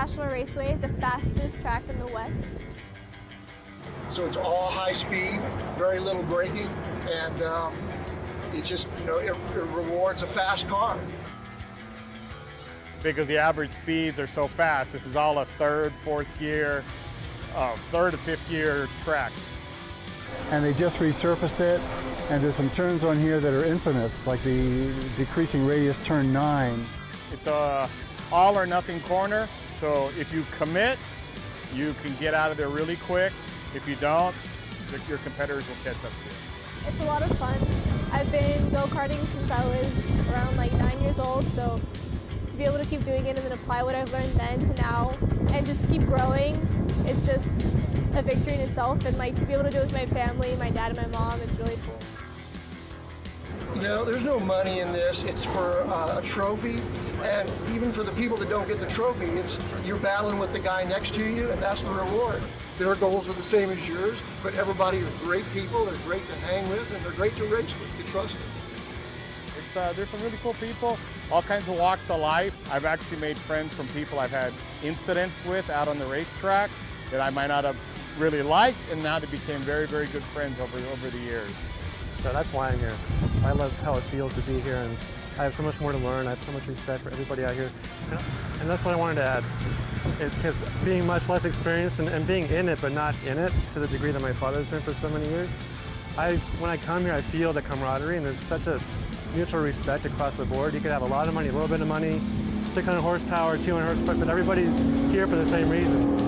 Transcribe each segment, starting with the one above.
International Raceway, the fastest track in the West. So it's all high speed, very little braking, and it just, it rewards a fast car. Because the average speeds are so fast, this is all a third, fourth gear, third to fifth gear track. And they just resurfaced it, and there's some turns on here that are infamous, like the decreasing radius turn 9. It's a all or nothing corner, so if you commit, you can get out of there really quick. If you don't, your competitors will catch up to you. It's a lot of fun. I've been go-karting since I was around like 9 years old, so to be able to keep doing it and then apply what I've learned then to now and just keep growing, it's just a victory in itself. And like to be able to do it with my family, my dad and my mom, it's really cool. There's no money in this. It's for a trophy, and even for the people that don't get the trophy, you're battling with the guy next to you, and that's the reward. Their goals are the same as yours, but everybody are great people. They're great to hang with, and they're great to race with. You trust them. There's some really cool people, all kinds of walks of life. I've actually made friends from people I've had incidents with out on the racetrack that I might not have really liked, and now they became very, very good friends over the years. So that's why I'm here. I love how it feels to be here, and I have so much more to learn. I have so much respect for everybody out here. And that's what I wanted to add. Because being much less experienced and being in it but not in it to the degree that my father has been for so many years, when I come here I feel the camaraderie, and there's such a mutual respect across the board. You could have a lot of money, a little bit of money, 600 horsepower, 200 horsepower, but everybody's here for the same reasons.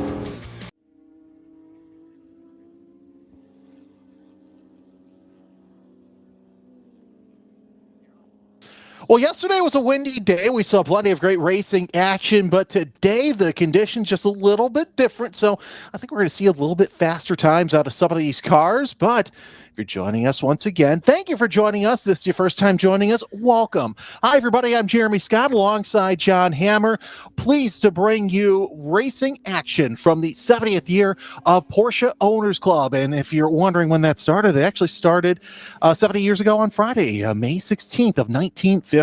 Well, yesterday was a windy day. We saw plenty of great racing action, but today the conditions just a little bit different. So I think we're going to see a little bit faster times out of some of these cars. But if you're joining us once again, thank you for joining us. This is your first time joining us. Welcome. Hi, everybody. I'm Jeremy Scott alongside John Hammer. Pleased to bring you racing action from the 70th year of Porsche Owners Club. And if you're wondering when that started, it actually started 70 years ago on Friday, May 16th of 1955.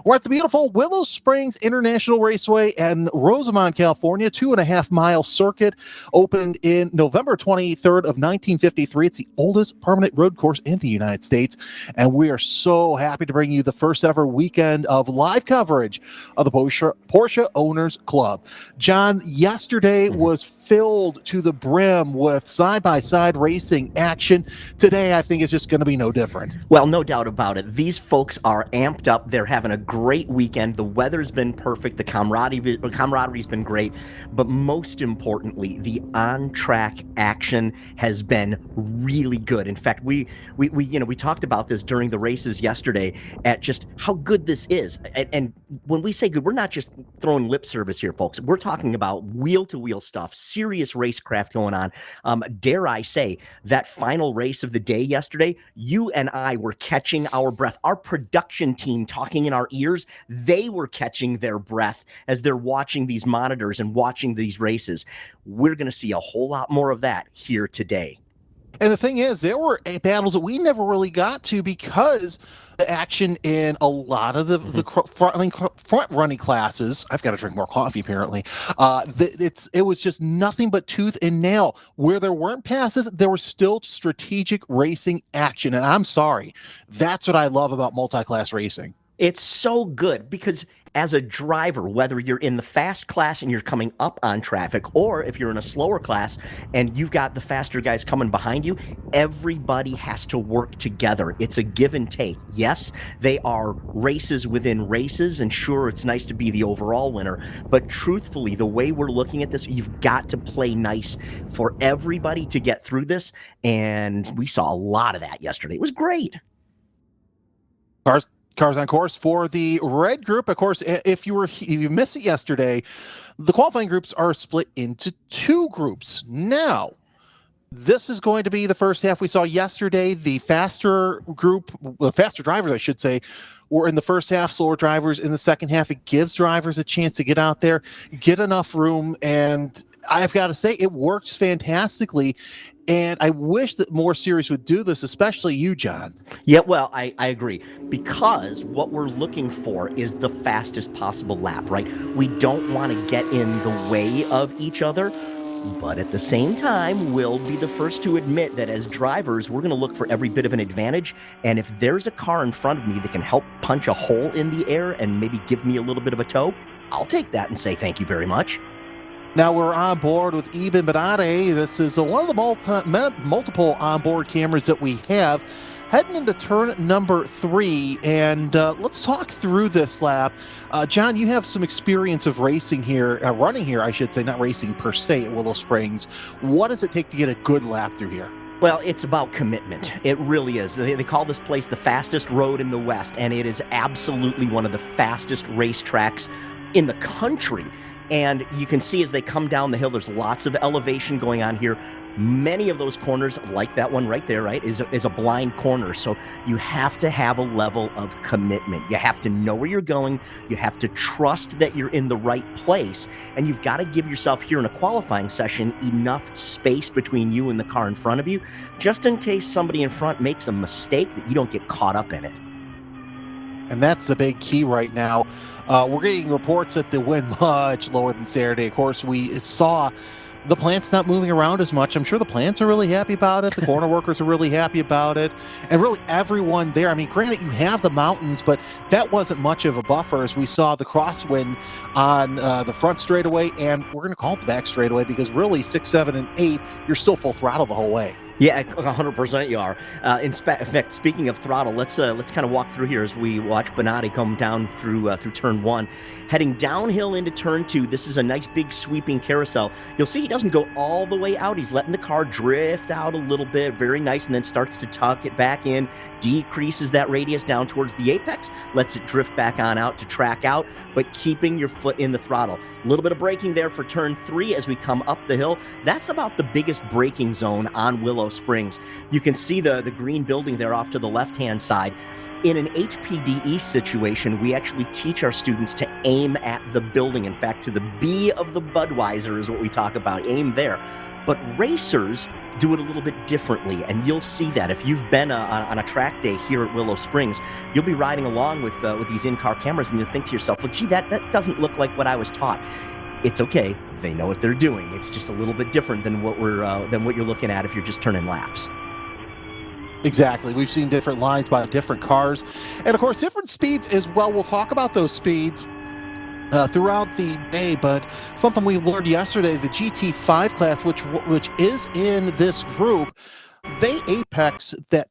We're at the beautiful Willow Springs International Raceway in Rosamond, California, 2.5 mile circuit, opened in November 23rd of 1953. It's the oldest permanent road course in the United States, and we are so happy to bring you the first ever weekend of live coverage of the Porsche Owners Club. John, yesterday was filled to the brim with side-by-side racing action. Today, I think, is just going to be no different. Well, no doubt about it. These folks are amped up. They're having a great weekend. The weather's been perfect. The camaraderie's been great. But most importantly, the on-track action has been really good. In fact, we talked about this during the races yesterday at just how good this is. And when we say good, we're not just throwing lip service here, folks. We're talking about wheel-to-wheel stuff, serious racecraft going on. Dare I say, that final race of the day yesterday, you and I were catching our breath. Our production team talking in our ears, they were catching their breath as they're watching these monitors and watching these races. We're going to see a whole lot more of that here today. And the thing is, there were battles that we never really got to because the action in a lot of the front running classes. I've got to drink more coffee, apparently. It was just nothing but tooth and nail. Where there weren't passes, there was still strategic racing action. And I'm sorry, that's what I love about multi-class racing. It's so good because as a driver, whether you're in the fast class and you're coming up on traffic, or if you're in a slower class and you've got the faster guys coming behind you, everybody has to work together. It's a give and take. Yes, they are races within races, and sure, it's nice to be the overall winner, but truthfully, the way we're looking at this, you've got to play nice for everybody to get through this, and we saw a lot of that yesterday. It was great. Cars on course for the red group. Of course, if you missed it yesterday, the qualifying groups are split into two groups. Now, this is going to be the first half we saw yesterday. The faster group, faster drivers, I should say, were in the first half, slower drivers in the second half. It gives drivers a chance to get out there, get enough room, and I've got to say, it works fantastically. And I wish that more series would do this, especially you, John. Yeah, well, I agree. Because what we're looking for is the fastest possible lap, right? We don't want to get in the way of each other. But at the same time, we'll be the first to admit that as drivers, we're going to look for every bit of an advantage. And if there's a car in front of me that can help punch a hole in the air and maybe give me a little bit of a tow, I'll take that and say thank you very much. Now we're on board with Eben Benade. This is one of the multiple onboard cameras that we have heading into turn number 3. And let's talk through this lap. John, you have some experience of racing here, running here, I should say, not racing per se at Willow Springs. What does it take to get a good lap through here? Well, it's about commitment. It really is. They call this place the fastest road in the West, and it is absolutely one of the fastest racetracks in the country. And you can see as they come down the hill, there's lots of elevation going on here. Many of those corners, like that one right there, right, is a blind corner. So you have to have a level of commitment. You have to know where you're going. You have to trust that you're in the right place. And you've got to give yourself here in a qualifying session enough space between you and the car in front of you, just in case somebody in front makes a mistake that you don't get caught up in it. And that's the big key right now. We're getting reports that the wind much lower than Saturday. Of course, we saw the plant's not moving around as much. I'm sure the plants are really happy about it. The corner workers are really happy about it. And really everyone there. I mean, granted, you have the mountains, but that wasn't much of a buffer as we saw the crosswind on the front straightaway. And we're going to call it the back straightaway because really 6, 7, and 8, you're still full throttle the whole way. Yeah, 100% you are. In fact, speaking of throttle, let's kind of walk through here as we watch Benade come down through turn 1. Heading downhill into turn 2, this is a nice big sweeping carousel. You'll see he doesn't go all the way out. He's letting the car drift out a little bit, very nice, and then starts to tuck it back in, decreases that radius down towards the apex, lets it drift back on out to track out, but keeping your foot in the throttle. A little bit of braking there for turn 3 as we come up the hill. That's about the biggest braking zone on Willow Springs. You can see the green building there off to the left-hand side. In an HPDE situation, we actually teach our students to aim at the building. In fact, to the B of the Budweiser is what we talk about, aim there. But racers do it a little bit differently, and you'll see that. If you've been on a track day here at Willow Springs, you'll be riding along with these in-car cameras, and you'll think to yourself, well, gee, that doesn't look like what I was taught. It's okay. They know what they're doing. It's just a little bit different than what you're looking at if you're just turning laps. Exactly. We've seen different lines by different cars, and of course, different speeds as well. We'll talk about those speeds throughout the day, but something we learned yesterday, the GT5 class, which is in this group, they apex that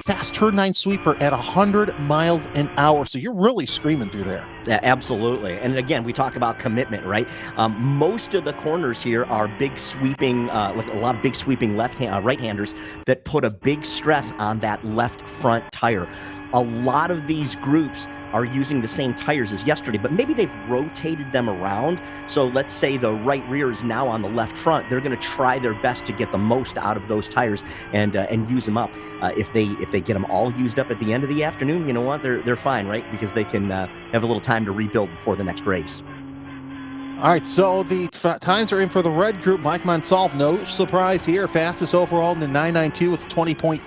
fast turn 9 sweeper at 100 miles an hour. So you're really screaming through there. Yeah, absolutely. And again, we talk about commitment, right? Most of the corners here are big sweeping, like a lot of big sweeping right-handers that put a big stress on that left front tire. A lot of these groups are using the same tires as yesterday, but maybe they've rotated them around. So let's say the right rear is now on the left front. They're going to try their best to get the most out of those tires and use them up. If they get them all used up at the end of the afternoon, you know what? They're fine, right? Because they can have a little time to rebuild before the next race. All right, so the times are in for the red group. Mike Monsalve, no surprise here. Fastest overall in the 992 with 20.3.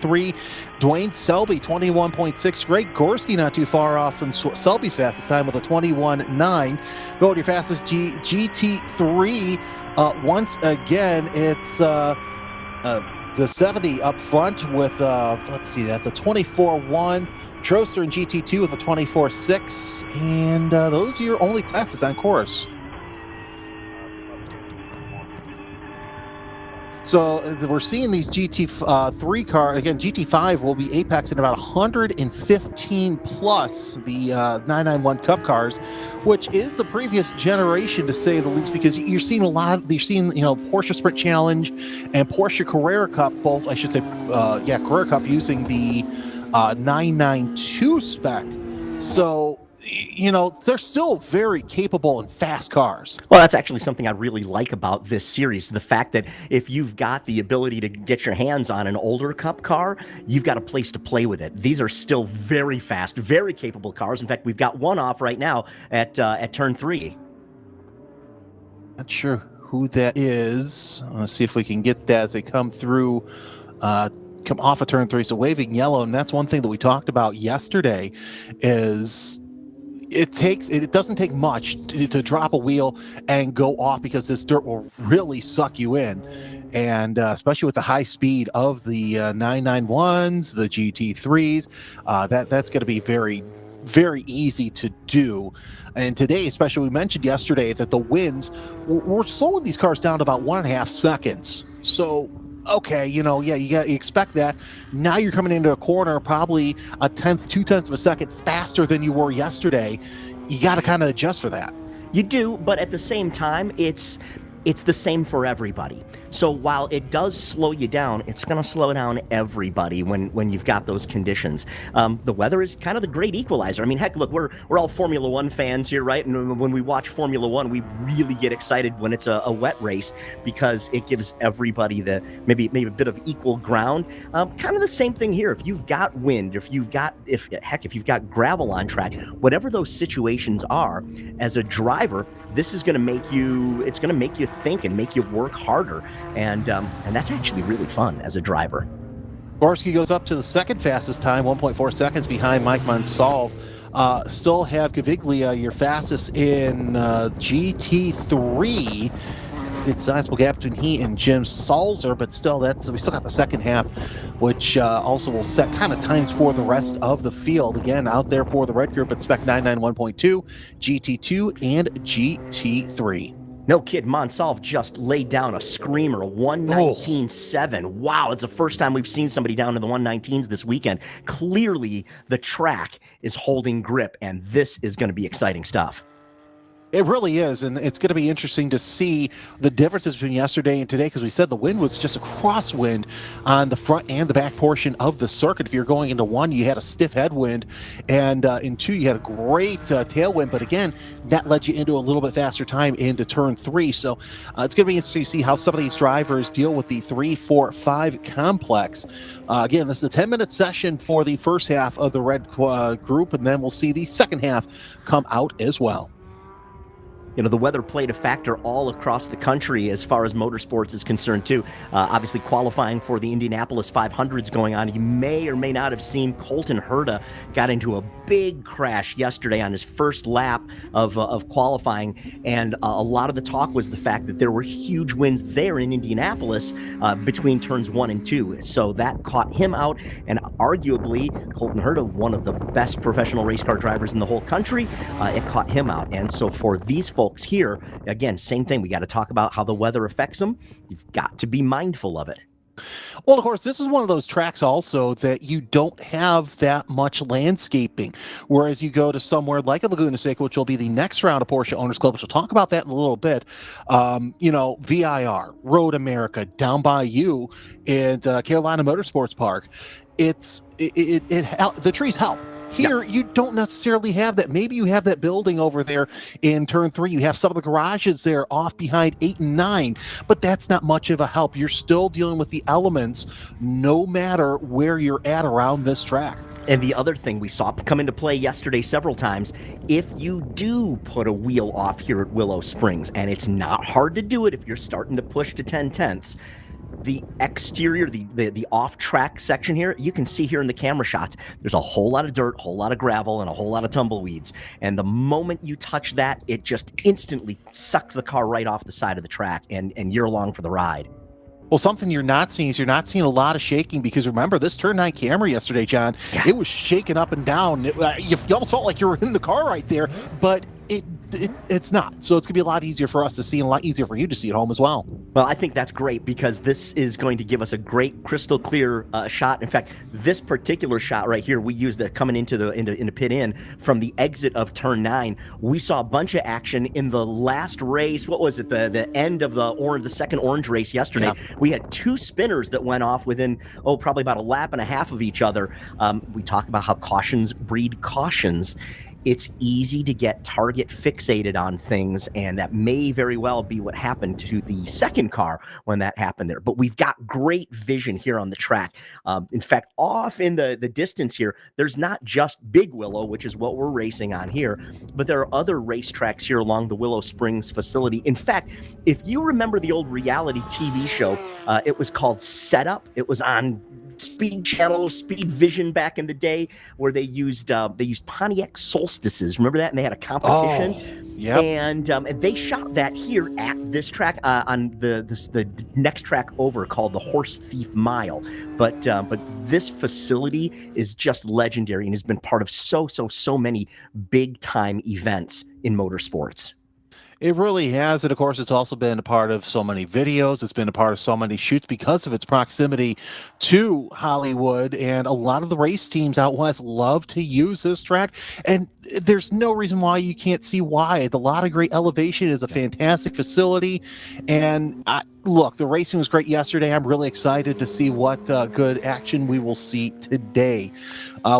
Dwayne Selby, 21.6. Greg Gorski not too far off from Selby's fastest time with a 21.9. Go to your fastest GT3. Once again, it's the 70 up front with, let's see, that's a 24.1. Troster in GT2 with a 24.6. And those are your only classes on course. So we're seeing these GT3 car again. GT5 will be apexing about 115 plus the 991 Cup cars, which is the previous generation to say the least. Because you're seeing Porsche Sprint Challenge and Porsche Carrera Cup, both I should say, Carrera Cup using the 992 spec. So, they're still very capable and fast cars. Well, that's actually something I really like about this series. The fact that if you've got the ability to get your hands on an older Cup car, you've got a place to play with it. These are still very fast, very capable cars. In fact, we've got one off right now at turn 3. Not sure who that is. Let's see if we can get that as they come through, come off of turn 3. So waving yellow, and that's one thing that we talked about yesterday is it doesn't take much to drop a wheel and go off, because this dirt will really suck you in. And especially with the high speed of the 991s, the GT3s, that's going to be very, very easy to do. And today, especially, we mentioned yesterday that the winds were slowing these cars down to about 1.5 seconds. So, okay, you expect that. Now you're coming into a corner probably 0.2 of a second faster than you were yesterday. You got to kind of adjust for that. You do, but at the same time, it's the same for everybody. So while it does slow you down, it's going to slow down everybody when you've got those conditions. The weather is kind of the great equalizer. I mean, heck, look, we're all Formula One fans here, right? And when we watch Formula One, we really get excited when it's a wet race, because it gives everybody the maybe a bit of equal ground. Kind of the same thing here. If you've got wind, if you've got gravel on track, whatever those situations are, as a driver, this is going to make you think and make you work harder, and that's actually really fun as a driver. Gorski goes up to the second fastest time, 1.4 seconds behind Mike Monsalve. Still have Gaviglia, your fastest in GT3. It's a sizable gap between he and Jim Salzer, but still, we still got the second half, which also will set kind of times for the rest of the field. Again, out there for the red group at Spec 991.2, GT2, and GT3. No kid, Monsalve just laid down a screamer, 119.7. Wow, it's the first time we've seen somebody down in the 119s this weekend. Clearly, the track is holding grip, and this is going to be exciting stuff. It really is, and it's going to be interesting to see the differences between yesterday and today, because we said the wind was just a crosswind on the front and the back portion of the circuit. If you're going into 1, you had a stiff headwind, and in 2, you had a great tailwind, but again, that led you into a little bit faster time into turn 3. So it's going to be interesting to see how some of these drivers deal with the 3, 4, 5 complex. Again, this is a 10-minute session for the first half of the red group, and then we'll see the second half come out as well. You know, the weather played a factor all across the country as far as motorsports is concerned, too. Obviously, qualifying for the Indianapolis 500s going on. You may or may not have seen Colton Herta got into a big crash yesterday on his first lap of qualifying, and a lot of the talk was the fact that there were huge winds there in Indianapolis between turns 1 and 2. So that caught him out, and arguably, Colton Herta, one of the best professional race car drivers in the whole country, it caught him out. And so for these folks here, again, same thing. We got to talk about how the weather affects them. You've got to be mindful of it. Well, of course, this is one of those tracks also that you don't have that much landscaping, whereas you go to somewhere like a Laguna Seca, which will be the next round of Porsche Owners Club, which we'll talk about that in a little bit. VIR, Road America, down by you in Carolina Motorsports Park. The trees help. Here, you don't necessarily have that. Maybe you have that building over there in turn 3. You have some of the garages there off behind 8 and 9, but that's not much of a help. You're still dealing with the elements no matter where you're at around this track. And the other thing we saw come into play yesterday several times, if you do put a wheel off here at Willow Springs, and it's not hard to do it if you're starting to push to 10 tenths, the exterior, the off-track section here, you can see here in the camera shots, there's a whole lot of dirt, a whole lot of gravel, and a whole lot of tumbleweeds. And the moment you touch that, it just instantly sucks the car right off the side of the track, and you're along for the ride. Well, something you're not seeing is you're not seeing a lot of shaking, because remember, this turn 9 camera yesterday, John, it was shaking up and down. You almost felt like you were in the car right there, but it's not. So it's going to be a lot easier for us to see and a lot easier for you to see at home as well. Well, I think that's great, because this is going to give us a great crystal clear shot. In fact, this particular shot right here, we used coming into the pit in from the exit of turn 9. We saw a bunch of action in the last race. What was it? The end of the second orange race yesterday. Yeah. We had 2 spinners that went off within, probably about a lap and a half of each other. We talk about how cautions breed cautions. it's easy to get target fixated on things, and that may very well be what happened to the second car when that happened there. But we've got great vision here on the track. In fact, off in the distance here, there's not just Big Willow, which is what we're racing on here, but there are other racetracks here along the Willow Springs facility. In fact, if you remember the old reality TV show, it was called Setup. It was on Speed Channel, Speed Vision back in the day, where they used Pontiac Solstices. Remember that? And they had a competition. Oh, yep. And they shot that here at this track on the next track over called the Horse Thief Mile. But this facility is just legendary and has been part of so many big time events in motorsports. It really has. And of course, it's also been a part of so many videos. It's been a part of so many shoots because of its proximity to Hollywood. And a lot of the race teams out west love to use this track. And there's no reason why you can't see why. It's a lot of great elevation. It's a fantastic facility. And look, the racing was great yesterday. I'm really excited to see what good action we will see today.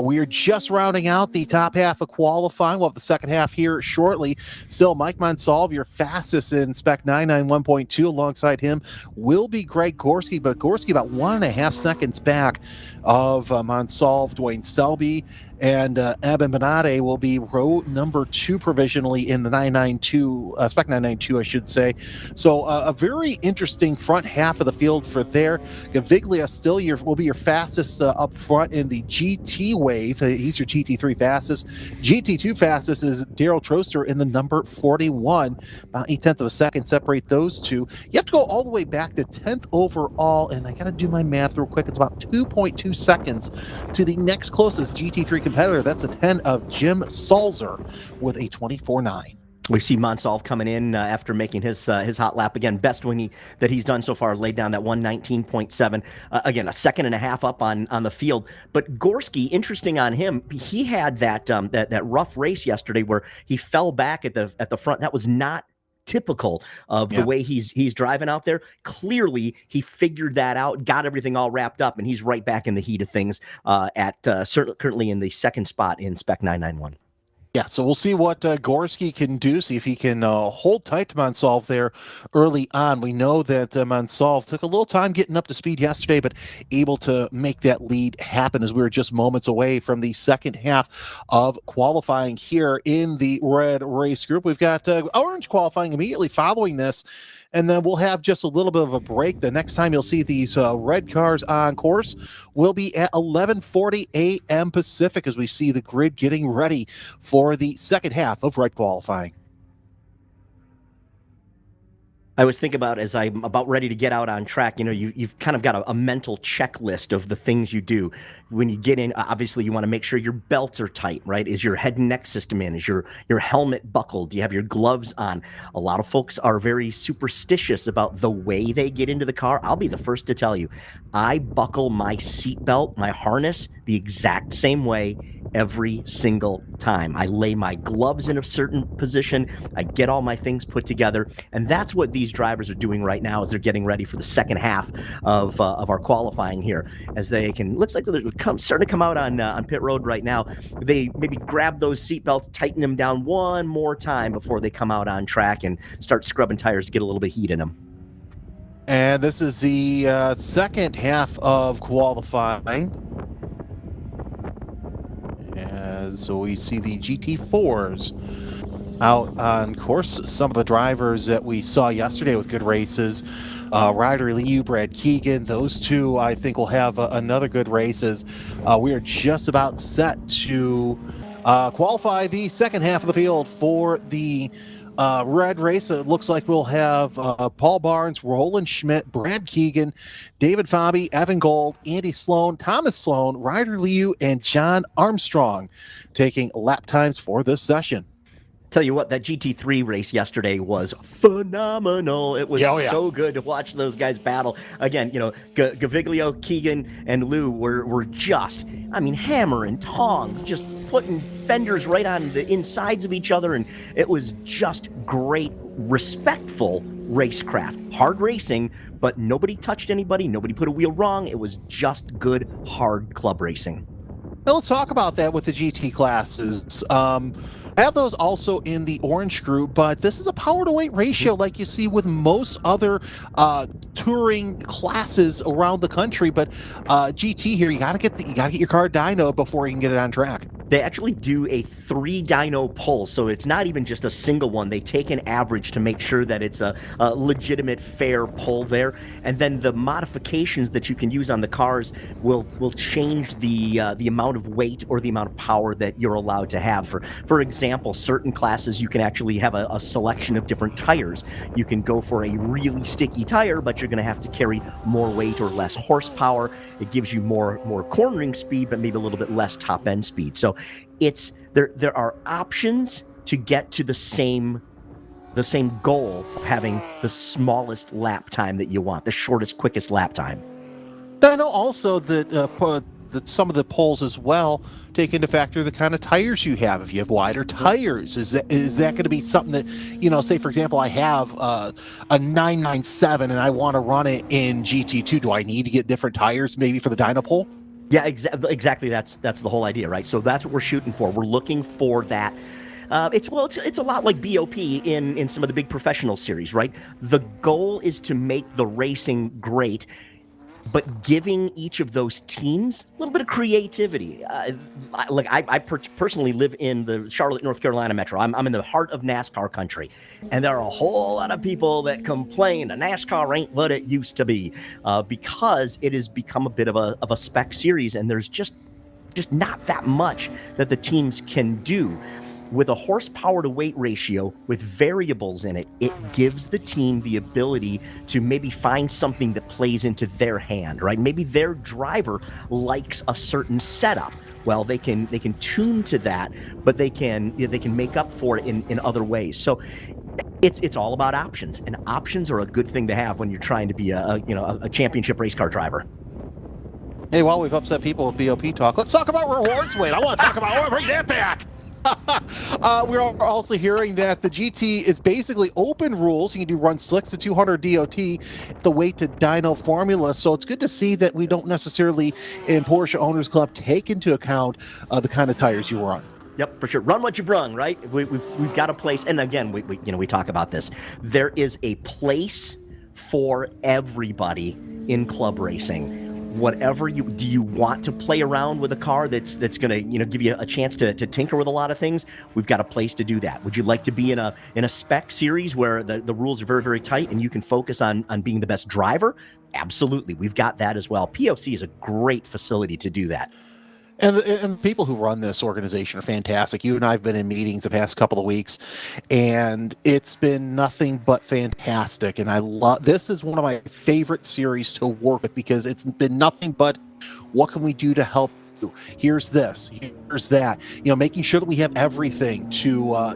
We are just rounding out the top half of qualifying. We'll have the second half here shortly. Still, Mike Monsalve, your fastest in Spec 991.2. Alongside him will be Greg Gorski, but Gorski about 1.5 seconds back of Monsalve. Dwayne Selby and Eben Benade will be row number 2 provisionally in the 992, Spec 992, I should say. So a very interesting front half of the field for there. Gaviglia still will be your fastest up front in the GT wave. He's your GT3 fastest. GT2 fastest is Daryl Troster in the number 41. About 0.8 of a second separate those two. You have to go all the way back to 10th overall, and I got to do my math real quick. It's about 2.2 seconds to the next closest GT3 competitor. That's the 10 of Jim Salzer with a 24.9. We see Monsalve coming in after making his hot lap again. Best wing that he's done so far, laid down that 119.7. Again, a second and a half up on the field. But Gorski, interesting on him, he had that rough race yesterday where he fell back at the front. That was not typical of the way he's driving out there. Clearly, he figured that out, got everything all wrapped up, and he's right back in the heat of things currently in the second spot in Spec 991. Yeah, so we'll see what Gorski can do, see if he can hold tight to Monsalve there early on. We know that Monsalve took a little time getting up to speed yesterday, but able to make that lead happen as we were just moments away from the second half of qualifying here in the red race group. We've got orange qualifying immediately following this, and then we'll have just a little bit of a break. The next time you'll see these red cars on course will be at 11:40 a.m. Pacific as we see the grid getting ready for the second half of red qualifying. I always think about, as I'm about ready to get out on track, you've kind of got a mental checklist of the things you do. When you get in, obviously you want to make sure your belts are tight, right? Is your head and neck system in? Is your helmet buckled? Do you have your gloves on? A lot of folks are very superstitious about the way they get into the car. I'll be the first to tell you, I buckle my seatbelt, my harness, the exact same way every single time. I lay my gloves in a certain position. I get all my things put together, and that's what these drivers are doing right now as they're getting ready for the second half of our qualifying here. As they looks like they're starting to come out on pit road right now. They maybe grab those seatbelts, tighten them down one more time before they come out on track and start scrubbing tires to get a little bit of heat in them. And this is the second half of qualifying. So we see the GT4s out on course. Some of the drivers that we saw yesterday with good races, Ryder Liu, Brad Keegan, those two I think will have another good races. We are just about set to qualify the second half of the field for the red race. It looks like we'll have Paul Barnes, Roland Schmidt, Brad Keegan, David Fabi, Evan Gold, Andy Sloan, Thomas Sloan, Ryder Liu, and John Armstrong taking lap times for this session. Tell you what, that GT3 race yesterday was phenomenal. It was so good to watch those guys battle. Again, Gaviglio, Keegan, and Lou were just, hammer and tong, just putting fenders right on the insides of each other, and it was just great, respectful racecraft. Hard racing, but nobody touched anybody, nobody put a wheel wrong. It was just good, hard club racing. Now let's talk about that with the GT classes. I have those also in the orange group, but this is a power to weight ratio like you see with most other touring classes around the country. But GT here, you gotta get your car dyno before you can get it on track. They actually do a 3 dyno pull, so it's not even just a single one. They take an average to make sure that it's a legitimate, fair pull there, and then the modifications that you can use on the cars will change the amount of weight or the amount of power that you're allowed to have. For example, certain classes you can actually have a selection of different tires. You can go for a really sticky tire, but you're going to have to carry more weight or less horsepower. It gives you more cornering speed, but maybe a little bit less top end speed. So there are options to get to the same goal of having the smallest lap time that you want, the shortest, quickest lap time. I know also that some of the polls as well take into factor the kind of tires you have. If you have wider tires, is that going to be something that, say for example, I have a 997 and I want to run it in GT2. Do I need to get different tires maybe for the dyno poll? Yeah, exactly. That's the whole idea, right? So that's what we're shooting for. We're looking for that. It's a lot like BOP in some of the big professional series, right? The goal is to make the racing great, but giving each of those teams a little bit of creativity. I personally live in the Charlotte, North Carolina metro. I'm in the heart of NASCAR country, and there are a whole lot of people that complain that NASCAR ain't what it used to be, because it has become a bit of a spec series, and there's just not that much that the teams can do. With a horsepower to weight ratio with variables in it, it gives the team the ability to maybe find something that plays into their hand, right? Maybe their driver likes a certain setup. Well, they can tune to that, but they can make up for it in other ways. So it's all about options, and options are a good thing to have when you're trying to be a championship race car driver. Hey, while we've upset people with BOP talk, let's talk about rewards, Wade. I want to talk about bring that back. We're also hearing that the GT is basically open rules. You can do run slicks to 200 DOT, the weight to dyno formula. So it's good to see that we don't necessarily in Porsche Owners Club take into account the kind of tires you run. Yep, for sure. Run what you brung, right? We've got a place, and again, we talk about this. There is a place for everybody in club racing. Whatever do you want to play around with a car that's going to give you a chance to tinker with a lot of things? We've got a place to do that. Would you like to be in a spec series where the rules are very, very tight and you can focus on being the best driver? Absolutely. We've got that as well. POC is a great facility to do that. And the people who run this organization are fantastic. You and I have been in meetings the past couple of weeks, and it's been nothing but fantastic. And I love this is one of my favorite series to work with because it's been nothing but what can we do to help you? Here's this, here's that. Making sure that we have everything to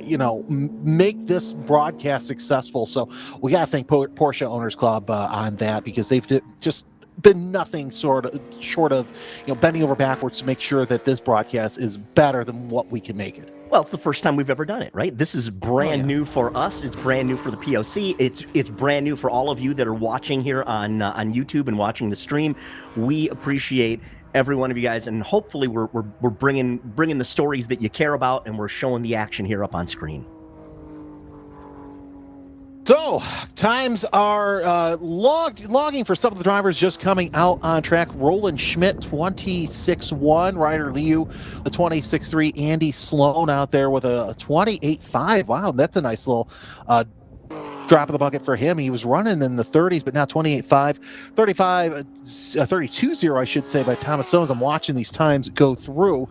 make this broadcast successful. So we got to thank Porsche Owners Club on that because they've just been nothing short of bending over backwards to make sure that this broadcast is better than what we can make it. Well, it's the first time we've ever done it, right? This is brand new for us. It's brand new for the POC. It's brand new for all of you that are watching here on YouTube and watching the stream. We appreciate every one of you guys, and hopefully we're bringing the stories that you care about, and we're showing the action here up on screen. So, times are logging for some of the drivers just coming out on track. Roland Schmidt, 26.1. Ryder Liu, a 26.3. Andy Sloan out there with a 28.5. Wow, that's a nice little drop of the bucket for him. He was running in the 30s, but now 28.5. 32.0, I should say, by Thomas Stones. I'm watching these times go through.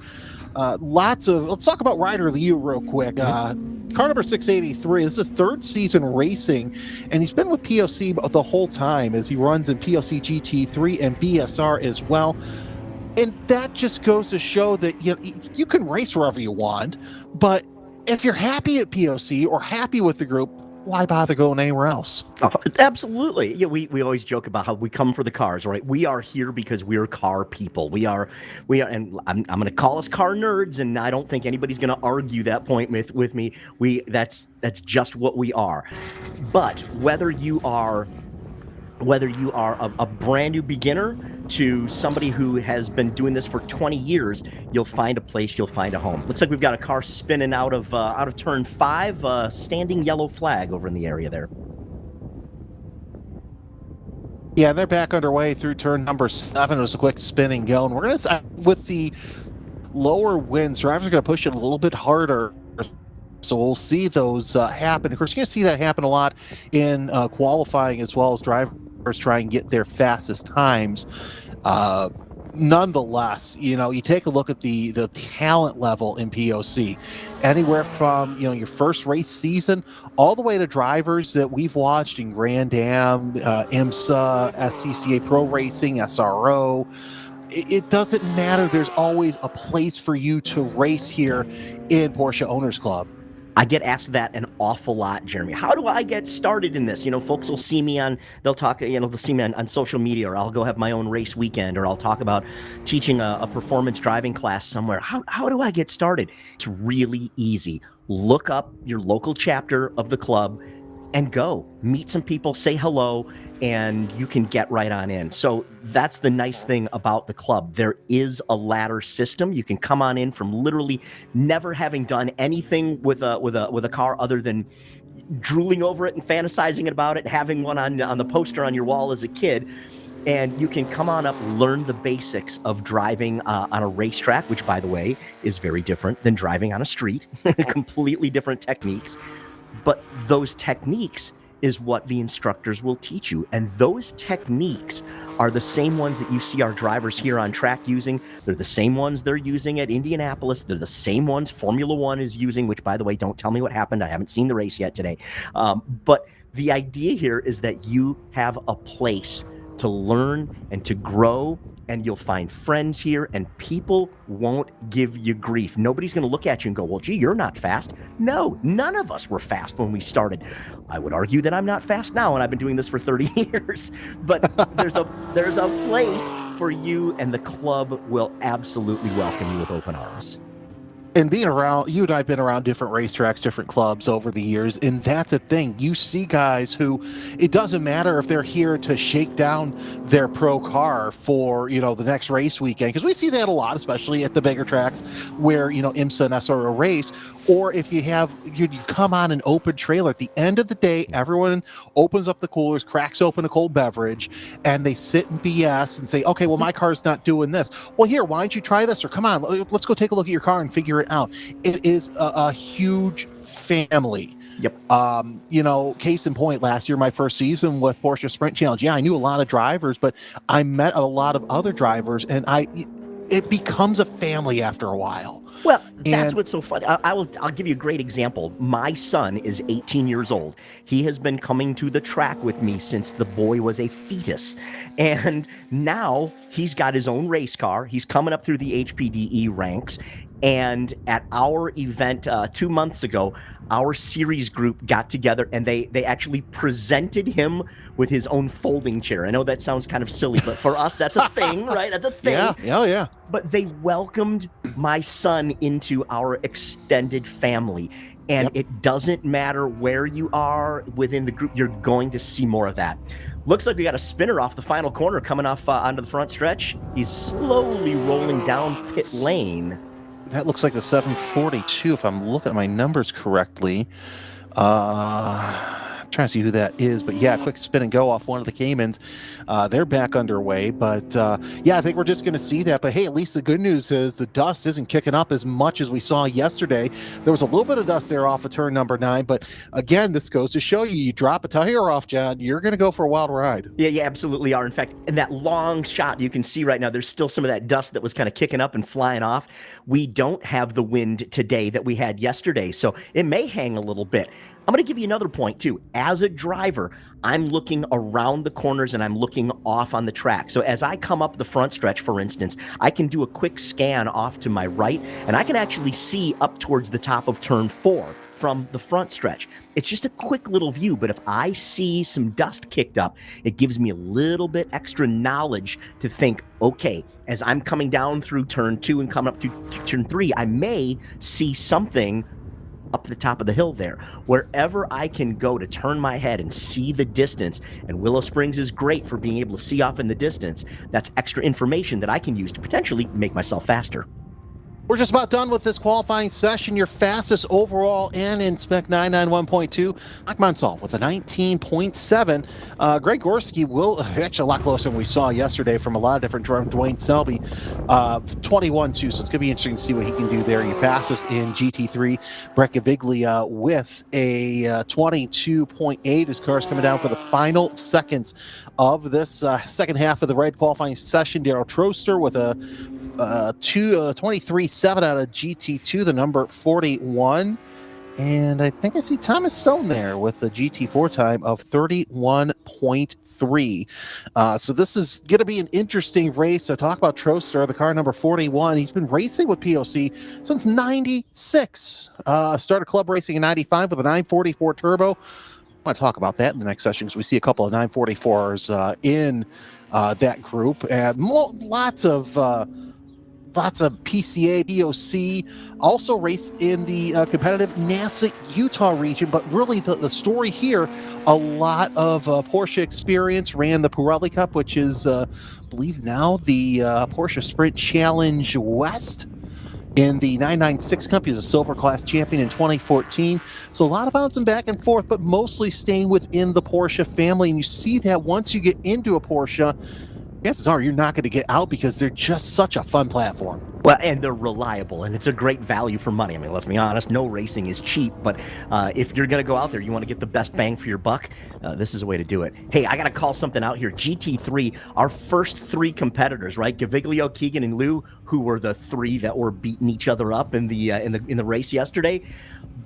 Let's talk about Ryder Liu real quick. Car number 683. This is his third season racing, and he's been with POC the whole time as he runs in POC GT3 and BSR as well. And that just goes to show that you can race wherever you want, but if you're happy at POC or happy with the group, why bother going anywhere else? Oh, absolutely. Yeah, we always joke about how we come for the cars, right? We are here because we're car people. We are, and I'm going to call us car nerds, and I don't think anybody's going to argue that point with me. That's just what we are. But whether you are a brand new beginner to somebody who has been doing this for 20 years, you'll find a place, you'll find a home. Looks like we've got a car spinning out of turn 5, standing yellow flag over in the area there. Yeah, they're back underway through turn number 7. It was a quick spinning go, and we're going to, with the lower winds, drivers are going to push it a little bit harder. So we'll see those happen. Of course, you're going to see that happen a lot in qualifying, as well as drivers try and get their fastest times. Nonetheless, you take a look at the talent level in POC, anywhere from your first race season all the way to drivers that we've watched in Grand Am, IMSA, SCCA Pro Racing, SRO. It doesn't matter. There's always a place for you to race here in Porsche Owners Club. I get asked that an awful lot, Jeremy. How do I get started in this? Folks will see me they'll talk, they'll see me on social media, or I'll go have my own race weekend, or I'll talk about teaching a performance driving class somewhere. How do I get started? It's really easy. Look up your local chapter of the club and go meet some people, say hello, and you can get right on in. So that's the nice thing about the club. There is a ladder system. You can come on in from literally never having done anything with a car other than drooling over it and fantasizing about it, having one on the poster on your wall as a kid. And you can come on up, learn the basics of driving on a racetrack, which, by the way, is very different than driving on a street. Completely different techniques. But those techniques is what the instructors will teach you. And those techniques are the same ones that you see our drivers here on track using. They're the same ones they're using at Indianapolis. They're the same ones Formula One is using, which, by the way, don't tell me what happened. I haven't seen the race yet today. But the idea here is that you have a place to learn and to grow, and you'll find friends here, and people won't give you grief. Nobody's going to look at you and go, well, gee, you're not fast. No, none of us were fast when we started. I would argue that I'm not fast now, and I've been doing this for 30 years. But there's a place for you, and the club will absolutely welcome you with open arms. And being around, you and I have been around different racetracks, different clubs over the years, and that's a thing. You see guys who, it doesn't matter if they're here to shake down their pro car for, the next race weekend, because we see that a lot, especially at the bigger tracks where, IMSA and SRO race, or if you come on an open trailer. At the end of the day, everyone opens up the coolers, cracks open a cold beverage, and they sit and BS and say, okay, well, my car's not doing this. Well, here, why don't you try this? Or come on, let's go take a look at your car and figure it out. It is a huge family. Yep. Case in point, last year, my first season with Porsche Sprint Challenge. Yeah, I knew a lot of drivers, but I met a lot of other drivers, and it becomes a family after a while. Well, that's what's so funny. I'll give you a great example. My son is 18 years old. He has been coming to the track with me since the boy was a fetus. And now he's got his own race car. He's coming up through the HPDE ranks. And at our event 2 months ago, our series group got together and they actually presented him with his own folding chair. I know that sounds kind of silly, but for us, that's a thing, right? That's a thing. Yeah, oh yeah. But they welcomed my son into our extended family. And It doesn't matter where you are within the group, you're going to see more of that. Looks like we got a spinner off the final corner coming off onto the front stretch. He's slowly rolling down pit lane. That looks like the 742, if I'm looking at my numbers correctly. Trying to see who that is, but yeah, quick spin and go off one of the Caymans. They're back underway, but I think we're just going to see that. But hey, at least the good news is the dust isn't kicking up as much as we saw yesterday. There was a little bit of dust there off of turn number 9, but again, this goes to show you drop a tire off, John, you're going to go for a wild ride. Yeah, you absolutely are. In fact, in that long shot you can see right now, there's still some of that dust that was kind of kicking up and flying off. We don't have the wind today that we had yesterday, so it may hang a little bit. I'm going to give you another point, too. As a driver, I'm looking around the corners and I'm looking off on the track. So as I come up the front stretch, for instance, I can do a quick scan off to my right, and I can actually see up towards the top of turn 4 from the front stretch. It's just a quick little view, but if I see some dust kicked up, it gives me a little bit extra knowledge to think, okay, as I'm coming down through turn 2 and coming up to turn 3, I may see something up the top of the hill there. Wherever I can go to turn my head and see the distance, and Willow Springs is great for being able to see off in the distance, that's extra information that I can use to potentially make myself faster. We're just about done with this qualifying session. Your fastest overall and in spec 991.2, Mike Monsall with a 19.7. Greg Gorski will actually a lot closer than we saw yesterday from a lot of different drivers. Dwayne Selby, 21.2. So it's going to be interesting to see what he can do there. Your fastest in GT3, Brett Gaviglia with a 22.8. His car's coming down for the final seconds of this second half of the red qualifying session. Darrell Troster with a 23.7 out of GT2, the number 41. And I think I see Thomas Stone there with the GT4 time of 31.3. So this is going to be an interesting race. So talk about Troster, the car number 41. He's been racing with POC since 96. Started club racing in 95 with a 944 turbo. I want to talk about that in the next session because we see a couple of 944s in that group. And lots of PCA, POC, also race in the competitive NASA Utah region. But really the story here, a lot of Porsche experience, ran the Pirelli Cup, which is, I believe now the Porsche Sprint Challenge West. In the 996 Cup, he was a silver class champion in 2014. So a lot of bouncing back and forth, but mostly staying within the Porsche family. And you see that once you get into a Porsche, chances are you're not going to get out because they're just such a fun platform. Well, and they're reliable, and it's a great value for money. I mean, let's be honest, no racing is cheap, but if you're going to go out there, you want to get the best bang for your buck, this is a way to do it. Hey, I got to call something out here. GT3, our first three competitors, right? Gaviglio, Keegan, and Lou, who were the three that were beating each other up in the race yesterday.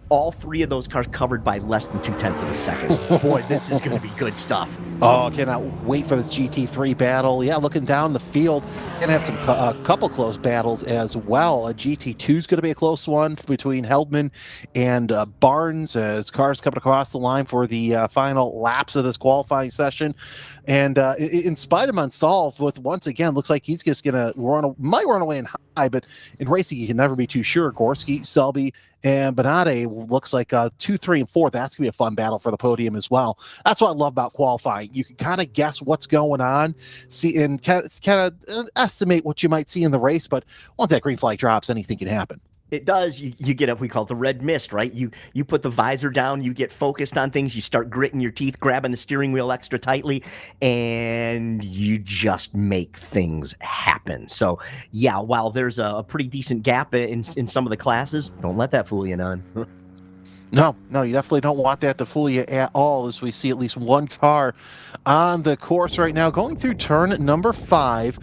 All three of those cars covered by less than 0.2 of a second. Boy, this is going to be good stuff. Oh, cannot wait for this GT3 battle. Yeah, looking down the field, going to have a couple close battles as well. A GT2 is going to be a close one between Heldman and Barnes as cars coming across the line for the final laps of this qualifying session. And in spite of Monsall, with once again, looks like he's just going to might run away in high, but in racing, you can never be too sure. Gorski, Selby, and Benade looks like 2, 3, and 4. That's going to be a fun battle for the podium as well. That's what I love about qualifying. You can kind of guess what's going on, see, and kind of estimate what you might see in the race. But once that green flag drops, anything can happen. It does. You get what we call the red mist, right? You put the visor down, you get focused on things, you start gritting your teeth, grabbing the steering wheel extra tightly, and you just make things happen. So, yeah, while there's a pretty decent gap in some of the classes, don't let that fool you none. No, you definitely don't want that to fool you at all, as we see at least one car on the course right now going through turn number 5,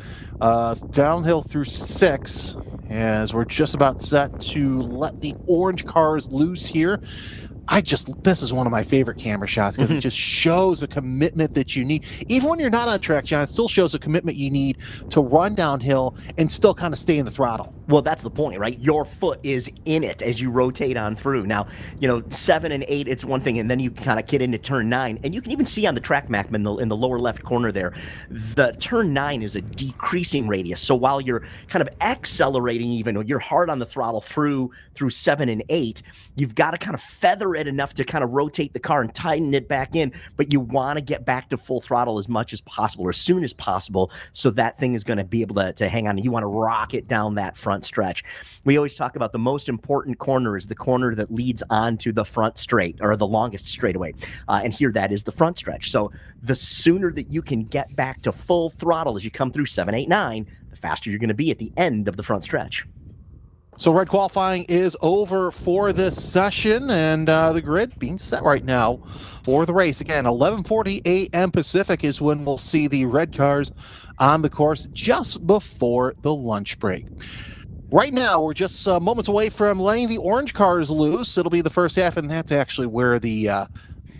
downhill through 6, as we're just about set to let the orange cars loose here. This is one of my favorite camera shots because it just shows a commitment that you need. Even when you're not on track, John, it still shows a commitment you need to run downhill and still kind of stay in the throttle. Well, that's the point, right? Your foot is in it as you rotate on through. Now, 7 and 8, it's one thing, and then you kind of get into turn 9, and you can even see on the track map in the lower left corner there, the turn 9 is a decreasing radius. So while you're kind of accelerating even, you're hard on the throttle through 7 and 8, you've got to kind of feather it enough to kind of rotate the car and tighten it back in, but you want to get back to full throttle as much as possible or as soon as possible, so that thing is going to be able to hang on. You want to rock it down that front stretch. We always talk about the most important corner is the corner that leads onto the front straight, or the longest straightaway, and here that is the front stretch. So the sooner that you can get back to full throttle as you come through 7, 8, 9, the faster you're going to be at the end of the front stretch. So red qualifying is over for this session, and the grid being set right now for the race. Again, 11:40 a.m. Pacific is when we'll see the red cars on the course just before the lunch break. Right now, we're just moments away from letting the orange cars loose. It'll be the first half, and that's actually where the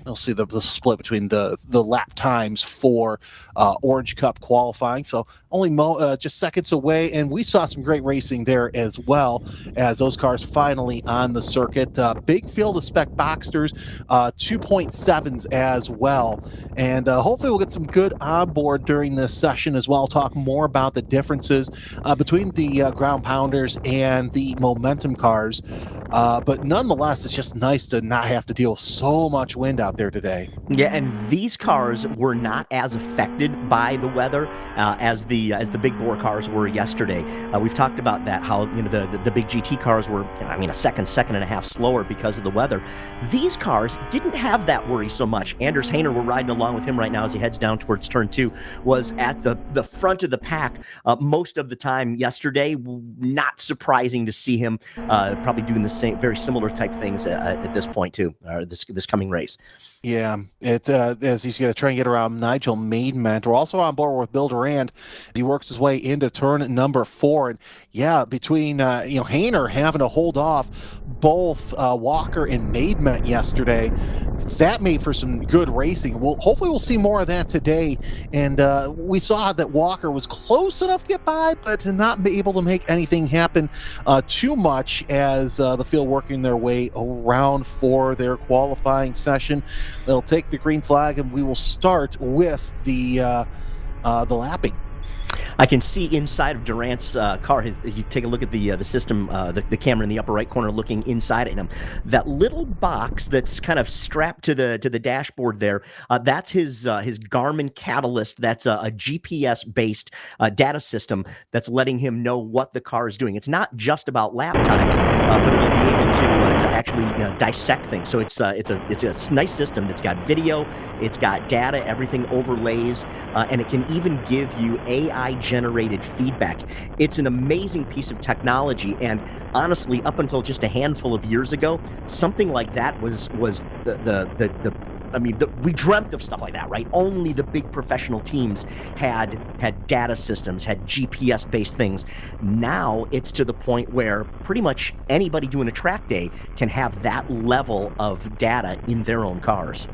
You'll see the split between the lap times for Orange Cup qualifying. So only just seconds away, and we saw some great racing there as well as those cars finally on the circuit. Big field of spec Boxsters, 2.7s as well, and hopefully we'll get some good onboard during this session as well. Talk more about the differences between the ground pounders and the momentum cars, but nonetheless, it's just nice to not have to deal with so much wind out there today. Yeah, and these cars were not as affected by the weather as the big bore cars were yesterday. We've talked about that, how the big GT cars were, a second and a half slower because of the weather. These cars didn't have that worry so much. Anders Hayner, we're riding along with him right now as he heads down towards turn 2, was at the front of the pack most of the time yesterday. Not surprising to see him probably doing the same, very similar type things at this point too, this coming race. Yeah, it's as he's going to try and get around Nigel Maidment. We're also on board with Bill Durant. He works his way into turn number 4, and yeah, between Hayner having to hold off both Walker and Maidment yesterday, that made for some good racing. Hopefully we'll see more of that today. And we saw that Walker was close enough to get by, but to not be able to make anything happen too much as the field working their way around for their qualifying session. They'll take the green flag, and we will start with the lapping. I can see inside of Durant's car. You take a look at the system, the camera in the upper right corner, looking inside at him. That little box that's kind of strapped to the dashboard there. That's his Garmin Catalyst. That's a GPS based data system that's letting him know what the car is doing. It's not just about lap times, but it'll be able to actually dissect things. So it's a nice system that's got video, it's got data, everything overlays, and it can even give you AI-generated feedback. It's an amazing piece of technology, and honestly, up until just a handful of years ago, something like that was we dreamt of stuff like that, right? Only the big professional teams had data systems, had GPS-based things. Now it's to the point where pretty much anybody doing a track day can have that level of data in their own cars.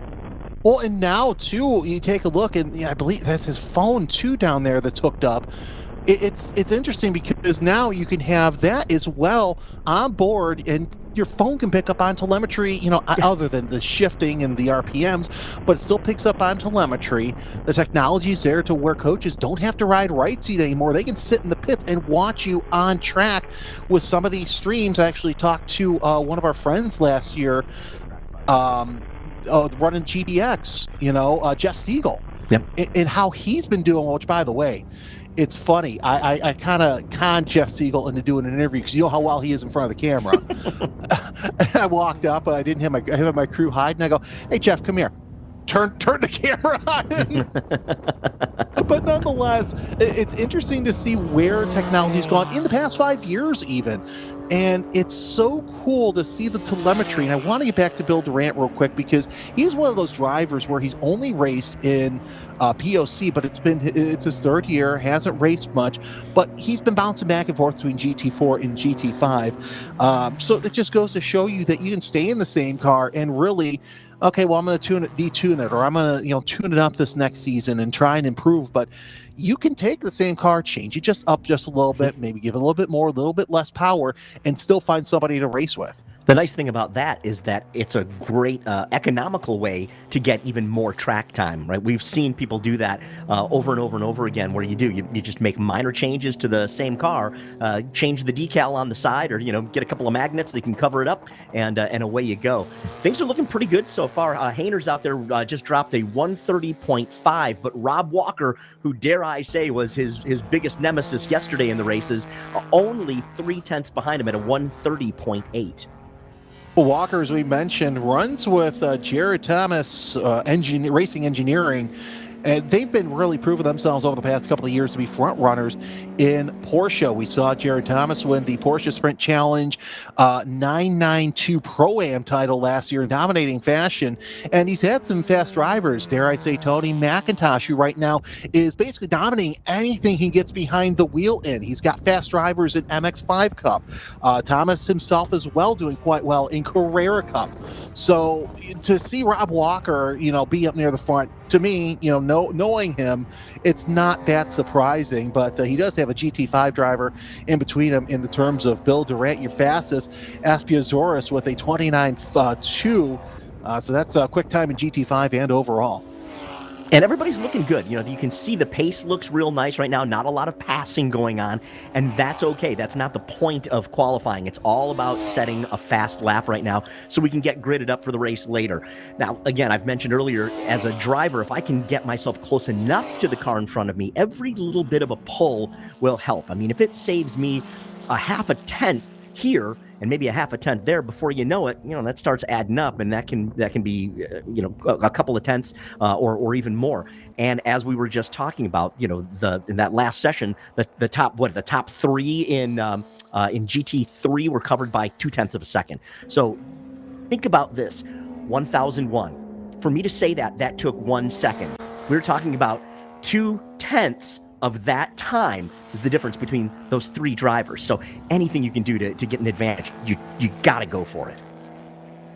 Well, and now, too, you take a look, and I believe that's his phone, too, down there that's hooked up. It's interesting because now you can have that as well on board, and your phone can pick up on telemetry, other than the shifting and the RPMs, but it still picks up on telemetry. The technology's there to where coaches don't have to ride right seat anymore. They can sit in the pits and watch you on track with some of these streams. I actually talked to one of our friends last year, running GDX, Jeff Siegel. Yep. And how he's been doing, which, by the way, it's funny. I kind of conned Jeff Siegel into doing an interview because you know how well he is in front of the camera. I walked up, I didn't have my crew hide, and I go, "Hey, Jeff, come here. Turn the camera on." But nonetheless, it's interesting to see where technology's gone in the past 5 years even. And it's so cool to see the telemetry. And I want to get back to Bill Durant real quick because he's one of those drivers where he's only raced in POC, but it's his third year, hasn't raced much, but he's been bouncing back and forth between GT4 and GT5. So it just goes to show you that you can stay in the same car and really, okay, well, I'm going to detune it, or I'm going to tune it up this next season and try and improve. But you can take the same car, change it just up just a little bit, maybe give it a little bit more, a little bit less power, and still find somebody to race with. The nice thing about that is that it's a great economical way to get even more track time, right? We've seen people do that over and over and over again, where you just make minor changes to the same car, change the decal on the side, or get a couple of magnets that can cover it up, and away you go. Things are looking pretty good so far. Hayner's out there just dropped a 130.5, but Rob Walker, who dare I say was his biggest nemesis yesterday in the races, only 0.3 behind him at a 130.8. Walker, as we mentioned, runs with Jared Thomas Racing Engineering, And they've been really proving themselves over the past couple of years to be front runners in Porsche. We saw Jared Thomas win the Porsche Sprint Challenge 992 Pro-Am title last year in dominating fashion. And he's had some fast drivers, dare I say Tony McIntosh, who right now is basically dominating anything he gets behind the wheel in. He's got fast drivers in MX5 Cup. Thomas himself as well doing quite well in Carrera Cup. So to see Rob Walker, be up near the front, to me, knowing him, it's not that surprising, but he does have a GT5 driver in between him in the terms of Bill Durant, your fastest, Aspiazoris with a 29.2. So that's a quick time in GT5 and overall. And everybody's looking good. You can see the pace looks real nice right now. Not a lot of passing going on, and that's okay. That's not the point of qualifying. It's all about setting a fast lap right now so we can get gridded up for the race later. Now, again, I've mentioned earlier, as a driver, if I can get myself close enough to the car in front of me, every little bit of a pull will help. I mean, if it saves me a half a tenth here and maybe a half a tenth there, before you know it, that starts adding up, and that can be a couple of tenths or even more. And as we were just talking about, in that last session, the top three in GT3 were covered by 0.2 of a second. So think about this: 1001. For me to say that took 1 second. We're talking about 0.2 of that time is the difference between those three drivers. So anything you can do to get an advantage, you got to go for it.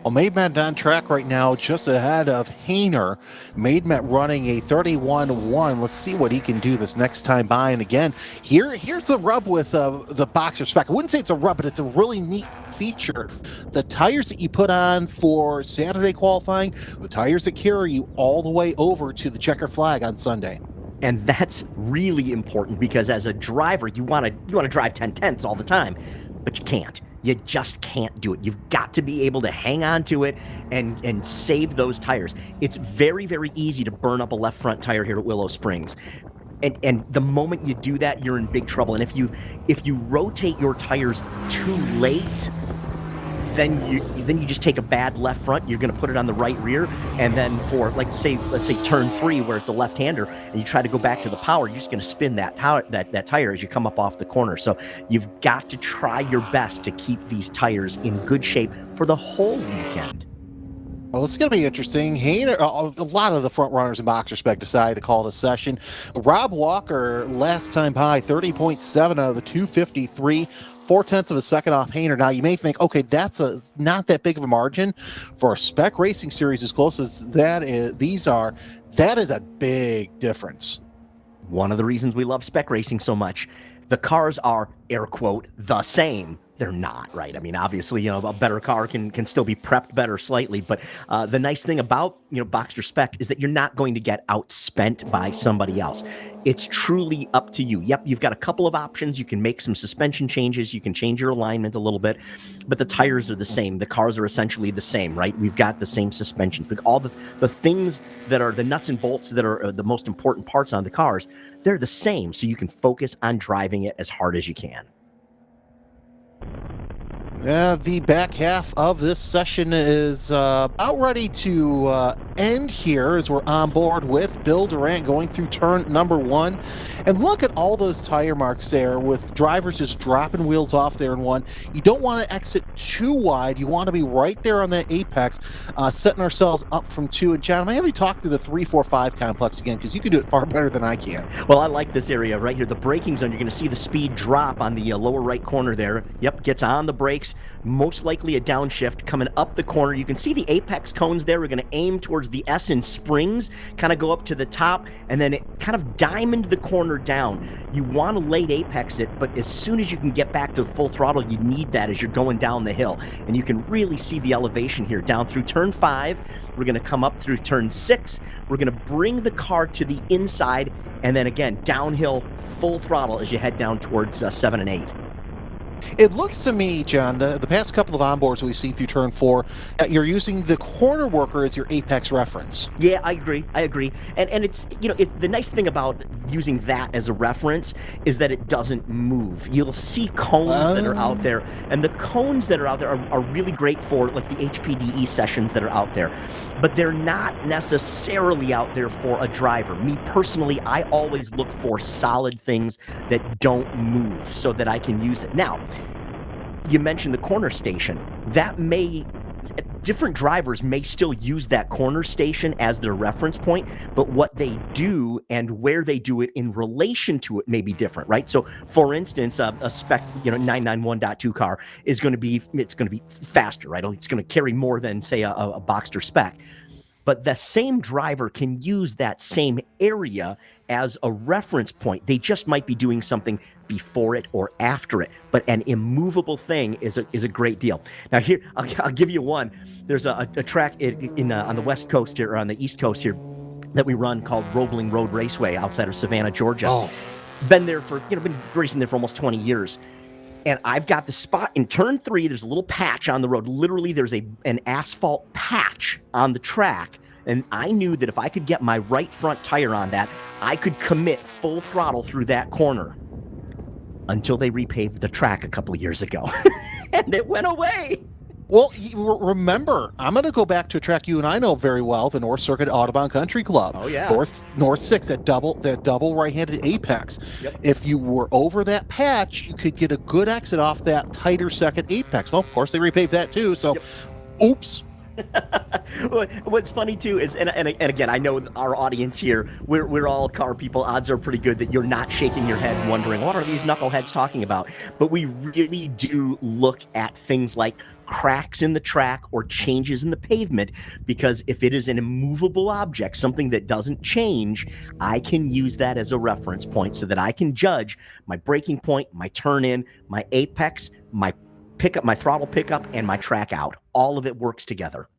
Well, Maidmet on track right now, just ahead of Hayner. Maidmet running a 31.1. Let's see what he can do this next time by. And again, here's the rub with the Boxer spec. I wouldn't say it's a rub, but it's a really neat feature. The tires that you put on for Saturday qualifying, the tires that carry you all the way over to the checker flag on Sunday. And that's really important, because as a driver, you want to drive 10 tenths all the time, but you can't. You just can't do it. You've got to be able to hang on to it and save those tires. It's very, very easy to burn up a left front tire here at Willow Springs. And the moment you do that, you're in big trouble. And if you rotate your tires too late, then you just take a bad left front, you're going to put it on the right rear, and then for let's say turn 3 where it's a left-hander, and you try to go back to the power, you're just going to spin that tire as you come up off the corner. So you've got to try your best to keep these tires in good shape for the whole weekend. Well, it's going to be interesting. Hayner, a lot of the front runners in Boxer Spec decided to call it a session. Rob Walker, last time high, 30.7 out of the 253, 0.4 of a second off Hayner. Now, you may think, okay, that's not that big of a margin for a spec racing series as close as that is. That is a big difference. One of the reasons we love spec racing so much, the cars are, air quote, the same. They're not, right? I mean, obviously, a better car can still be prepped better slightly, but the nice thing about, Boxster Spec is that you're not going to get outspent by somebody else. It's truly up to you. Yep, you've got a couple of options. You can make some suspension changes. You can change your alignment a little bit, but the tires are the same. The cars are essentially the same, right? We've got the same suspensions. All the things that are the nuts and bolts that are the most important parts on the cars, they're the same, so you can focus on driving it as hard as you can. The back half of this session is about ready to end here as we're on board with Bill Durant going through turn number 1. And look at all those tire marks there with drivers just dropping wheels off there in 1. You don't want to exit too wide. You want to be right there on that apex, setting ourselves up from 2. And John, I have you talk through the 3-4-5 complex again, because you can do it far better than I can. Well, I like this area right here. The braking zone, you're going to see the speed drop on the lower right corner there. Yep, gets on the brakes. Most likely a downshift coming up the corner. You can see the apex cones there. We're going to aim towards the S in springs, kind of go up to the top, and then it kind of diamond the corner down. You want to late apex it, but as soon as you can get back to full throttle, you need that as you're going down the hill. And you can really see the elevation here down through turn 5. We're going to come up through turn 6. We're going to bring the car to the inside, and then again, downhill, full throttle as you head down towards 7 and 8. It looks to me, John, the past couple of onboards we see through turn 4, you're using the corner worker as your apex reference. Yeah, I agree. And it's, the nice thing about using that as a reference is that it doesn't move. You'll see cones that are out there, and the cones that are out there are really great for like the HPDE sessions that are out there, but they're not necessarily out there for a driver. Me personally, I always look for solid things that don't move so that I can use it. Now, you mentioned the corner station. Different drivers may still use that corner station as their reference point, but what they do and where they do it in relation to it may be different, right? So, for instance, a spec, 991.2 car is going to be faster, right? It's going to carry more than, say, a Boxster spec. But the same driver can use that same area as a reference point. They just might be doing something before it or after it. But an immovable thing is a great deal. Now here, I'll give you one. There's a track on the West Coast here, or on the East Coast here, that we run called Roebling Road Raceway outside of Savannah, Georgia. Oh. Been racing there for almost 20 years. And I've got the spot in turn 3. There's a little patch on the road. Literally, there's an asphalt patch on the track. And I knew that if I could get my right front tire on that, I could commit full throttle through that corner until they repaved the track a couple of years ago. And it went away. Well, remember, I'm going to go back to a track you and I know very well, the North Circuit Audubon Country Club. Oh, yeah. North 6, that double right-handed apex. Yep. If you were over that patch, you could get a good exit off that tighter second apex. Well, of course, they repaved that too, so oops. What's funny too is, and again, I know our audience here, we're all car people. Odds are pretty good that you're not shaking your head wondering, what are these knuckleheads talking about? But we really do look at things like cracks in the track or changes in the pavement, because if it is an immovable object, something that doesn't change, I can use that as a reference point so that I can judge my braking point, my turn in, my apex, my pickup, my throttle pickup, and my track out. All of it works together.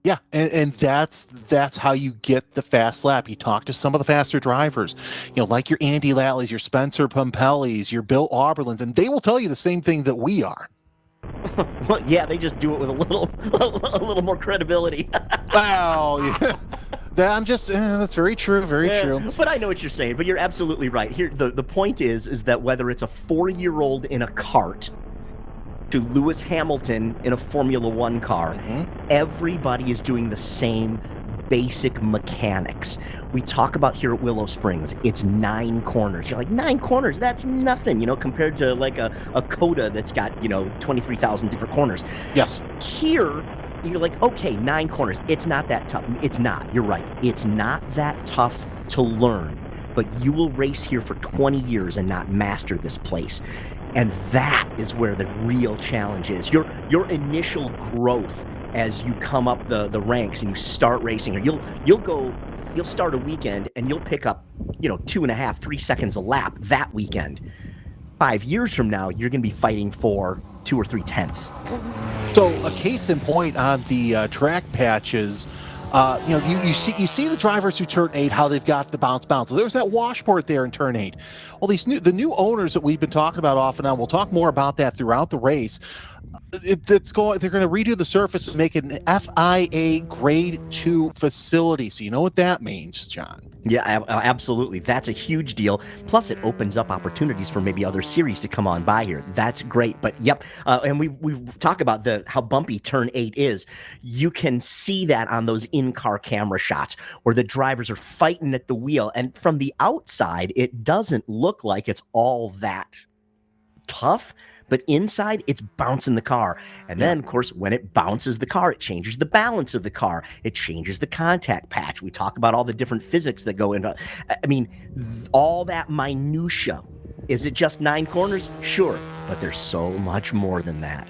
Yeah, and that's how you get the fast lap. You talk to some of the faster drivers, like your Andy Latleys, your Spencer Pumpellis, your Bill Auberlins, and they will tell you the same thing that we are. Well, yeah, they just do it with a little more credibility. Wow, yeah. That's very true, true. But I know what you're saying, but you're absolutely right. Here, the point is that whether it's a 4-year-old in a cart to Lewis Hamilton in a Formula One car, everybody is doing the same basic mechanics. We talk about here at Willow Springs, it's 9 corners. You're like, 9 corners, that's nothing, compared to like a Coda that's got, 23,000 different corners. Yes. Here, you're like, okay, 9 corners. It's not that tough. It's not. You're right. It's not that tough to learn, but you will race here for 20 years and not master this place. And that is where the real challenge is. Your initial growth as you come up the ranks and you start racing here. You'll start a weekend and you'll pick up, 2.5, 3 seconds a lap that weekend. 5 years from now, you're going to be fighting for 2 or 3 tenths. So a case in point on the track patches, you see the drivers who turn 8, how they've got the bounce. So there's that washboard there in turn 8. Well, the new owners that we've been talking about off and on, we'll talk more about that throughout the race. They're going to redo the surface and make it an FIA Grade 2 facility. So you know what that means, John? Yeah, absolutely. That's a huge deal. Plus, it opens up opportunities for maybe other series to come on by here. That's great. But yep, and we talk about how bumpy turn 8 is. You can see that on those in-car camera shots where the drivers are fighting at the wheel. And from the outside, it doesn't look like it's all that tough. But inside, it's bouncing the car. And then, of course, when it bounces the car, it changes the balance of the car. It changes the contact patch. We talk about all the different physics that go into, all that minutia. Is it just 9 corners? Sure. But there's so much more than that.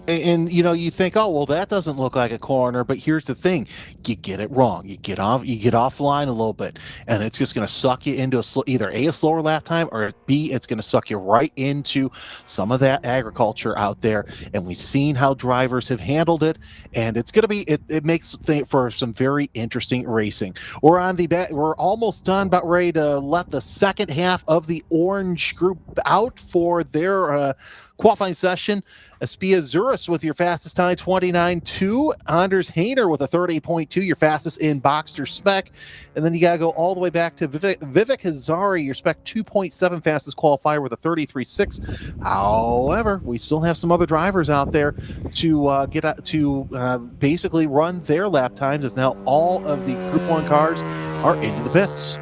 And you think, oh well, that doesn't look like a corner, but here's the thing: you get it wrong. You get offline a little bit, and it's just going to suck you into either a slower lap time, or B, it's going to suck you right into some of that agriculture out there. And we've seen how drivers have handled it, and it's going to be it makes for some very interesting racing. We're almost done, about ready to let the second half of the orange group out for their qualifying session. Espia Zuris with your fastest time, 29.2. Anders Hayner with a 38.2, your fastest in Boxster spec. And then you got to go all the way back to Vivek Hazari, your spec 2.7 fastest qualifier with a 33.6. However, we still have some other drivers out there to basically run their lap times, as now all of the Group 1 cars are into the pits.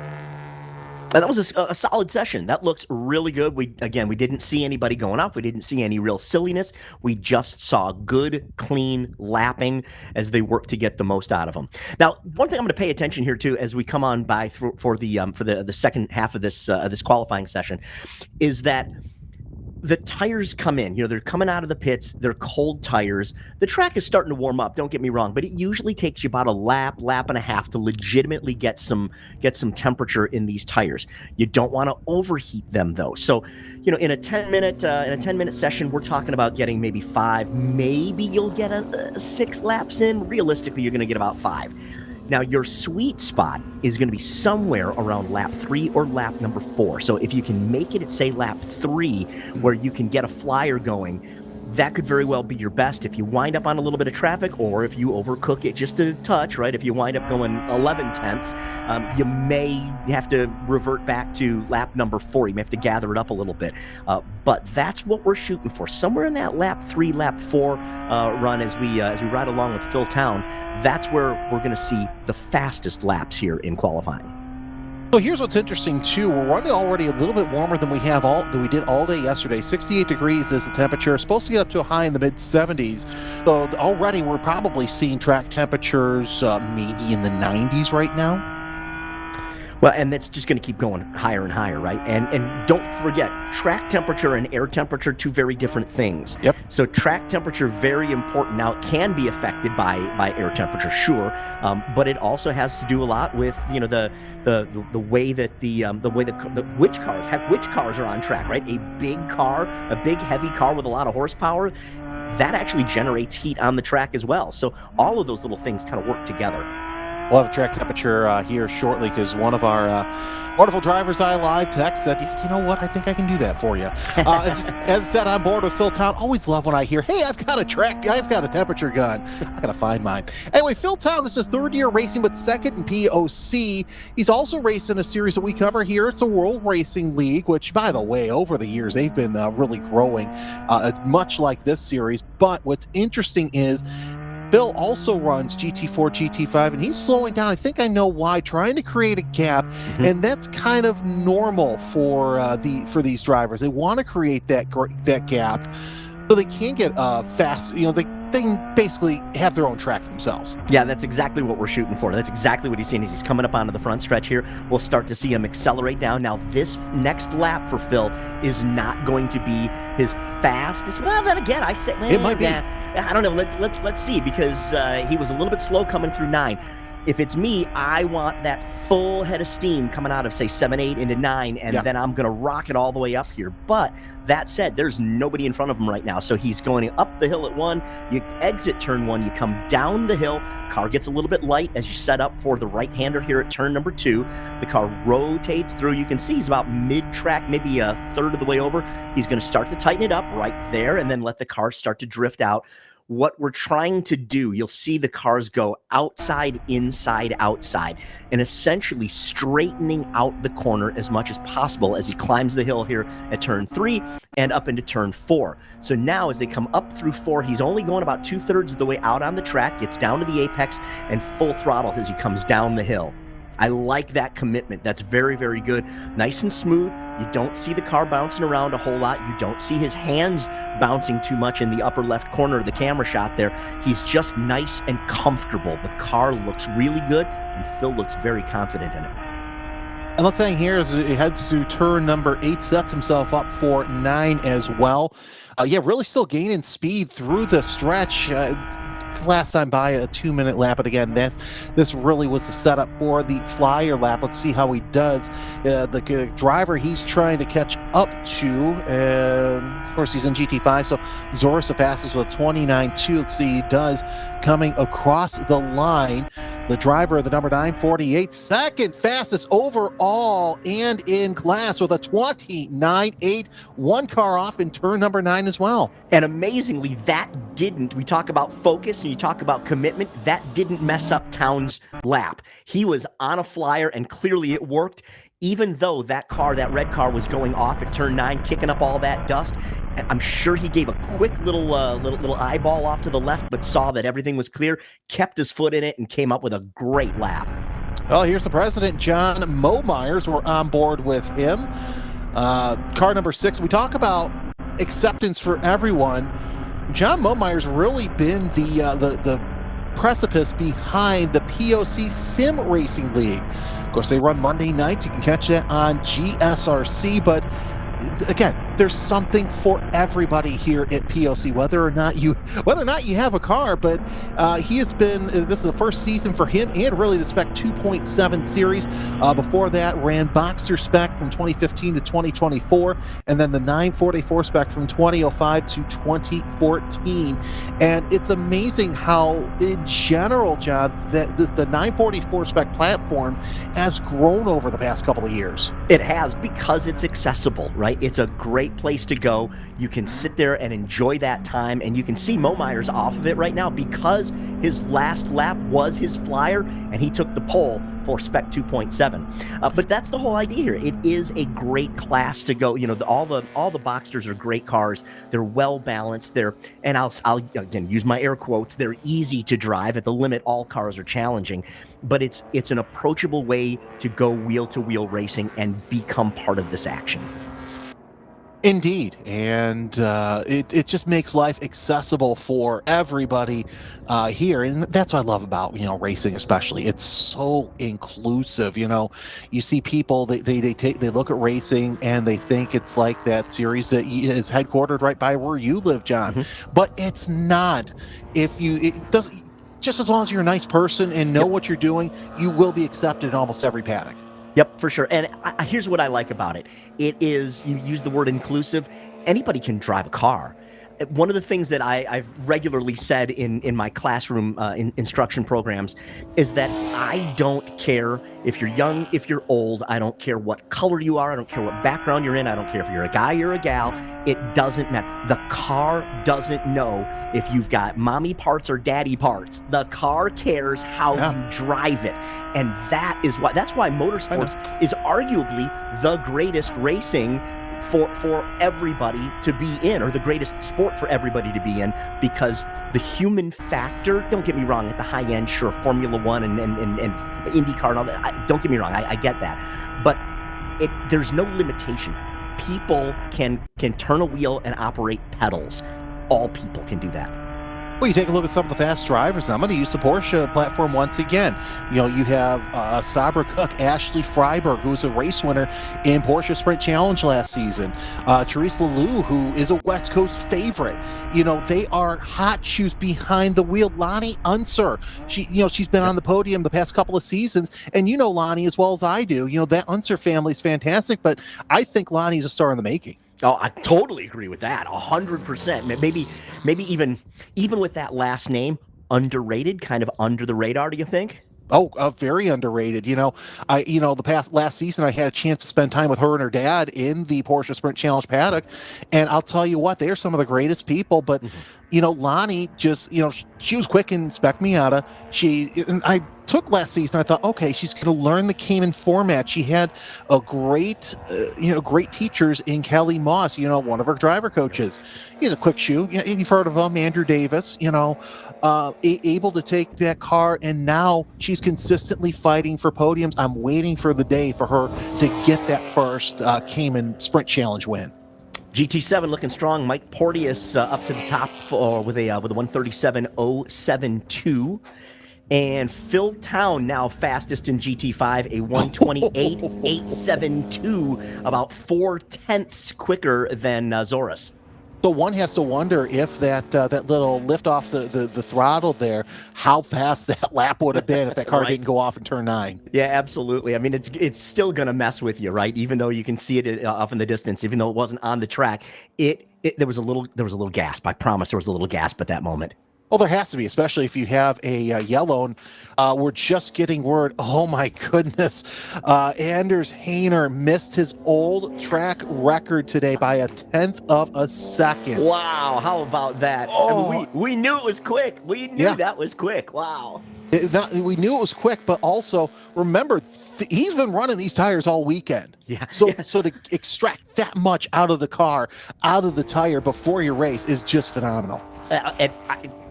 And that was a solid session. That looks really good. We didn't see anybody going off. We didn't see any real silliness. We just saw good, clean lapping as they work to get the most out of them. Now, one thing I'm going to pay attention here to as we come on by for the second half of this qualifying session is that the tires come in. They're coming out of the pits. They're cold tires. The track is starting to warm up, don't get me wrong, but it usually takes you about a lap and a half to legitimately get some temperature in these tires. You don't want to overheat them though. So, in a 10-minute session, we're talking about getting maybe 5. Maybe you'll get a 6 laps in. Realistically, you're going to get about 5. Now, your sweet spot is going to be somewhere around lap 3 or lap number 4. So if you can make it at, say, lap 3, where you can get a flyer going, that could very well be your best. If you wind up on a little bit of traffic, or if you overcook it just a touch, right? If you wind up going 11 tenths, you may have to revert back to lap number 4. You may have to gather it up a little bit. But that's what we're shooting for. Somewhere in that lap 3, lap 4 run as we ride along with Phil Town, that's where we're going to see the fastest laps here in qualifying. So here's what's interesting too. We're running already a little bit warmer than we did all day yesterday. 68 degrees is the temperature. Supposed to get up to a high in the mid 70s. So already we're probably seeing track temperatures maybe in the 90s right now. Well, and that's just going to keep going higher and higher, right? And don't forget, track temperature and air temperature, 2 very different things. Yep. So track temperature, very important. Now, it can be affected by air temperature, sure, but it also has to do a lot with the way that which cars are on track, right? A big car, a big heavy car with a lot of horsepower, that actually generates heat on the track as well. So all of those little things kind of work together. We'll have a track temperature here shortly, because one of our wonderful DriversEye live techs said, you know what, I think I can do that for you. As I said, I'm board with Phil Town. Always love when I hear, hey, I've got a temperature gun. I gotta find mine. Anyway, Phil Town, this is 3rd year racing, but 2nd in POC. He's also raced in a series that we cover here. It's a World Racing League, which, by the way, over the years, they've been really growing, much like this series. But what's interesting is Bill also runs GT4, GT5, and he's slowing down. I think I know why, trying to create a gap, and that's kind of normal for these drivers. They want to create that gap so they can get fast. They can basically have their own track themselves. Yeah, that's exactly what we're shooting for. That's exactly what he's seeing as he's coming up onto the front stretch here. We'll start to see him accelerate down. Now, this next lap for Phil is not going to be his fastest. Well, then again, I say it might be. I don't know. Let's see, because he was a little bit slow coming through 9. If it's me, I want that full head of steam coming out of, say, 7, 8 into 9, and then I'm going to rock it all the way up here. But that said, there's nobody in front of him right now. So he's going up the hill at 1. You exit turn 1. You come down the hill. Car gets a little bit light as you set up for the right-hander here at turn number 2. The car rotates through. You can see he's about mid-track, maybe a third of the way over. He's going to start to tighten it up right there and then let the car start to drift out. What we're trying to do, you'll see the cars go outside, inside, outside, and essentially straightening out the corner as much as possible as he climbs the hill here at turn 3 and up into turn 4. So now as they come up through 4, he's only going about 2/3 of the way out on the track, gets down to the apex, and full throttle as he comes down the hill. I like that commitment. That's very, very good. Nice and smooth. You don't see the car bouncing around a whole lot. You don't see his hands bouncing too much in the upper left corner of the camera shot there. He's just nice and comfortable. The car looks really good, and Phil looks very confident in it. And let's hang here as he heads to turn number 8, sets himself up for 9 as well. Yeah, really still gaining speed through the stretch. Last time by a 2-minute lap, but again, this really was the setup for the flyer lap. Let's see how he does. The driver he's trying to catch up to, of course, he's in GT5, so Zoris the fastest with 29.2. Let's see, he does coming across the line. The driver of the number 948, second fastest overall and in class with a 29.8. One car off in turn number 9 as well. And amazingly, we talk about focus and you talk about commitment, that didn't mess up Towns' lap. He was on a flyer and clearly it worked, even though that red car was going off at turn 9, kicking up all that dust. I'm sure he gave a quick little eyeball off to the left, but saw that everything was clear, kept his foot in it, and came up with a great lap. Well, here's the president, John Momeyers. We're on board with him. Car number 6, we talk about acceptance for everyone. John Momeyer's really been the precipice behind the POC Sim Racing League. Of course, they run Monday nights. You can catch that on GSRC, but again, there's something for everybody here at POC, whether or not you have a car. But he has been. This is the first season for him, and really the Spec 2.7 series. Before that, ran Boxster Spec from 2015 to 2024, and then the 944 Spec from 2005 to 2014. And it's amazing how, in general, John, that the 944 Spec platform has grown over the past couple of years. It has, because it's accessible, right? It's a great place to go. You can sit there and enjoy that time, and you can see Momeyer's off of it right now because his last lap was his flyer, and he took the pole for Spec 2.7. But that's the whole idea here. It is a great class to go. You know, all the Boxsters are great cars. They're well balanced. And I'll again use my air quotes. They're easy to drive. At the limit, all cars are challenging, but it's an approachable way to go wheel-to-wheel racing and become part of this action. Indeed, and it just makes life accessible for everybody here, and that's what I love about racing, especially. It's so inclusive. You see people they look at racing and they think it's like that series that is headquartered right by where you live, John, but it's not. It doesn't. Just as long as you're a nice person and know what you're doing, you will be accepted in almost every paddock. Yep, for sure. And here's what I like about it. It is, you use the word inclusive, anybody can drive a car. One of the things that I've regularly said in my classroom instruction programs is that I don't care if you're young, if you're old, I don't care what color you are, I don't care what background you're in, I don't care if you're a guy or a gal, it doesn't matter. The car doesn't know if you've got mommy parts or daddy parts. The car cares how you drive it. And that's why motorsports is arguably the greatest racing for everybody to be in, or the greatest sport for everybody to be in, because the human factor, don't get me wrong, at the high end, sure, Formula One and IndyCar and all that, don't get me wrong, I get that, but there's no limitation. People can turn a wheel and operate pedals. All people can do that. Well, you take a look at some of the fast drivers. Now, I'm going to use the Porsche platform once again. You have Sabra Cook, Ashley Freiberg, who was a race winner in Porsche Sprint Challenge last season. Therese Laloux, who is a West Coast favorite. They are hot shoes behind the wheel. Lonnie Unser, she's been on the podium the past couple of seasons, and Lonnie as well as I do. That Unser family is fantastic, but I think Lonnie's a star in the making. Oh, I totally agree with that. 100%. Maybe even with that last name, kind of under the radar, do you think? Oh, very underrated. The last season I had a chance to spend time with her and her dad in the Porsche Sprint Challenge paddock, and I'll tell you what, they're some of the greatest people. But Lonnie just, she was quick in Spec Miata. I took last season, I thought, okay, she's going to learn the Cayman format. She had a great teachers in Kelly Moss, one of her driver coaches. He's a quick shoe. You've heard of him, Andrew Davis, able to take that car, and now she's consistently fighting for podiums. I'm waiting for the day for her to get that first Cayman Sprint Challenge win. GT7 looking strong. Mike Porteous up to the top with a 137.072. And Phil Town now fastest in GT5, a 128.872, about 4/10 quicker than Zoris. So one has to wonder if that little lift off the throttle there, how fast that lap would have been if that car Right. didn't go off in turn 9. Yeah, absolutely. I mean, it's still gonna mess with you, right? Even though you can see it off in the distance, even though it wasn't on the track, there was a little gasp. I promise there was a little gasp at that moment. Well, there has to be, especially if you have a yellow. And we're just getting word. Oh my goodness, Anders Hayner missed his old track record today by 1/10 of a second. Wow, how about that? Oh. I mean, we knew it was quick. We knew that was quick. Wow. We knew it was quick, but also remember he's been running these tires all weekend. Yeah. So to extract that much out of the car, out of the tire before your race is just phenomenal.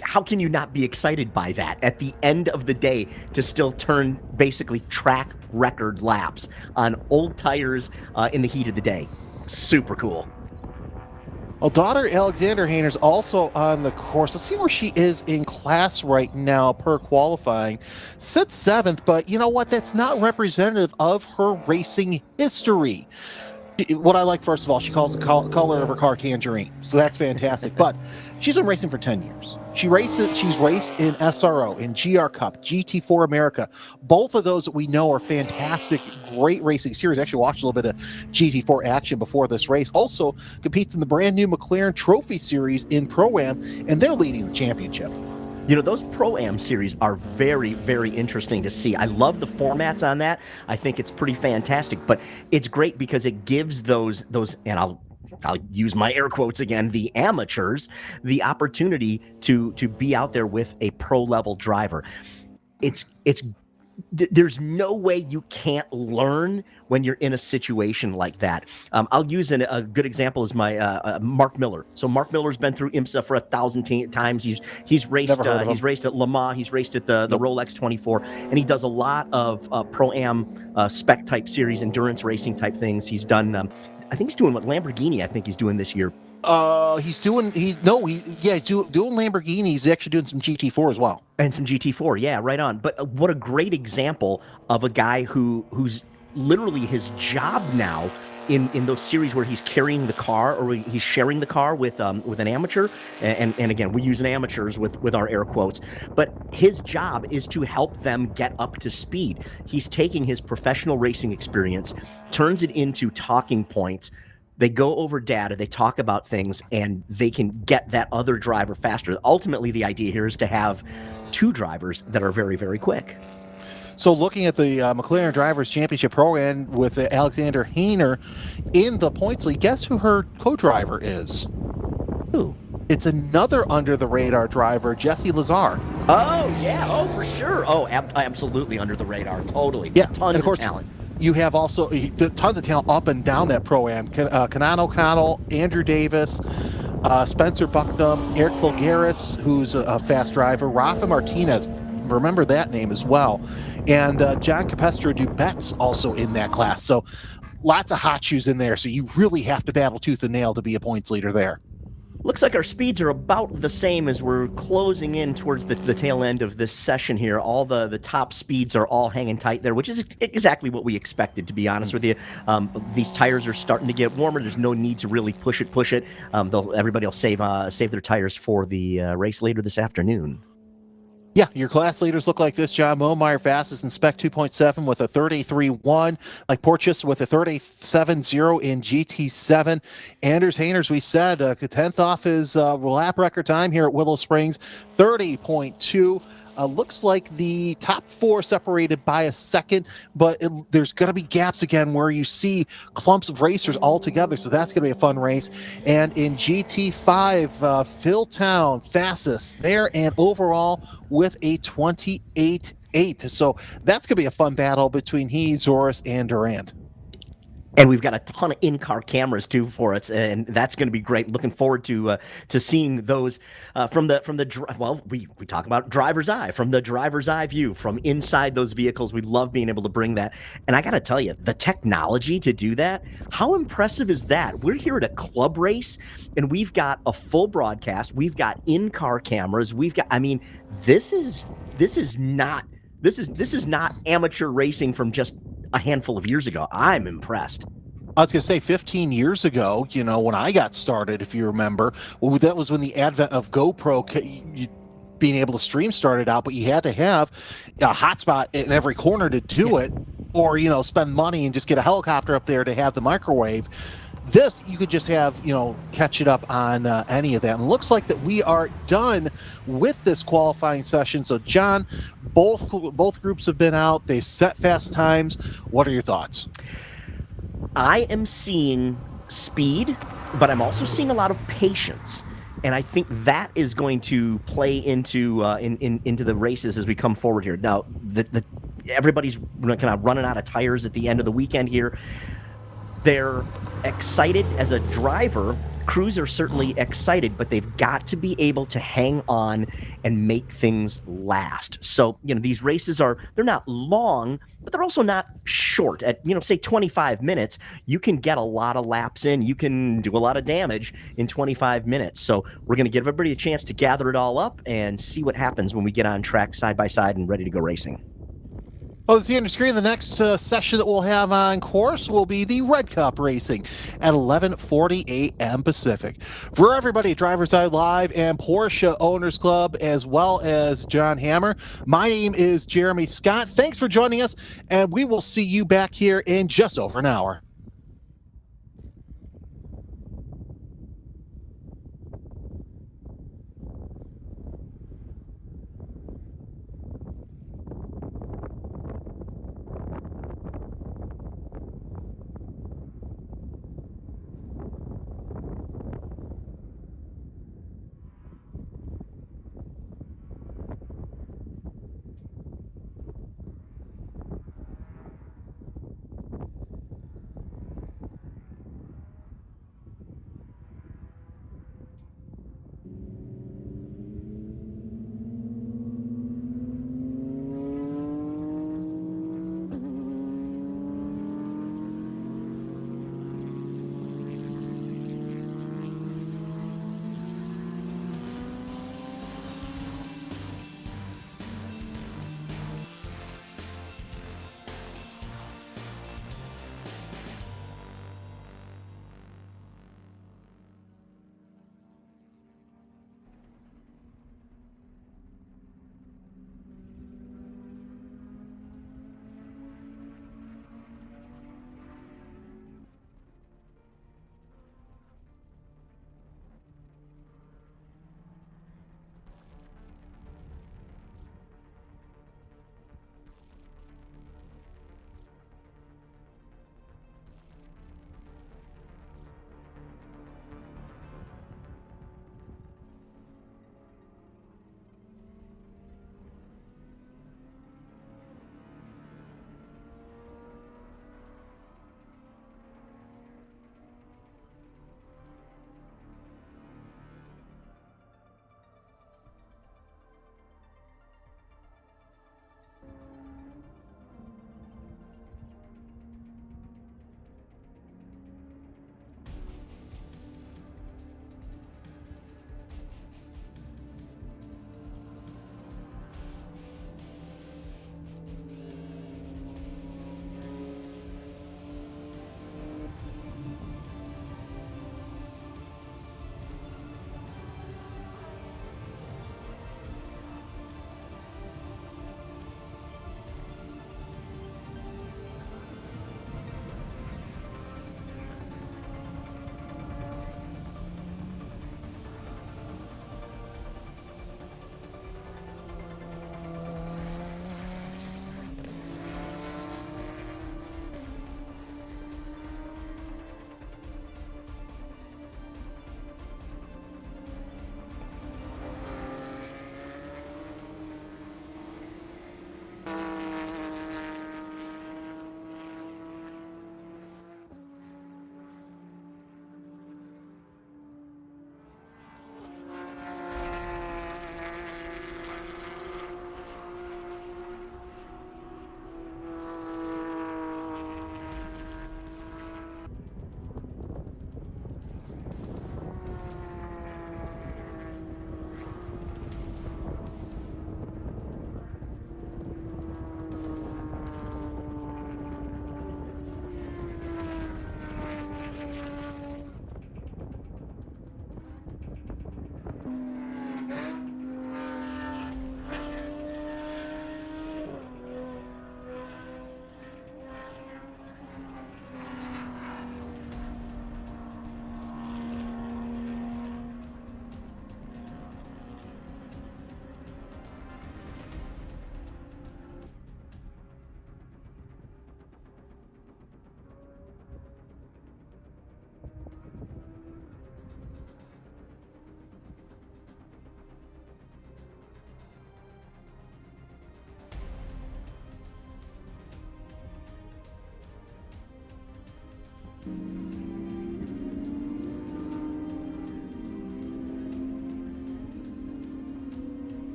How can you not be excited by that? At the end of the day, to still turn basically track record laps on old tires in the heat of the day. Super cool. Well, daughter Alexander Hayner's also on the course. Let's see where she is in class right now per qualifying. Sits 7th, but you know what? That's not representative of her racing history. What I like, first of all, she calls the color of her car tangerine, so that's fantastic. But she's been racing for 10 years. She's raced in SRO, in GR Cup, GT4 America. Both of those that we know are fantastic, great racing series. Actually watched a little bit of GT4 action before this race. Also competes in the brand new McLaren Trophy Series in Pro-Am, and they're leading the championship. You know, those Pro-Am series are very, very interesting to see. I love the formats on that. I think it's pretty fantastic, but it's great because it gives those, and I'll use my air quotes again, the amateurs, the opportunity to be out there with a pro level driver. There's no way you can't learn when you're in a situation like that. I'll use a good example is my Mark Miller. So Mark Miller's been through IMSA for 1,000 times. He's raced at Le Mans. He's raced at the Rolex 24, and he does a lot of Pro-Am spec type series, endurance racing type things. He's done. I think he's doing what Lamborghini. I think he's doing this year. He's doing Lamborghini. He's actually doing some GT4 as well. And some GT4, yeah, right on. But what a great example of a guy who's literally his job now in those series where he's carrying the car or he's sharing the car with an amateur. And again, we're using amateurs with our air quotes. But his job is to help them get up to speed. He's taking his professional racing experience, turns it into talking points. They go over data, they talk about things, and they can get that other driver faster. Ultimately, the idea here is to have two drivers that are very, very quick. So looking at the McLaren Drivers Championship Pro-Am with Alexander Hayner in the points lead, guess who her co-driver is? Who? It's another under-the-radar driver, Jesse Lazar. Oh, yeah. Oh, for sure. Oh, absolutely under the radar. Totally. Yeah. Tons of talent. You have also tons of talent up and down that Pro-Am. Kanan O'Connell, Andrew Davis, Spencer Bucknam, Eric Fulgaris, who's a fast driver, Rafa Martinez, remember that name as well, and John Capestro Dubet's also in that class. So lots of hot shoes in there, so you really have to battle tooth and nail to be a points leader there. Looks like our speeds are about the same as we're closing in towards the tail end of this session here. All the top speeds are all hanging tight there, which is exactly what we expected, to be honest with you. These tires are starting to get warmer. There's no need to really push it. Everybody will save their tires for the race later this afternoon. Yeah, your class leaders look like this. John Momeyer fastest in Spec 2.7 with a 33.1. Like Porteous with a 37.0 in GT7. Anders Hayner's, we said, 10th off his lap record time here at Willow Springs, 30.2. Looks like the top four separated by a second, but there's going to be gaps again where you see clumps of racers all together, so that's going to be a fun race. And in GT5, Phil Town fastest there and overall with a 28.8. So that's going to be a fun battle between he, Zoris, and Durant. And we've got a ton of in-car cameras too for us, and that's going to be great. Looking forward to seeing those from the we talk about driver's eye, from the driver's eye view, from inside those vehicles. We love being able to bring that. And I got to tell you, the technology to do that, how impressive is that? We're here at a club race, and we've got a full broadcast. We've got in-car cameras. I mean, this is not amateur racing from just a handful of years ago. I'm impressed. I was going to say 15 years ago, when I got started, if you remember, that was when the advent of GoPro being able to stream started out, but you had to have a hotspot in every corner to do it, or, spend money and just get a helicopter up there to have the microwave. This, you could just have, catch it up on any of that. And it looks like that we are done with this qualifying session. So, John, both groups have been out. They've set fast times. What are your thoughts? I am seeing speed, but I'm also seeing a lot of patience. And I think that is going to play into into the races as we come forward here. Now, everybody's kind of running out of tires at the end of the weekend here. They're excited as a driver. Crews are certainly excited, but they've got to be able to hang on and make things last. So, these races they're not long, but they're also not short. At, say 25 minutes, you can get a lot of laps in. You can do a lot of damage in 25 minutes. So we're going to give everybody a chance to gather it all up and see what happens when we get on track side by side and ready to go racing. Well, as you see on the screen, the next session that we'll have on course will be the Red Cup Racing at 11:40 a.m. Pacific. For everybody at DriversEye Live and Porsche Owners Club, as well as John Hammer, my name is Jeremy Scott. Thanks for joining us, and we will see you back here in just over an hour.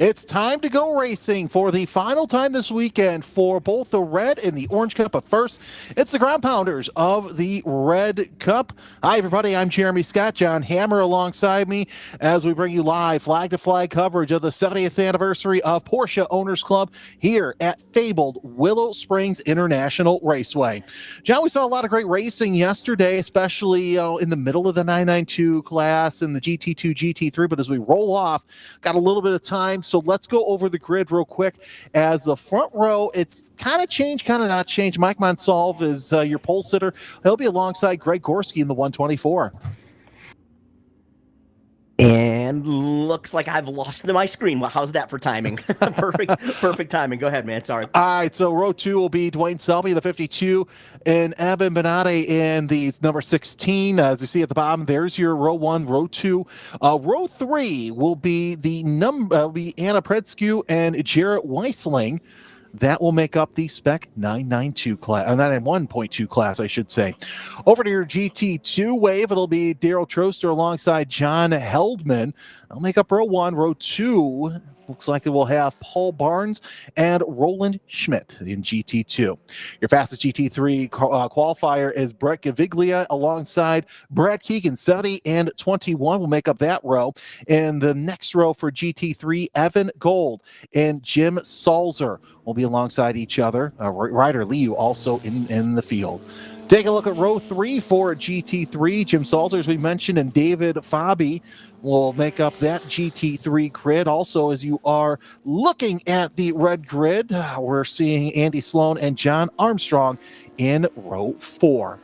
It's time to go racing for the final time this weekend for both the Red and the Orange Cup. But first, it's the ground pounders of the Red Cup. Hi, everybody. I'm Jeremy Scott. John Hammer alongside me as we bring you live flag-to-flag coverage of the 70th anniversary of Porsche Owners Club here at fabled Willow Springs International Raceway. John, we saw a lot of great racing yesterday, especially in the middle of the 992 class and the GT2, GT3. But as we roll off, got a little bit of time. So let's go over the grid real quick. As the front row, it's kind of changed, kind of not changed. Mike Monsalve is your pole sitter. He'll be alongside Greg Gorski in the 124. And looks like I've lost my screen. Well, how's that for timing? Perfect timing. Go ahead, man. Sorry. All right, so row 2 will be Dwayne Selby, the 52, and Eben Benade in the number 16. As you see at the bottom, there's your row 1, row 2. Row 3 will be Anna Predskew and Jarrett Weisling. That will make up the spec 992 class, 991.2 class, I should say. Over to your GT2 wave, it'll be Daryl Troster alongside John Heldman. I'll make up row 1. Row 2 looks like it will have Paul Barnes and Roland Schmidt in GT2. Your fastest GT3 qualifier is Brett Gaviglia alongside Brad Keegan. 70 and 21 will make up that row. And the next row for GT3, Evan Gold and Jim Salzer will be alongside each other. Ryder Liu also in the field. Take a look at row 3 for GT3. Jim Salzer, as we mentioned, and David Fabi will make up that GT3 grid. Also, as you are looking at the red grid, we're seeing Andy Sloan and John Armstrong in row 4.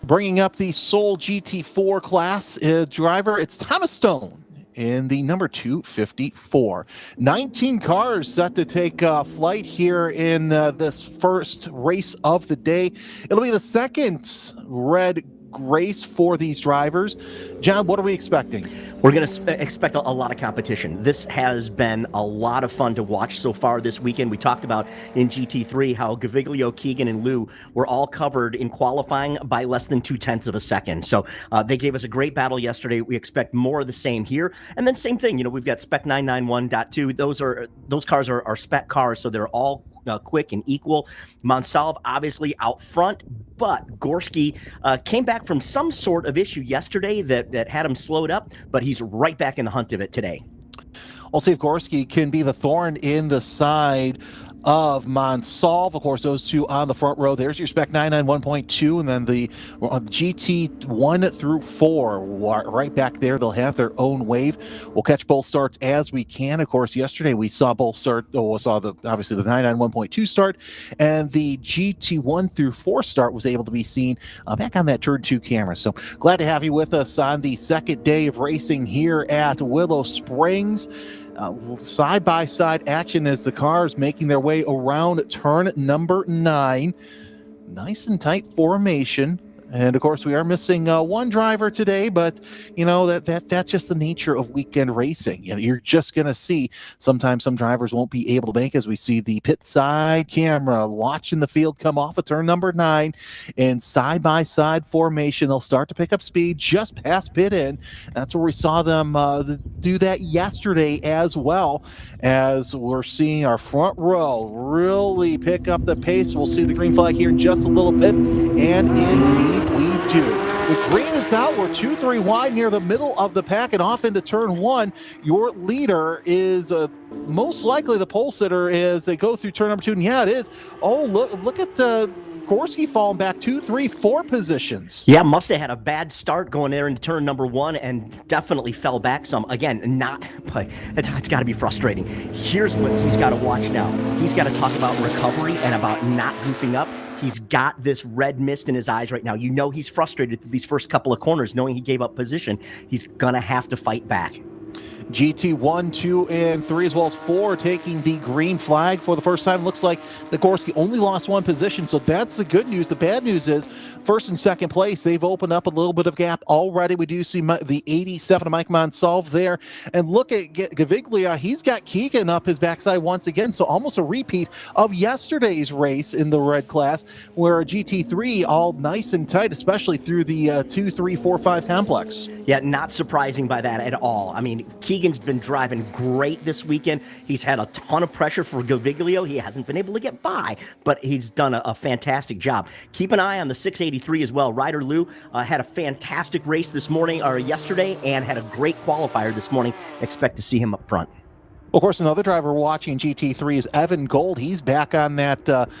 Bringing up the sole GT4 class driver, it's Thomas Stone in the number 254. 19 cars set to take flight here in this first race of the day. It'll be the second red race for these drivers. John, what are we expecting? We're going to expect a lot of competition. This has been a lot of fun to watch so far this weekend. We talked about in GT3 how Gaviglio, Keegan, and Liu were all covered in qualifying by less than 0.2 of a second. So they gave us a great battle yesterday. We expect more of the same here. And then same thing, we've got spec 991.2. Those cars are spec cars, so they're all quick and equal. Monsalve obviously out front, but Gorski came back from some sort of issue yesterday that had him slowed up, but he's right back in the hunt of it today. We'll see if Gorski can be the thorn in the side of Monsalve. Of course, those two on the front row. There's your spec 991.2, and then the GT 1 through 4 right back there. They'll have their own wave. We'll catch both starts as we can. Of course, yesterday we saw both start. Obviously the 991.2 start, and the GT 1 through 4 start was able to be seen back on that turn 2 camera. So glad to have you with us on the second day of racing here at Willow Springs. Side-by-side action as the cars making their way around turn number 9. Nice and tight formation. And of course, we are missing one driver today, but that's just the nature of weekend racing. You're just going to see sometimes some drivers won't be able to make, as we see the pit side camera watching the field come off of turn number 9 in side-by-side formation. They'll start to pick up speed just past pit in. That's where we saw them do that yesterday as well, as we're seeing our front row really pick up the pace. We'll see the green flag here in just a little bit, and indeed we do. The green is out. We're 2-3 wide near the middle of the pack and off into turn 1. Your leader is most likely the pole sitter as they go through turn number 2. And yeah, it is. Oh, look at Gorski falling back 2, 3, 4 positions. Yeah, must have had a bad start going there into turn number 1 and definitely fell back some. Again, but it's got to be frustrating. Here's what he's got to watch now. He's got to talk about recovery and about not goofing up. He's got this red mist in his eyes right now. He's frustrated through these first couple of corners, knowing he gave up position. He's going to have to fight back. GT 1, 2, and 3, as well as 4, taking the green flag for the first time. Looks like the Gorski only lost 1 position, so that's the good news. The bad news is first and second place, they've opened up a little bit of gap already. We do see the 87 of Mike Monsalve there. And look at Gaviglia. He's got Keegan up his backside once again, so almost a repeat of yesterday's race in the red class, where GT3 all nice and tight, especially through the 2, 3, 4, 5 complex. Yeah, not surprising by that at all. I mean, Keegan Keegan's been driving great this weekend. He's had a ton of pressure for Gaviglio. He hasn't been able to get by, but he's done a fantastic job. Keep an eye on the 683 as well. Ryder Lou had a fantastic race this morning, or yesterday, and had a great qualifier this morning. Expect to see him up front. Of course, another driver watching GT3 is Evan Gold. He's back on that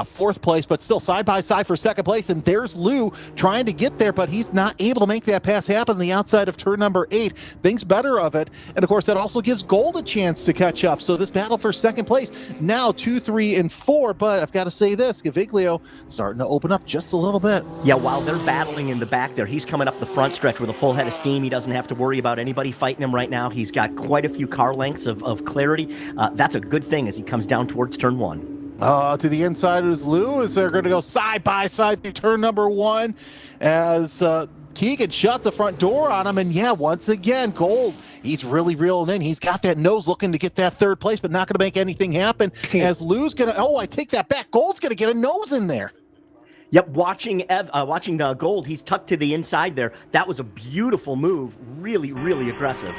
fourth place, but still side by side for second place. And there's Lou trying to get there, but he's not able to make that pass happen on the outside of turn number 8. Thinks better of it. And of course, that also gives Gold a chance to catch up. So this battle for second place now 2, 3, and 4. But I've got to say this, Gaviglio starting to open up just a little bit. Yeah, while they're battling in the back there, he's coming up the front stretch with a full head of steam. He doesn't have to worry about anybody fighting him right now. He's got quite a few car lengths of clarity. That's a good thing as he comes down towards turn 1. To the inside is Lou, as they're going to go side by side through turn number 1 as Keegan shuts the front door on him. And yeah, once again, Gold, he's really reeling in. He's got that nose looking to get that third place, but not going to make anything happen as Lou's going to, I take that back. Gold's going to get a nose in there. Yep, watching Gold, he's tucked to the inside there. That was a beautiful move. Really, really aggressive.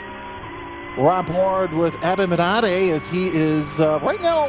We're on board with Abin Minade as he is right now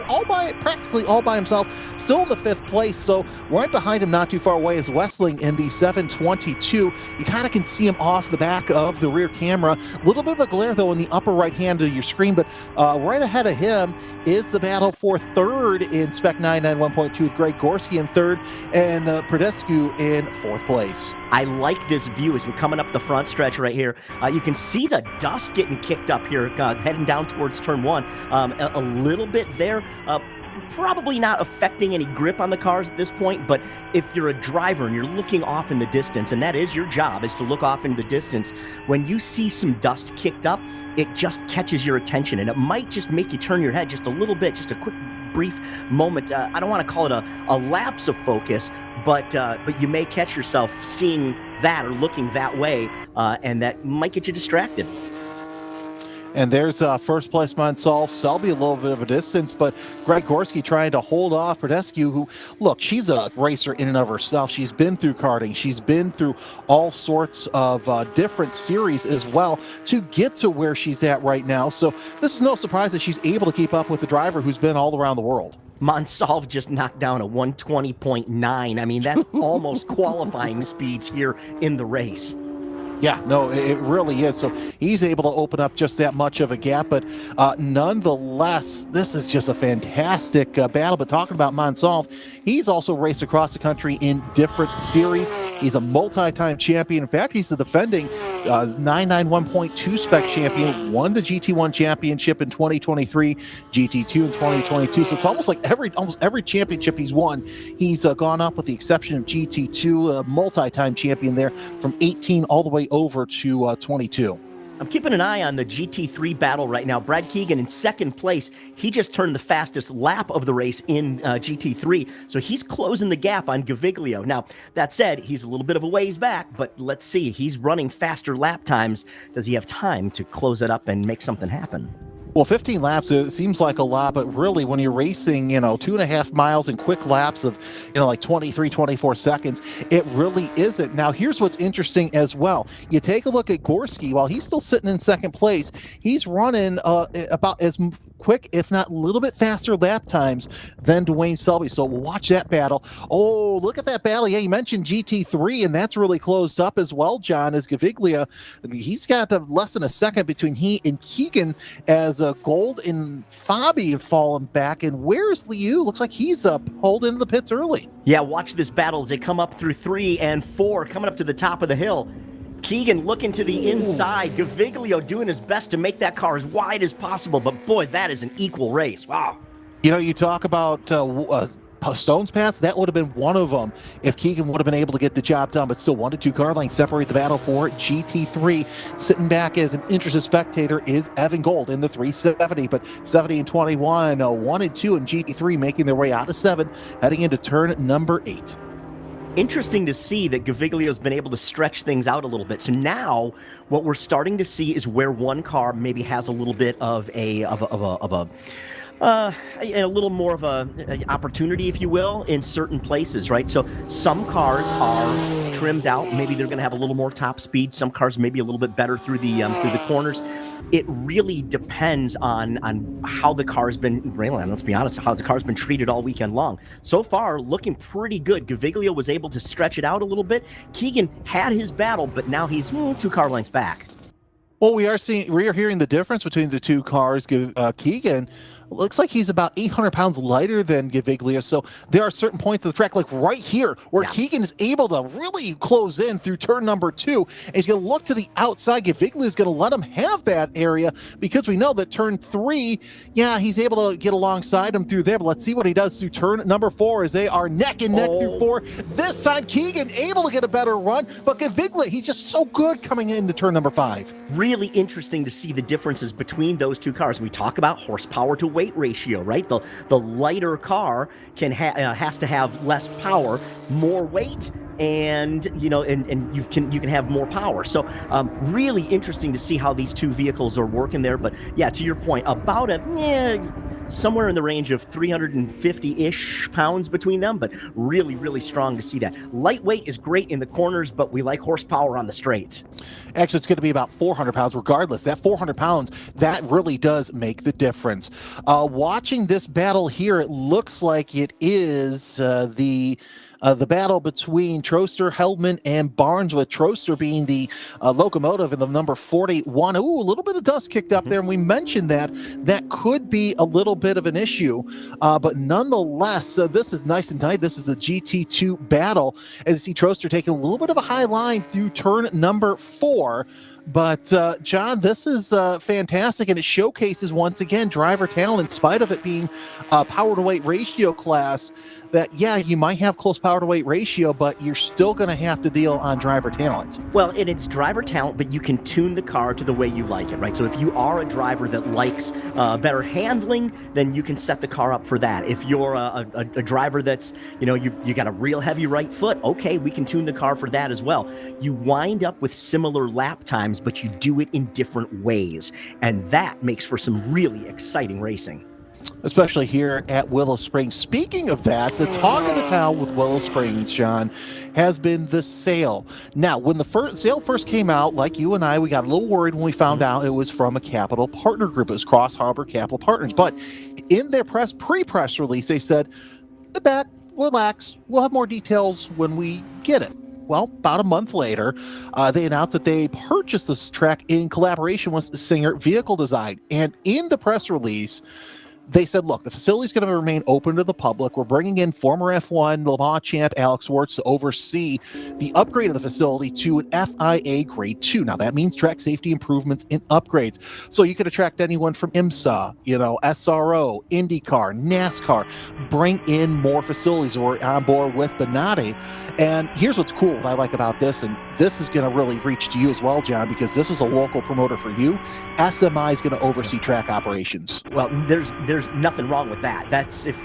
practically all by himself, still in the 5th place. So right behind him, not too far away, is Westling in the 722. You kind of can see him off the back of the rear camera. A little bit of a glare, though, in the upper right hand of your screen, but right ahead of him is the battle for 3rd in Spec 991.2 with Greg Gorski in 3rd and Pradescu in 4th place. I like this view as we're coming up the front stretch right here. You can see the dust getting kicked up here, heading down towards turn 1. A little bit there. Probably not affecting any grip on the cars at this point, but if you're a driver and you're looking off in the distance, and that is your job, is to look off in the distance, when you see some dust kicked up, it just catches your attention, and it might just make you turn your head just a little bit, just a quick brief moment. I don't want to call it a lapse of focus, but you may catch yourself seeing that or looking that way, and that might get you distracted. And there's first place Monsalve. Selby a little bit of a distance, but Greg Gorski trying to hold off Pradescu, who, look, she's a racer in and of herself. She's been through karting. She's been through all sorts of different series as well to get to where she's at right now. So this is no surprise that she's able to keep up with the driver who's been all around the world. Monsalve just knocked down a 120.9. I mean, that's almost qualifying speeds here in the race. Yeah, no, it really is. So he's able to open up just that much of a gap. But nonetheless, this is just a fantastic battle. But talking about Monsalve, he's also raced across the country in different series. He's a multi-time champion. In fact, he's the defending 991.2 spec champion, won the GT1 championship in 2023, GT2 in 2022. So it's almost like almost every championship he's won, he's gone up with the exception of GT2, a multi-time champion there from 18 all the way over to 22. I'm keeping an eye on the GT3 battle right now. Brad Keegan in 2nd place. He just turned the fastest lap of the race in GT3, so he's closing the gap on Gaviglio. Now, that said, he's a little bit of a ways back, but let's see. He's running faster lap times. Does he have time to close it up and make something happen? Well, 15 laps, it seems like a lot, but really when you're racing, 2.5 miles in quick laps of, like 23, 24 seconds, it really isn't. Now, here's what's interesting as well. You take a look at Gorski. While he's still sitting in 2nd place, he's running about as quick, if not a little bit faster lap times than Dwayne Selby. So we'll watch that battle. Oh, look at that battle. Yeah, you mentioned GT3, and that's really closed up as well, John, as Gaviglio. He's got less than a second between he and Keegan as Gold and Fabi have fallen back. And where's Liu? Looks like he's pulled into the pits early. Yeah, watch this battle as they come up through 3 and 4, coming up to the top of the hill. Keegan looking to the inside. Gaviglio doing his best to make that car as wide as possible. But boy, that is an equal race. Wow. You talk about Stone's Pass, that would have been one of them if Keegan would have been able to get the job done, but still 1 to 2 car lengths separate the battle for GT3. Sitting back as an interested spectator is Evan Gold in the 370, but 70 and 21, 1 and 2 in GT3 making their way out of 7, heading into turn number 8. Interesting to see that Gaviglio's been able to stretch things out a little bit. So now what we're starting to see is where one car maybe has a little bit of a a little more of a opportunity, if you will, in certain places, right? So some cars are trimmed out. Maybe they're going to have a little more top speed. Some cars maybe a little bit better through the corners. It really depends on how the car's been, really, let's be honest, how the car's been treated all weekend long. So far, looking pretty good. Gaviglio was able to stretch it out a little bit. Keegan had his battle, but now he's 2 car lengths back. Well, we are hearing the difference between the two cars. Keegan looks like he's about 800 pounds lighter than Gaviglio. So there are certain points of the track, like right here, where Keegan is able to really close in through turn number 2. And he's going to look to the outside. Gaviglio is going to let him have that area because we know that turn 3, he's able to get alongside him through there. But let's see what he does through turn number 4 as they are neck and neck through 4. This time, Keegan able to get a better run, but Gaviglio, he's just so good coming into turn number 5. Really interesting to see the differences between those two cars. We talk about horsepower to weight ratio, right? The lighter car has to have less power, more weight, and you can have more power. So really interesting to see how these two vehicles are working there. But yeah, to your point, about somewhere in the range of 350-ish pounds between them, but really, really strong to see that. Lightweight is great in the corners, but we like horsepower on the straights. Actually, it's going to be about 400 pounds regardless. That 400 pounds, that really does make the difference. Watching this battle here, it looks like it is the battle between Troster, Heldman, and Barnes, with Troster being the locomotive in the number 41. Ooh, a little bit of dust kicked up there, and we mentioned that could be a little bit of an issue. But nonetheless, this is nice and tight. This is the GT2 battle, as you see Troster taking a little bit of a high line through turn number 4. But, John, this is fantastic, and it showcases, once again, driver talent, in spite of it being a power-to-weight ratio class, that, you might have close power-to-weight ratio, but you're still going to have to deal on driver talent. Well, and it's driver talent, but you can tune the car to the way you like it, right? So if you are a driver that likes better handling, then you can set the car up for that. If you're a driver that's, you got a real heavy right foot, okay, we can tune the car for that as well. You wind up with similar lap times, but you do it in different ways, and that makes for some really exciting racing. Especially here at Willow Springs. Speaking of that, the talk of the town with Willow Springs, John, has been the sale. Now, when the sale first came out, like you and I, we got a little worried when we found out it was from a capital partner group. It was Cross Harbor Capital Partners. But in their pre-press release, they said, "The back, relax, we'll have more details when we get it." Well, about a month later, they announced that they purchased this track in collaboration with Singer Vehicle Design. And in the press release, they said, look, the facility is going to remain open to the public. We're bringing in former F1 Le Mans champ Alex Wertz to oversee the upgrade of the facility to an FIA Grade 2. Now, that means track safety improvements and upgrades. So you could attract anyone from IMSA, SRO, IndyCar, NASCAR, bring in more facilities. We're on board with Bonatti. And here's what's cool, what I like about this, and this is going to really reach to you as well, John, because this is a local promoter for you. SMI is going to oversee track operations. Well, there's nothing wrong with that. That's if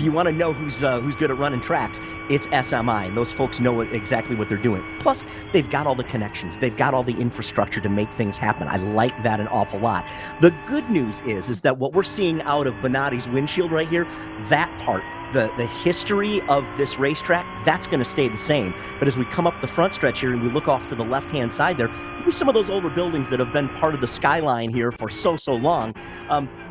you want to know who's good at running tracks, it's SMI, and those folks know exactly what they're doing. Plus, they've got all the connections, they've got all the infrastructure to make things happen. I like that an awful lot. The good news is that what we're seeing out of Bonatti's windshield right here, that part, the history of this racetrack, that's going to stay the same. But as we come up the front stretch here and we look off to the left-hand side there, maybe some of those older buildings that have been part of the skyline here for so long,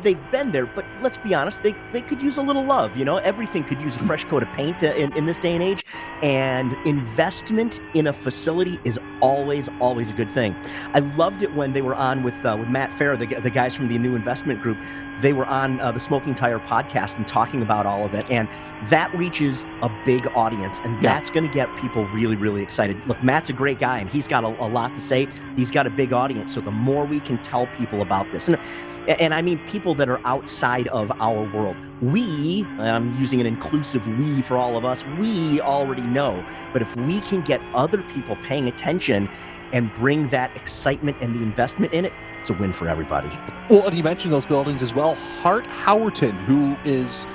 they've been there, but let's be honest, they could use a little love. Everything could use a fresh coat of paint in this day and age, and investment in a facility is always a good thing. I loved it when they were on with Matt Farah, the guys from the New Investment Group. They were on the Smoking Tire podcast and talking about all of it, and that reaches a big audience, and that's going to get people really, really excited. Look, Matt's a great guy, and he's got a lot to say. He's got a big audience, so the more we can tell people about this, and I mean people that are outside of our world, we, and I'm using an inclusive we for all of us, we already know, but if we can get other people paying attention and bring that excitement and the investment in it, it's a win for everybody. Well, and you mentioned those buildings as well. Hart Howerton, who is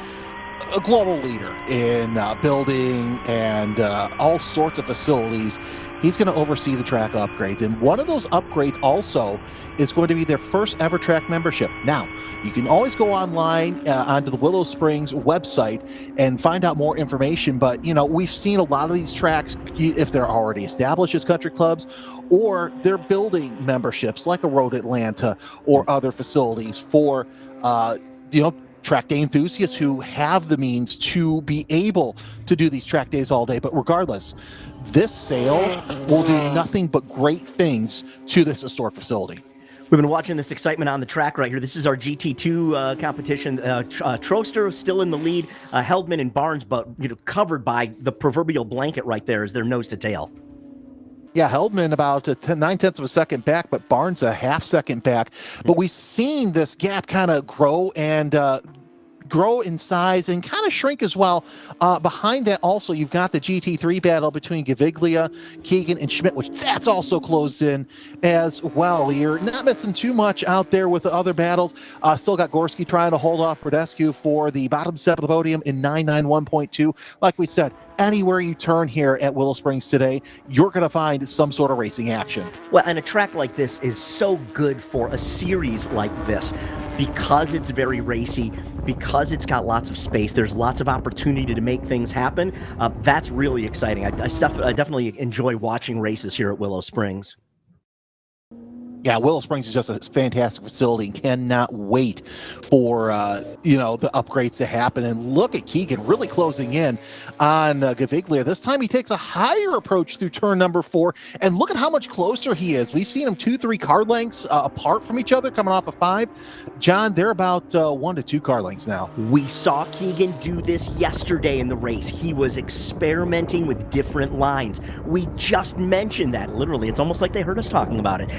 a global leader in building and all sorts of facilities. He's going to oversee the track upgrades. And one of those upgrades also is going to be their first ever track membership. Now, you can always go online onto the Willow Springs website and find out more information. But, you know, we've seen a lot of these tracks, if they're already established as country clubs, or they're building memberships like a Road Atlanta or other facilities for, track day enthusiasts who have the means to be able to do these track days all day. But regardless, this sale will do nothing but great things to this historic facility. We've been watching this excitement on the track right here. This is our GT2 competition. Troster still in the lead. Heldman and Barnes, but covered by the proverbial blanket right there as their nose to tail. Yeah, Heldman about 9/10 of a second back, but Barnes a half second back. But we've seen this gap kind of grow and grow in size and kind of shrink as well. Behind that also, you've got the GT3 battle between Gaviglia, Keegan, and Schmidt, which that's also closed in as well. You're not missing too much out there with the other battles. Still got Gorski trying to hold off Bradescu for the bottom step of the podium in 991.2. Like we said, anywhere you turn here at Willow Springs today, you're going to find some sort of racing action. Well, and a track like this is so good for a series like this because it's very racy, because it's got lots of space. There's lots of opportunity to make things happen. That's really exciting. I definitely enjoy watching races here at Willow Springs. Yeah, Willow Springs is just a fantastic facility and cannot wait for, the upgrades to happen. And look at Keegan really closing in on Gaviglia. This time he takes a higher approach through turn number 4. And look at how much closer he is. We've seen him 2-3 car lengths apart from each other coming off of 5. John, they're about 1 to 2 car lengths now. We saw Keegan do this yesterday in the race. He was experimenting with different lines. We just mentioned that. Literally, it's almost like they heard us talking about it.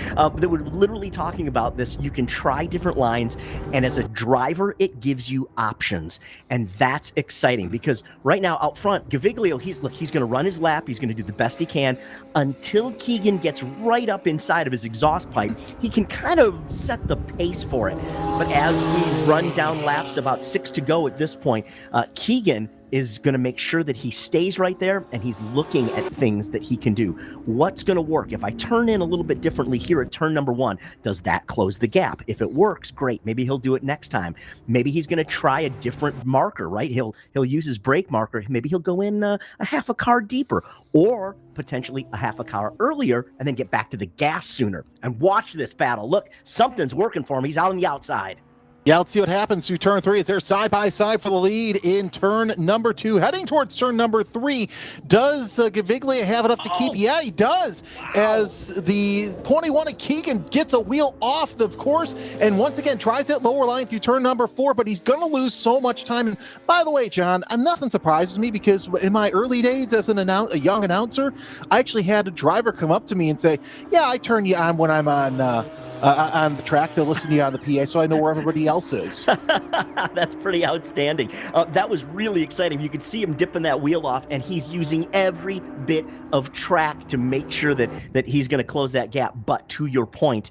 We're literally talking about this. You can try different lines, and as a driver, it gives you options, and that's exciting because right now out front, Gaviglio, he's going to run his lap. He's going to do the best he can until Keegan gets right up inside of his exhaust pipe. He can kind of set the pace for it, but as we run down laps, about 6 to go at this point, Keegan is going to make sure that he stays right there and he's looking at things that he can do. What's going to work? If I turn in a little bit differently here at turn number 1, does that close the gap? If it works, great. Maybe he'll do it next time. Maybe he's going to try a different marker, right? He'll use his brake marker. Maybe he'll go in a half a car deeper or potentially a half a car earlier and then get back to the gas sooner. And watch this battle. Look, something's working for him. He's out on the outside. Yeah, let's see what happens through turn 3. It's there side by side for the lead in turn number 2. Heading towards turn number 3. Does Gaviglia have enough to keep? Yeah, he does. Wow. As the 21 of Keegan gets a wheel off the course and once again tries that lower line through turn number 4, but he's going to lose so much time. And by the way, John, nothing surprises me because in my early days as a young announcer, I actually had a driver come up to me and say, yeah, I turn you on when I'm on the track to listen to you on the PA so I know where everybody else is. That's pretty outstanding. That was really exciting. You could see him dipping that wheel off, and he's using every bit of track to make sure that he's going to close that gap. But to your point,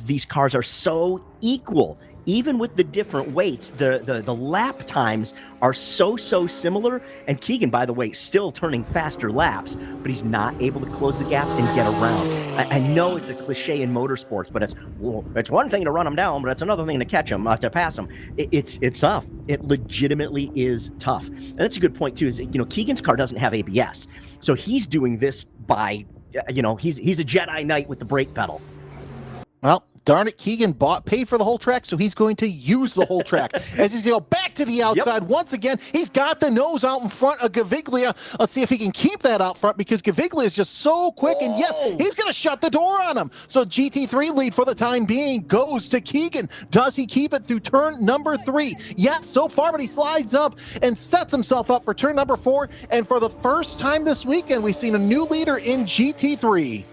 these cars are so equal. Even with the different weights, the lap times are so similar. And Keegan, by the way, still turning faster laps, but he's not able to close the gap and get around. I know it's a cliche in motorsports, but it's one thing to run him down, but it's another thing to catch him, to pass him. It's tough. It legitimately is tough. And that's a good point too. Is Keegan's car doesn't have ABS, so he's doing this by he's a Jedi Knight with the brake pedal. Well, darn it, Keegan paid for the whole track, so he's going to use the whole track. As he's going to go back to the outside once again, he's got the nose out in front of Gaviglia. Let's see if he can keep that out front because Gaviglia is just so quick, and yes, he's going to shut the door on him. So GT3 lead for the time being goes to Keegan. Does he keep it through turn number 3? Yes, so far, but he slides up and sets himself up for turn number 4, and for the first time this weekend, we've seen a new leader in GT3.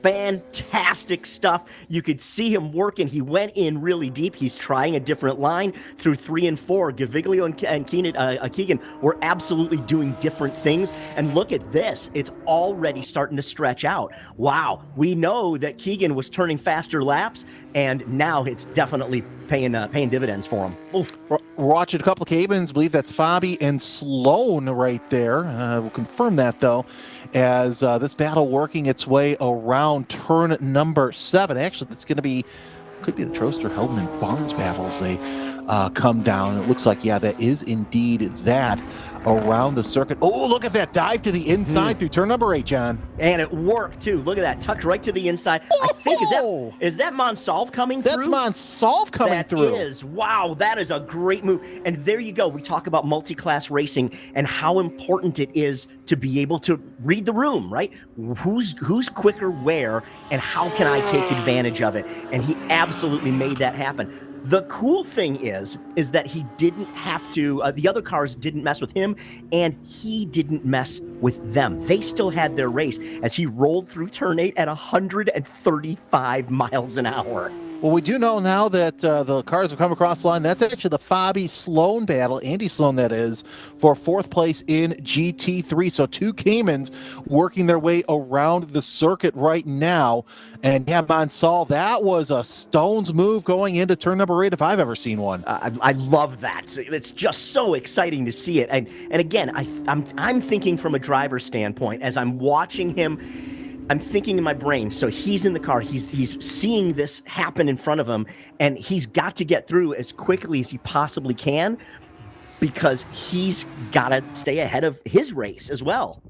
Fantastic stuff. You could see him working. He went in really deep. He's trying a different line through 3 and 4. Gaviglio and Keegan were absolutely doing different things. And look at this. It's already starting to stretch out. Wow. We know that Keegan was turning faster laps, and now it's definitely paying dividends for him. We're watching a couple of Cabins. I believe that's Fabi and Sloan right there. We'll confirm that, though, as this battle working its way around turn number 7. Actually, that's going to be, could be the Troster, Heldman, Barnes battles. They come down. It looks like, yeah, that is indeed that around the circuit. Oh, look at that dive to the inside through turn number 8, John. And it worked, too. Look at that. Tucked right to the inside. I think, is that Monsalve coming through? That's Monsalve coming through. That is. Wow, that is a great move. And there you go. We talk about multi-class racing and how important it is to be able to read the room, right? Who's quicker where, and how can I take advantage of it? And he absolutely made that happen. The cool thing is that he didn't have to, the other cars didn't mess with him, and he didn't mess with them. They still had their race as he rolled through turn 8 at 135 miles an hour. Well, we do know now that the cars have come across the line. That's actually the Fabi Sloan battle, Andy Sloan that is, for 4th place in GT3. So 2 Caymans working their way around the circuit right now. And yeah, Monsalve, that was a Stones move going into turn number 8 if I've ever seen one. I love that. It's just so exciting to see it. And again, I'm thinking from a driver's standpoint as I'm watching him. I'm thinking in my brain, so he's in the car, he's seeing this happen in front of him, and he's got to get through as quickly as he possibly can because he's got to stay ahead of his race as well.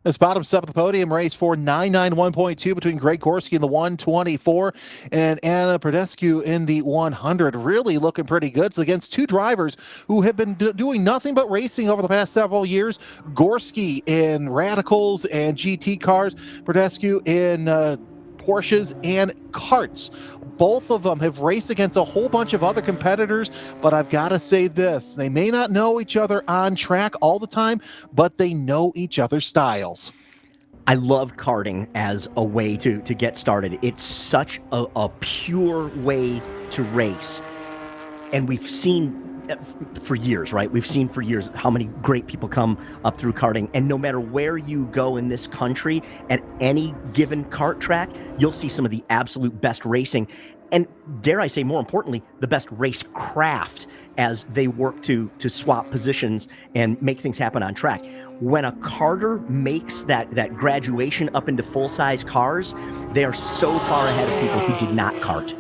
This bottom step of the podium race for 991.2 between Greg Gorski in the 124 and Anna Pradescu in the 100. Really looking pretty good. So against 2 drivers who have been doing nothing but racing over the past several years. Gorski in Radicals and GT cars, Pradescu in Porsches and karts. Both of them have raced against a whole bunch of other competitors, but I've got to say this. They may not know each other on track all the time, but they know each other's styles. I love karting as a way to get started. It's such a pure way to race. And we've seen for years, right? We've seen for years how many great people come up through karting, and no matter where you go in this country, at any given kart track, you'll see some of the absolute best racing, and dare I say, more importantly, the best race craft as they work to swap positions and make things happen on track. When a karter makes that graduation up into full-size cars, they are so far ahead of people who did not kart.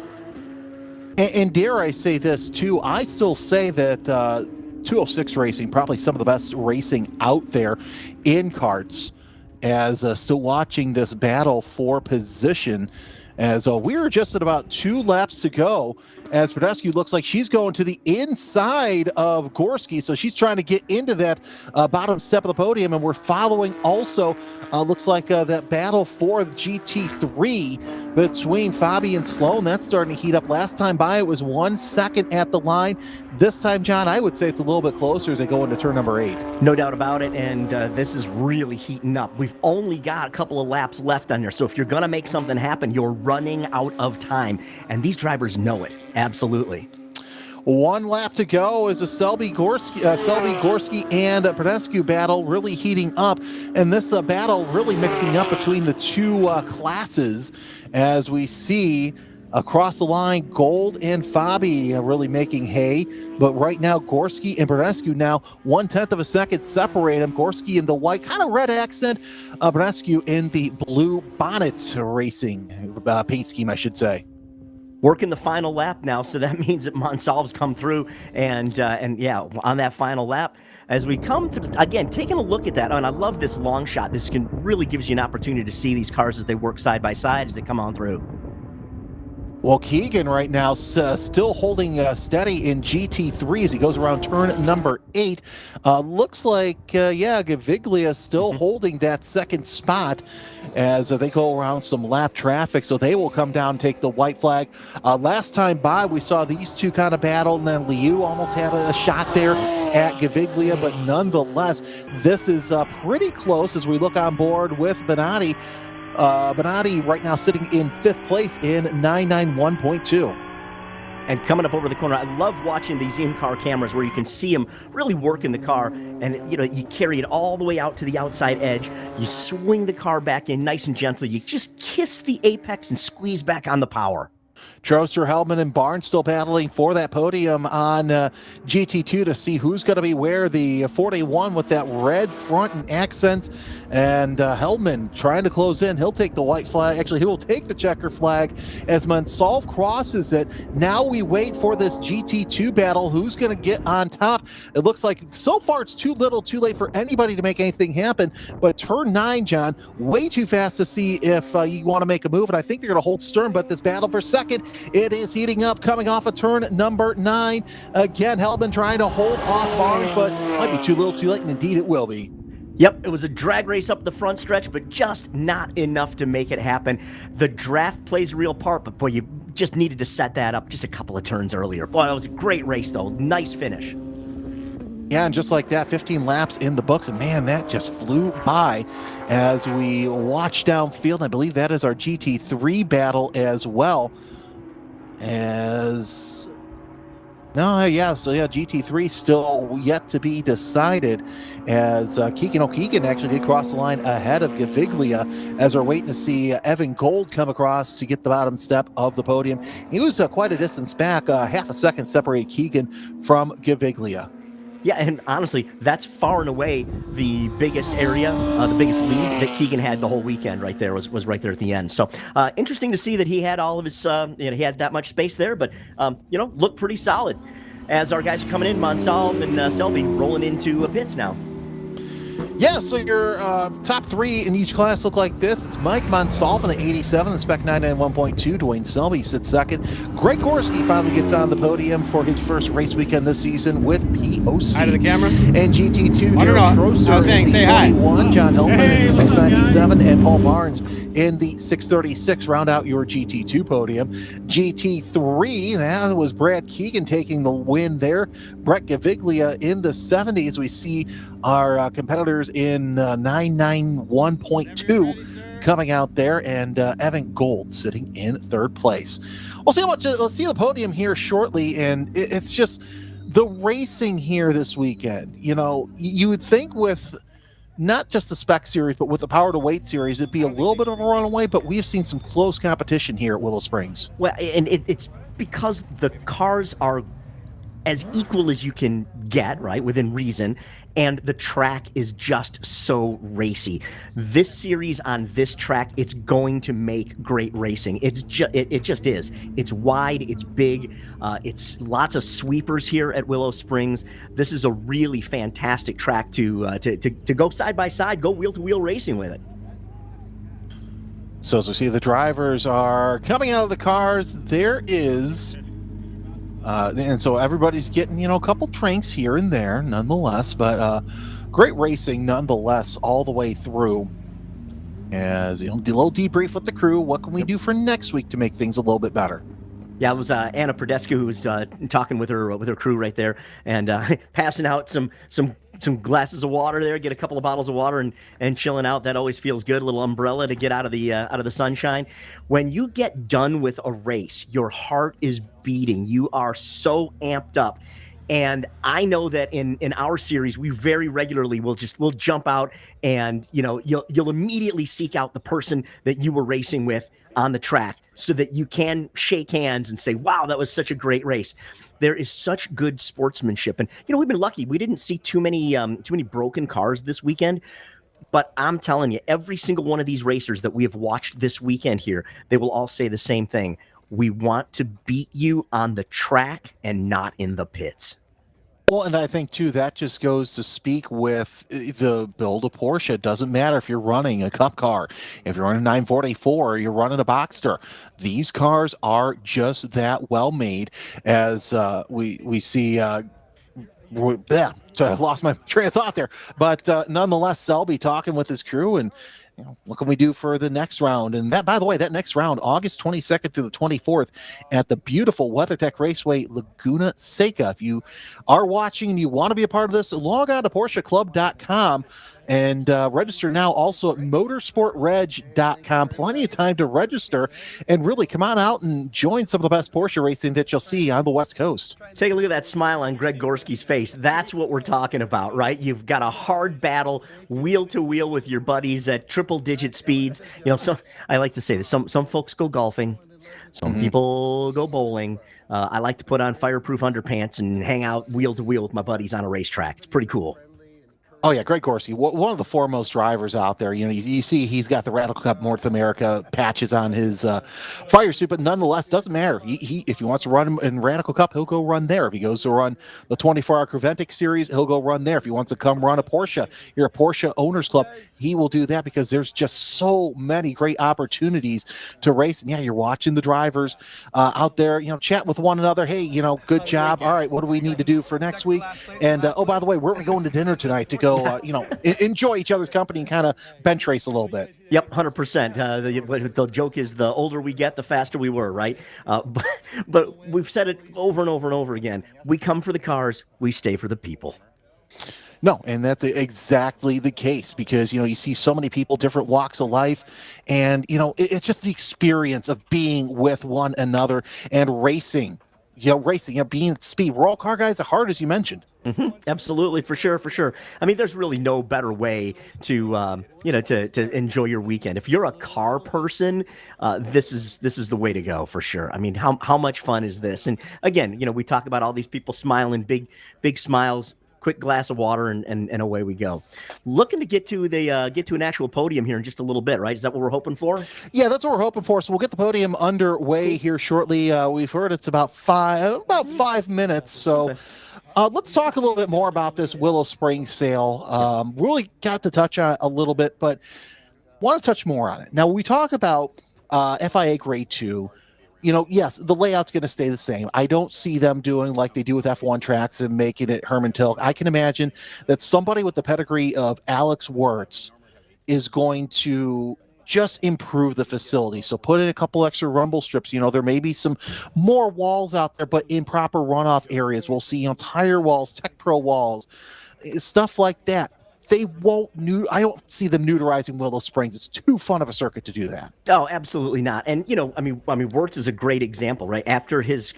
And dare I say this too, I still say that 206 racing, probably some of the best racing out there in karts, as still watching this battle for position. As we're just at about 2 laps to go, as Pradescu looks like she's going to the inside of Gorski, so she's trying to get into that bottom step of the podium, and we're following also, looks like that battle for GT3 between Fabi and Sloan. That's starting to heat up. Last time by, it was 1 second at the line. This time, John, I would say it's a little bit closer as they go into turn number 8. No doubt about it, and this is really heating up. We've only got a couple of laps left on there, so if you're going to make something happen, you're running out of time, and these drivers know it. Absolutely. 1 lap to go as the Selby Gorski and Pradescu battle really heating up, and this battle really mixing up between the 2 classes as we see across the line, Gold and Fabi really making hay, but right now Gorski and Pradescu now 1/10 of a second separate them. Gorski in the white, kind of red accent, Pradescu in the blue bonnet racing paint scheme, I should say. Working the final lap now, so that means that Monsalve's come through, and yeah, on that final lap, as we come through, again, taking a look at that, and I love this long shot. This really gives you an opportunity to see these cars as they work side by side as they come on through. Well, Keegan right now still holding steady in GT3 as he goes around turn number 8. Looks like, yeah, Gaviglia still holding that second spot as they go around some lap traffic, so they will come down and take the white flag. Last time by, we saw these two kind of battle, and then Liu almost had a shot there at Gaviglia, but nonetheless, this is pretty close as we look on board with Benatti. Benatti right now sitting in 5th place in 991.2. And coming up over the corner, I love watching these in-car cameras where you can see him really working the car, and you carry it all the way out to the outside edge. You swing the car back in nice and gently. You just kiss the apex and squeeze back on the power. Troster, Hellman, and Barnes still battling for that podium on GT2 to see who's going to be where. The 41 with that red front and accents, and Hellman trying to close in. He'll take the white flag. Actually, he will take the checker flag as Monsalve crosses it. Now we wait for this GT2 battle. Who's going to get on top? It looks like so far it's too little, too late for anybody to make anything happen. But turn 9, John, way too fast to see if you want to make a move, and I think they're going to hold stern. But this battle for second, it is heating up, coming off of turn number 9. Again, Hellman trying to hold off Barnes, but might be too little, too late, and indeed it will be. Yep, it was a drag race up the front stretch, but just not enough to make it happen. The draft plays a real part, but boy, you just needed to set that up just a couple of turns earlier. Boy, that was a great race, though. Nice finish. Yeah, and just like that, 15 laps in the books, and man, that just flew by as we watch downfield. I believe that is our GT3 battle as well. GT3 still yet to be decided, as Keegan O'Keegan actually did cross the line ahead of Gaviglia, as we're waiting to see Evan Gold come across to get the bottom step of the podium. He was quite a distance back, half a second separated Keegan from Gaviglia. Yeah, and honestly, that's far and away the biggest area, the biggest lead that Keegan had the whole weekend right there, was right there at the end. So interesting to see that he had all of his, he had that much space there, but, looked pretty solid. As our guys are coming in, Monsalve and Selby rolling into pits now. Yeah, so your top 3 in each class look like this. It's Mike Monsalve in the 87, the Spec 991.2. Dwayne Selby sits second. Greg Gorski finally gets on the podium for his first race weekend this season with POC. Hi to the camera. And GT2, I don't Derek know. Troster I was saying, in the say 41, hi. John Hellman in Hey, the what's up, 697, and Paul Barnes in the 636 round out your GT2 podium. GT3, that was Brad Keegan taking the win there. Brett Gaviglia in the 70s. We see our competitors in 991.2 coming out there, and Evan Gold sitting in third place. Let's see the podium here shortly, and it's just the racing here this weekend. You would think with not just the spec series, but with the power to weight series, it'd be a little bit of a runaway, but we've seen some close competition here at Willow Springs. Well, and it's because the cars are as equal as you can get, right, within reason, and the track is just so racy. This series on this track, it's going to make great racing. It just is. It's wide, it's big, it's lots of sweepers here at Willow Springs. This is a really fantastic track to go side by side, go wheel to wheel racing with it. So as we see, the drivers are coming out of the cars. There is and so everybody's getting, a couple drinks here and there nonetheless, but great racing nonetheless all the way through. As do a little debrief with the crew. What can we do for next week to make things a little bit better? Yeah, it was Anna Prodescu who was talking with her crew right there, and passing out some glasses of water there, get a couple of bottles of water and chilling out. That always feels good. A little umbrella to get out of the sunshine. When you get done with a race, your heart is beating. You are so amped up. And I know that in our series, we very regularly we'll jump out and you'll immediately seek out the person that you were racing with on the track so that you can shake hands and say, wow, that was such a great race. There is such good sportsmanship. And, we've been lucky. We didn't see too many broken cars this weekend. But I'm telling you, every single one of these racers that we have watched this weekend here, they will all say the same thing. We want to beat you on the track and not in the pits. Well, and I think, too, that just goes to speak with the build of Porsche. It doesn't matter if you're running a Cup car, if you're running a 944, or you're running a Boxster. These cars are just that well made, as we see. I lost my train of thought there. But nonetheless, Selby talking with his crew, and what can we do for the next round? And that, by the way, that next round, August 22nd through the 24th at the beautiful WeatherTech Raceway, Laguna Seca. If you are watching and you want to be a part of this, log on to PorscheClub.com and register now. Also at motorsportreg.com. Plenty of time to register and really come on out and join some of the best Porsche racing that you'll see on the West Coast. Take a look at that smile on Greg Gorski's face. That's what we're talking about, right? You've got a hard battle wheel to wheel with your buddies at triple digit speeds. So I like to say this. Some folks go golfing. Some people go bowling. I like to put on fireproof underpants and hang out wheel to wheel with my buddies on a racetrack. It's pretty cool. Oh yeah, Greg Corsi, one of the foremost drivers out there. You see he's got the Radical Cup North America patches on his fire suit, but nonetheless, doesn't matter. He if he wants to run in Radical Cup, he'll go run there. If he goes to run the 24-hour Creventic Series, he'll go run there. If he wants to come run a Porsche, you're a Porsche Owners Club, he will do that because there's just so many great opportunities to race. And yeah, you're watching the drivers out there, chatting with one another. Hey, good job. All right, what do we need to do for next week? And oh, by the way, where are we going to dinner tonight to go? Enjoy each other's company and kind of bench race a little bit. Yep, 100%. The joke is the older we get, the faster we were, right? But we've said it over and over and over again. We come for the cars, we stay for the people. No, and that's exactly the case because, you see so many people, different walks of life, and, it's just the experience of being with one another and racing, being at speed. We're all car guys at heart, as you mentioned. Mm-hmm. Absolutely, for sure. I mean, there's really no better way to to enjoy your weekend. If you're a car person, this is the way to go for sure. I mean, how much fun is this? And again, we talk about all these people smiling, big smiles. Quick glass of water and away we go. Looking to get to an actual podium here in just a little bit, right? Is that what we're hoping for? Yeah, that's what we're hoping for. So we'll get the podium underway here shortly. We've heard it's about 5 minutes. So let's talk a little bit more about this Willow Springs sale. Really got to touch on it a little bit, but want to touch more on it. Now, when we talk about FIA Grade 2, yes, the layout's going to stay the same. I don't see them doing like they do with F1 tracks and making it Herman Tilke. I can imagine that somebody with the pedigree of Alex Wirtz is going to just improve the facility. So put in a couple extra rumble strips. There may be some more walls out there, but in proper runoff areas. We'll see, tire walls, Tech Pro walls, stuff like that. They won't I don't see them neuterizing Willow Springs. It's too fun of a circuit to do that. Oh, absolutely not. And I mean, Wirtz is a great example, right? After his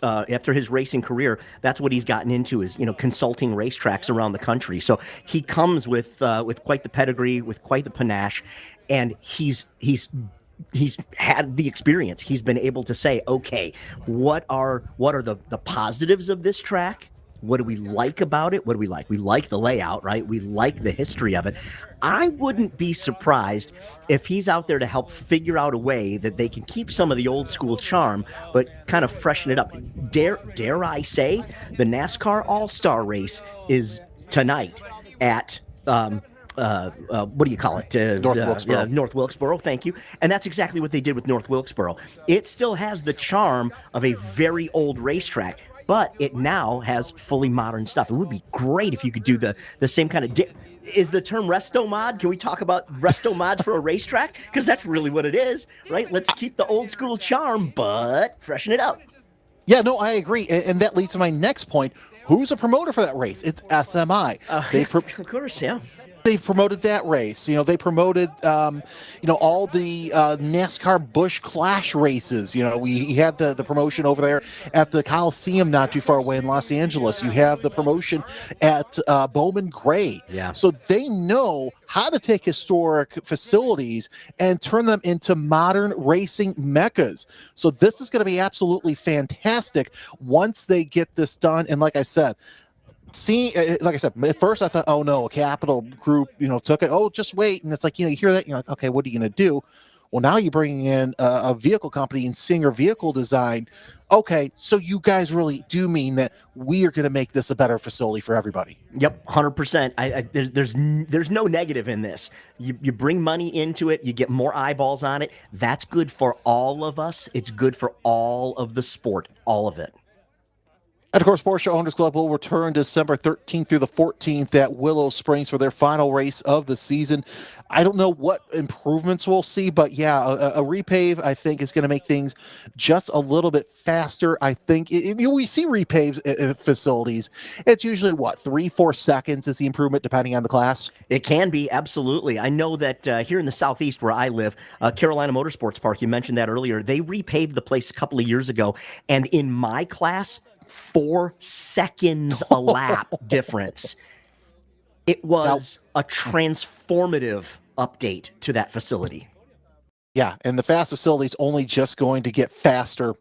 racing career, that's what he's gotten into is consulting racetracks around the country. So he comes with quite the pedigree, with quite the panache, and he's had the experience. He's been able to say, okay, what are the positives of this track? What do we like about it? What do we like? We like the layout, right? We like the history of it. I wouldn't be surprised if he's out there to help figure out a way that they can keep some of the old school charm, but kind of freshen it up. Dare I say, the NASCAR All-Star Race is tonight at what do you call it? North Wilkesboro. North Wilkesboro, thank you. And that's exactly what they did with North Wilkesboro. It still has the charm of a very old racetrack, but it now has fully modern stuff. It would be great if you could do the same kind of... Is the term resto mod? Can we talk about resto mods for a racetrack? Because that's really what it is, right? Let's keep the old school charm, but freshen it up. Yeah, no, I agree. And that leads to my next point. Who's a promoter for that race? It's SMI. Of course, yeah. They've promoted that race. They promoted, all the NASCAR Busch Clash races. We had the promotion over there at the Coliseum not too far away in Los Angeles. You have the promotion at Bowman Gray. Yeah. So they know how to take historic facilities and turn them into modern racing meccas. So this is going to be absolutely fantastic once they get this done. And like I said, at first I thought, oh no, a Capital Group, took it. Oh, just wait. And it's like, you hear that, you're like, okay, what are you going to do? Well, now you're bringing in a vehicle company and Singer Vehicle Design. Okay, so you guys really do mean that we are going to make this a better facility for everybody. Yep, 100%. There's no negative in this. You bring money into it, you get more eyeballs on it. That's good for all of us. It's good for all of the sport, all of it. And of course, Porsche Owners Club will return December 13th through the 14th at Willow Springs for their final race of the season. I don't know what improvements we'll see, but yeah, a repave, I think, is going to make things just a little bit faster. I think we see repaves at facilities. It's usually, 3-4 seconds is the improvement depending on the class? It can be, absolutely. I know that here in the Southeast where I live, Carolina Motorsports Park, you mentioned that earlier, they repaved the place a couple of years ago. And in my class, 4 seconds a lap difference. It was a transformative update to that facility. Yeah, and the fast facility is only just going to get faster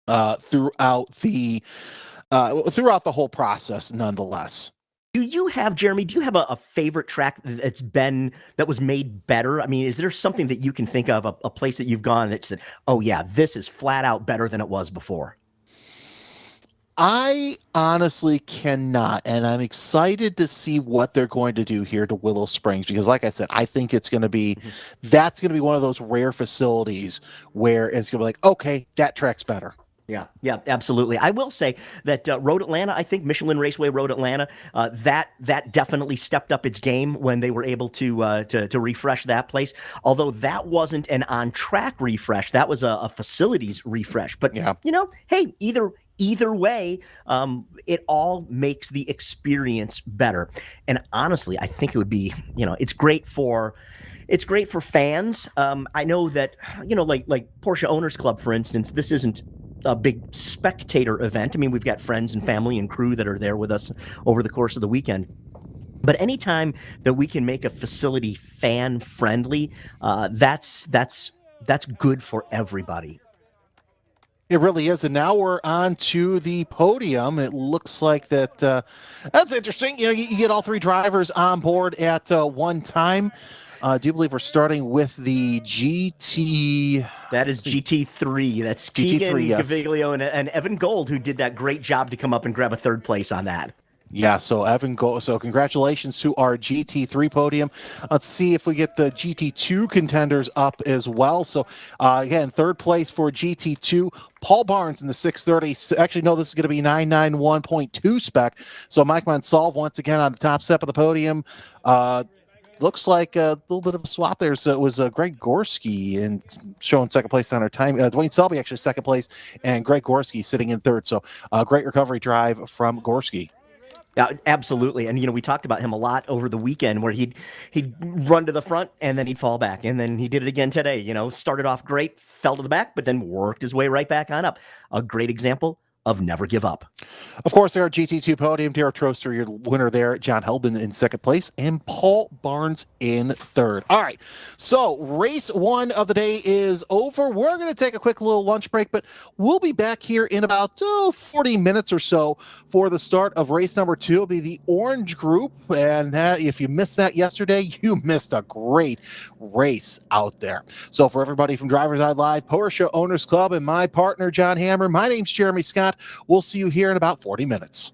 throughout the whole process, nonetheless. Do you have, Jeremy, do you have a favorite track that was made better? I mean, is there something that you can think of, a place that you've gone that said, oh yeah, this is flat out better than it was before? I honestly cannot, and I'm excited to see what they're going to do here to Willow Springs because, like I said, I think it's going to be that's going to be one of those rare facilities where it's going to be like, okay, that track's better. Yeah, absolutely. I will say that Road Atlanta, I think Michelin Raceway Road Atlanta, that definitely stepped up its game when they were able to refresh that place. Although that wasn't an on-track refresh, that was a facilities refresh. But Yeah. Hey, either way, it all makes the experience better. And honestly, I think it would be, it's great for fans. I know that, like Porsche Owners Club, for instance, this isn't a big spectator event. I mean, we've got friends and family and crew that are there with us over the course of the weekend. But anytime that we can make a facility fan friendly, that's good for everybody. It really is. And now we're on to the podium. It looks like that's interesting. You get all three drivers on board at one time. I do believe we're starting with the GT. That is GT3. That's Keegan Gaviglio and Evan Gold, who did that great job to come up and grab a third place on that. Yeah, so Evan Gold. So congratulations to our GT3 podium. Let's see if we get the GT2 contenders up as well. So again, third place for GT2. Paul Barnes in the 630. Actually, no, this is going to be 991.2 spec. So Mike Monsalve once again on the top step of the podium. Looks like a little bit of a swap there. So it was Greg Gorski and showing second place on our time. Dwayne Selby actually second place, and Greg Gorski sitting in third. So great recovery drive from Gorski. Yeah, absolutely. And, we talked about him a lot over the weekend where he'd run to the front and then he'd fall back. And then he did it again today. Started off great, fell to the back, but then worked his way right back on up. A great example of never give up. Of course, our GT2 podium, Derek Troster, your winner there, John Helbin in second place, and Paul Barnes in third. All right, so race one of the day is over. We're going to take a quick little lunch break, but we'll be back here in about 40 minutes or so for the start of race number two. It'll be the orange group, and if you missed that yesterday, you missed a great race out there. So for everybody from DriverSeye Live, Porsche Owners Club, and my partner, John Hammer, my name's Jeremy Scott. We'll see you here in about 40 minutes.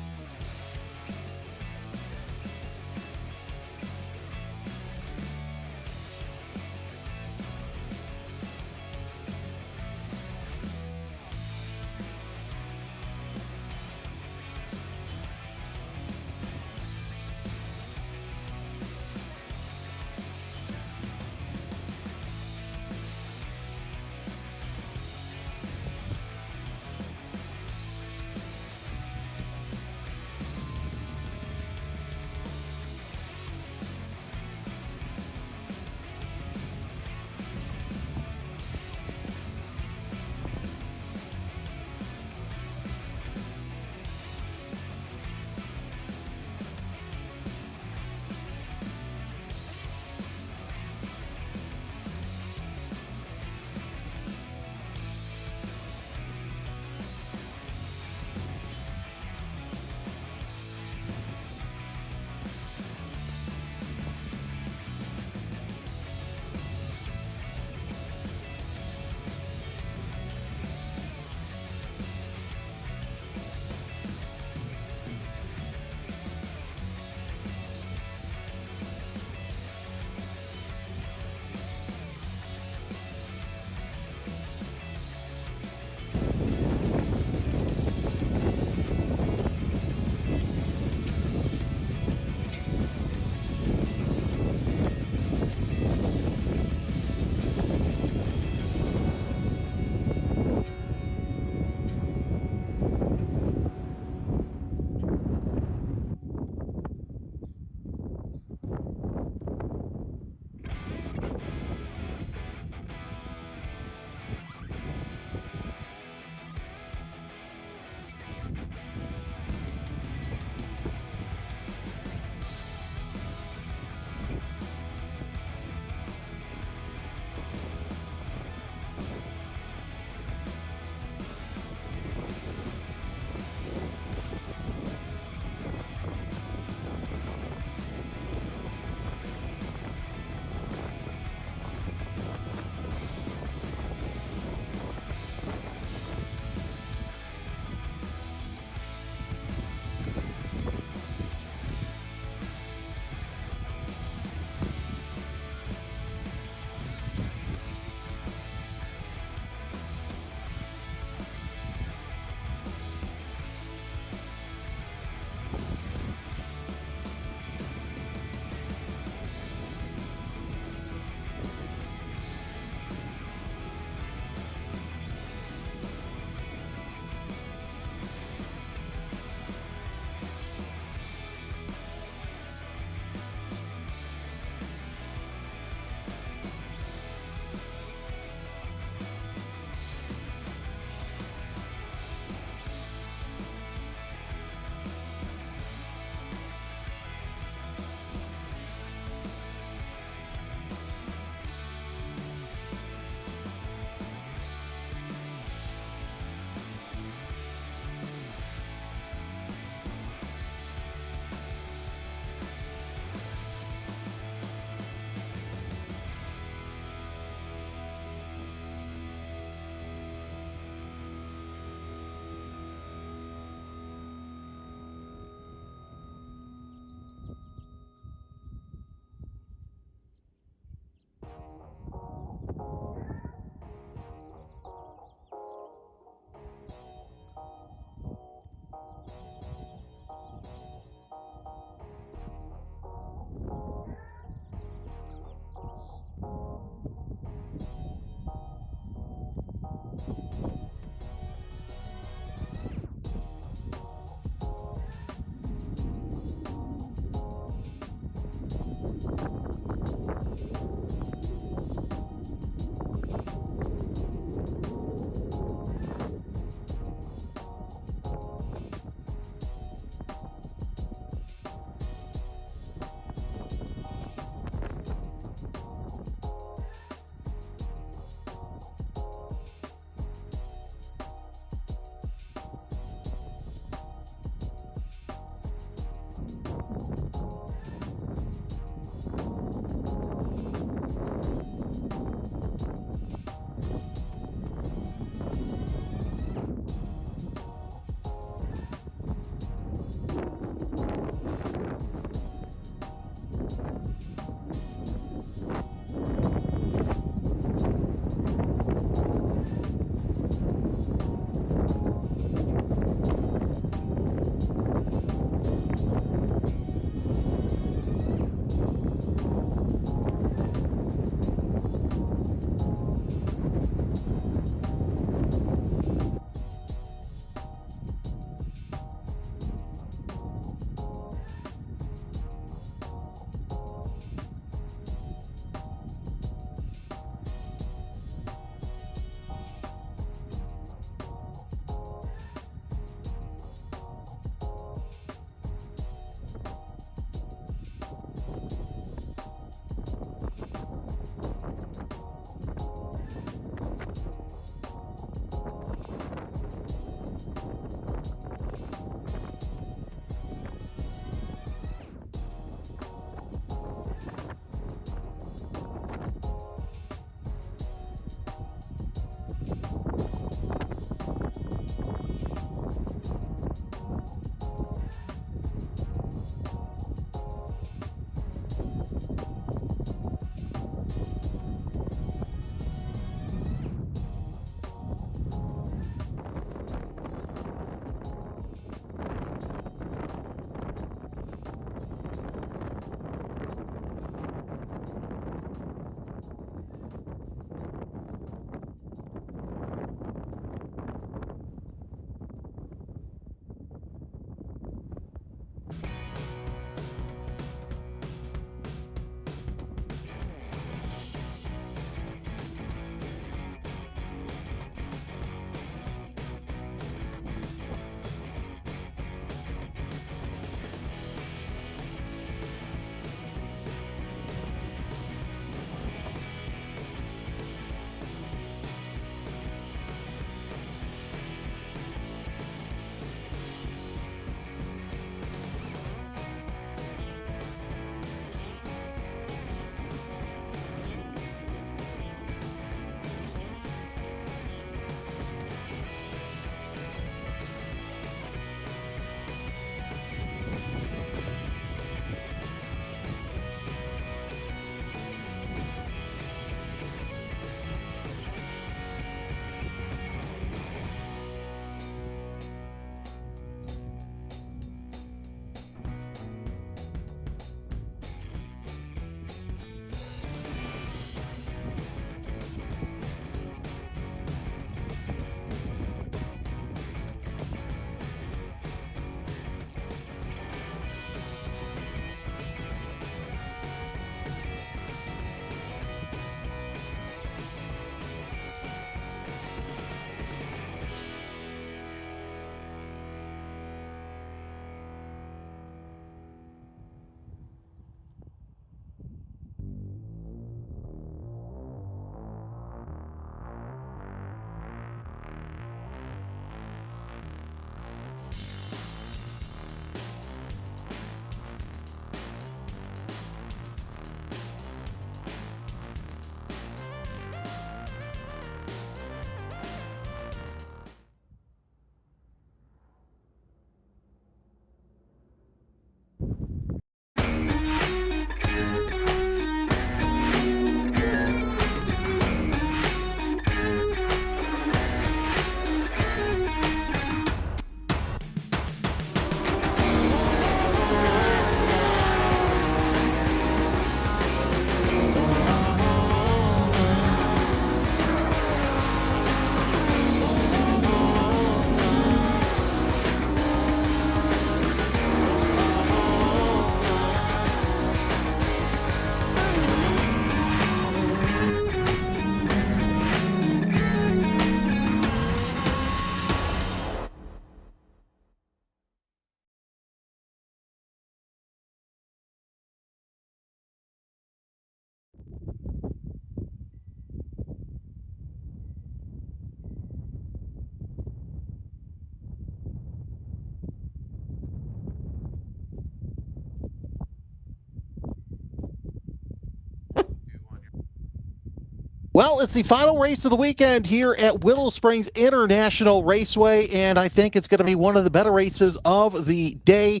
Well, it's the final race of the weekend here at Willow Springs International Raceway, and I think it's going to be one of the better races of the day.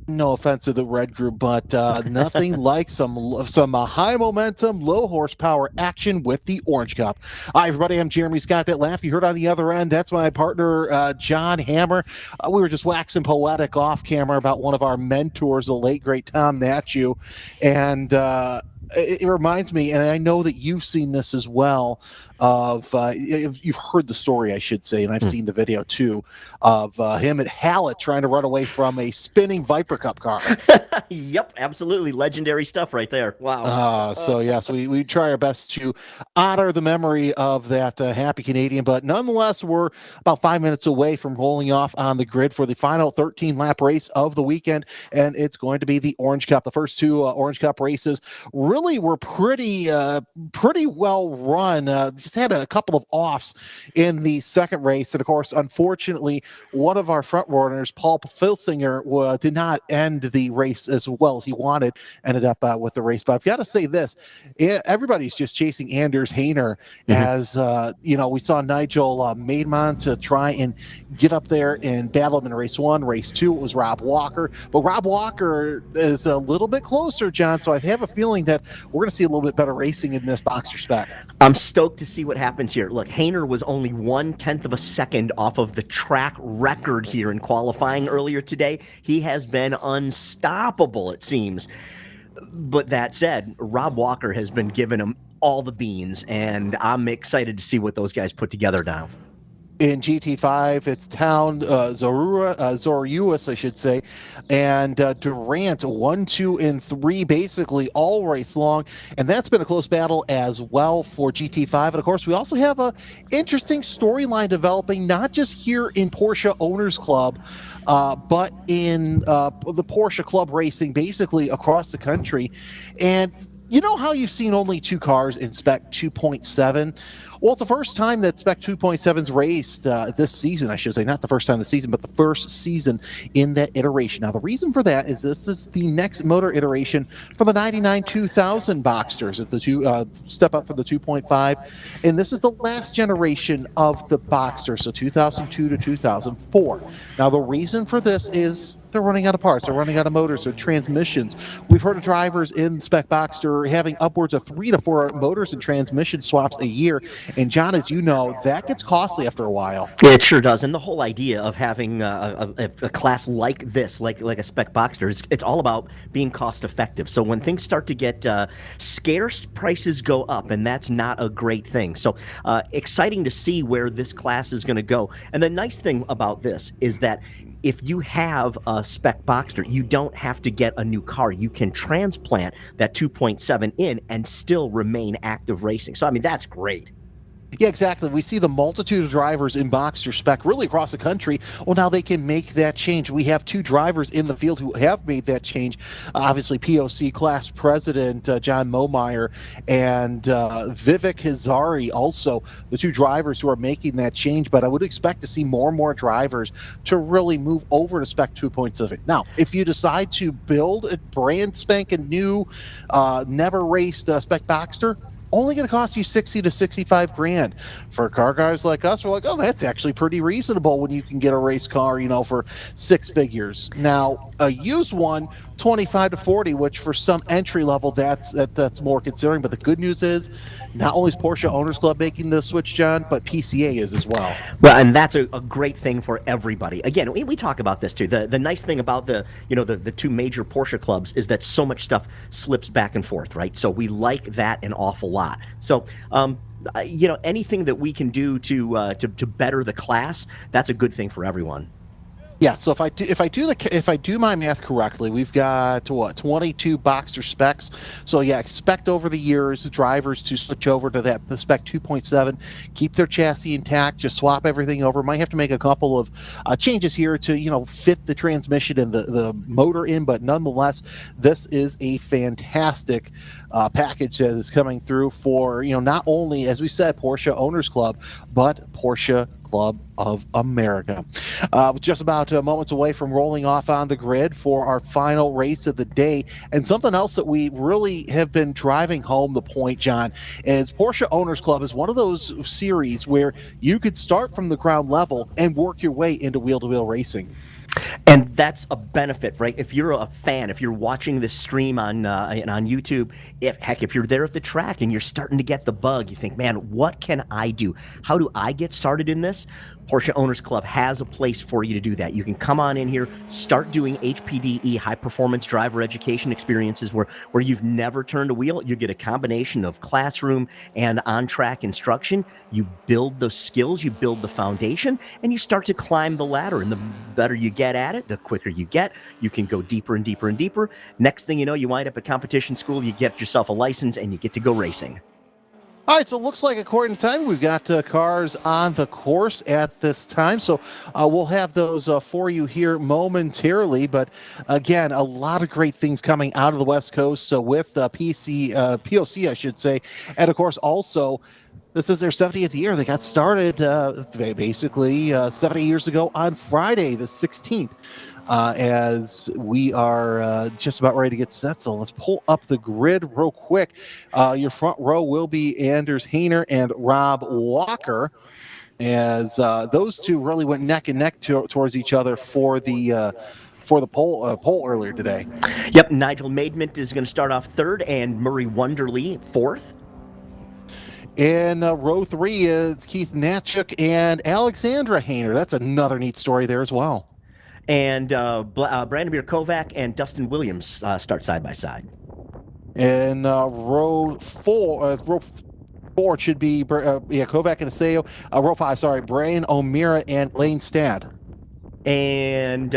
No offense to the red group, but nothing like some high momentum, low horsepower action with the Orange Cup. Hi, everybody. I'm Jeremy Scott. That laugh you heard on the other end, that's my partner, John Hammer. We were just waxing poetic off camera about one of our mentors, the late, great Tom Matthew. And it reminds me, and I know that you've seen this as well, of you've heard the story, I should say, and I've seen the video too, of him at Hallett trying to run away from a spinning Viper Cup car. Yep, absolutely. Legendary stuff right there. Wow. So yes, we try our best to honor the memory of that happy Canadian, but nonetheless, we're about 5 minutes away from rolling off on the grid for the final 13-lap race of the weekend, and it's going to be the Orange Cup. The first two Orange Cup races really were pretty well run. Just had a couple of offs in the second race, and of course, unfortunately, one of our front runners, Paul Filsinger, did not end the race as well as he wanted. Ended up with the race, but I've got to say this: everybody's just chasing Anders Hayner. As we saw Nigel Maidman to try and get up there and battle him in race one. Race two, it was Rob Walker, but Rob Walker is a little bit closer, John. So I have a feeling that we're going to see a little bit better racing in this Boxster spec. I'm stoked to see what happens here. Look, Hayner was only 1/10 of a second off of the track record here in qualifying earlier today. He has been unstoppable, it seems. But that said, Rob Walker has been giving him all the beans, and I'm excited to see what those guys put together now. In GT5, it's Town, Zoriulis, I should say, and Durant 1, 2, and 3, basically all race long, and that's been a close battle as well for GT5. And of course, we also have a interesting storyline developing, not just here in Porsche Owners Club, but in the Porsche Club Racing, basically across the country. And you know how you've seen only two cars in Spec 2.7? Well, it's the first time that Spec 2.7's raced this season, I should say. Not the first time this season, but the first season in that iteration. Now, the reason for that is this is the next motor iteration for the 99 2000 Boxsters. It's the step up for the 2.5. And this is the last generation of the Boxster, so 2002 to 2004. Now, the reason for this is they're running out of parts. They're running out of motors or transmissions. We've heard of drivers in Spec Boxster having upwards of 3 to 4 motors and transmission swaps a year. And John, as you know, that gets costly after a while. It sure does. And the whole idea of having a class like this, like a Spec Boxster, it's all about being cost effective. So when things start to get scarce, prices go up, and that's not a great thing. So exciting to see where this class is going to go. And the nice thing about this is that if you have a Spec Boxster, you don't have to get a new car. You can transplant that 2.7 in and still remain active racing. So, I mean, that's great. Yeah, exactly. We see the multitude of drivers in Boxster Spec really across the country. Well, now they can make that change. We have two drivers in the field who have made that change. Obviously, POC class president John Momeyer and Vivek Hazari, also the two drivers who are making that change. But I would expect to see more and more drivers to really move over to Spec 2.7. Now, if you decide to build a brand spanking new, never raced Spec Boxster, only going to cost you 60 to 65 grand. For car guys like us, we're like, oh, that's actually pretty reasonable when you can get a race car, for 6 figures. Now, a used one, 25 to 40, which for some entry level, that's more considering. But the good news is, not only is Porsche Owners Club making the switch, John, but PCA is as well. Well, and that's a great thing for everybody. Again, we talk about this too. The nice thing about the two major Porsche clubs is that so much stuff slips back and forth, right? So we like that an awful lot. So, anything that we can do to better the class, that's a good thing for everyone. Yeah, so if I do my math correctly, we've got 22 Boxster specs. So yeah, expect over the years drivers to switch over to the Spec 2.7, keep their chassis intact, just swap everything over. Might have to make a couple of changes here to fit the transmission and the motor in, but nonetheless, this is a fantastic package that is coming through for not only, as we said, Porsche Owners Club, but Porsche Club of America. Just about moments away from rolling off on the grid for our final race of the day. And something else that we really have been driving home the point, John, is Porsche Owners Club is one of those series where you could start from the ground level and work your way into wheel-to-wheel racing. And that's a benefit, right? If you're a fan, if you're watching this stream on YouTube, if you're there at the track and you're starting to get the bug, you think, man, what can I do? How do I get started in this? Porsche Owners Club has a place for you to do that. You can come on in here, start doing HPDE, high performance driver education experiences where you've never turned a wheel. You get a combination of classroom and on-track instruction. You build those skills, you build the foundation, and you start to climb the ladder. And the better you get at it, the quicker you get. You can go deeper and deeper and deeper. Next thing you know, you wind up at competition school, you get yourself a license, and you get to go racing. All right, so it looks like according to time, we've got cars on the course at this time. So we'll have those for you here momentarily. But again, a lot of great things coming out of the West Coast. So with POC, I should say. And of course, also, this is their 70th year. They got started basically 70 years ago on Friday, the 16th. As we are just about ready to get set. So let's pull up the grid real quick. Your front row will be Anders Hayner and Rob Walker, as those two really went neck and neck towards each other for the poll earlier today. Yep, Nigel Maidment is going to start off third and Murray Wonderly fourth. In row 3 is Keith Natchuk and Alexandra Hayner. That's another neat story there as well. And Branimir Kovac and Dustin Williams start side by side. In row 4 should be Kovac and Aseo. Row 5, sorry, Brian O'Meara and Lane Stad. And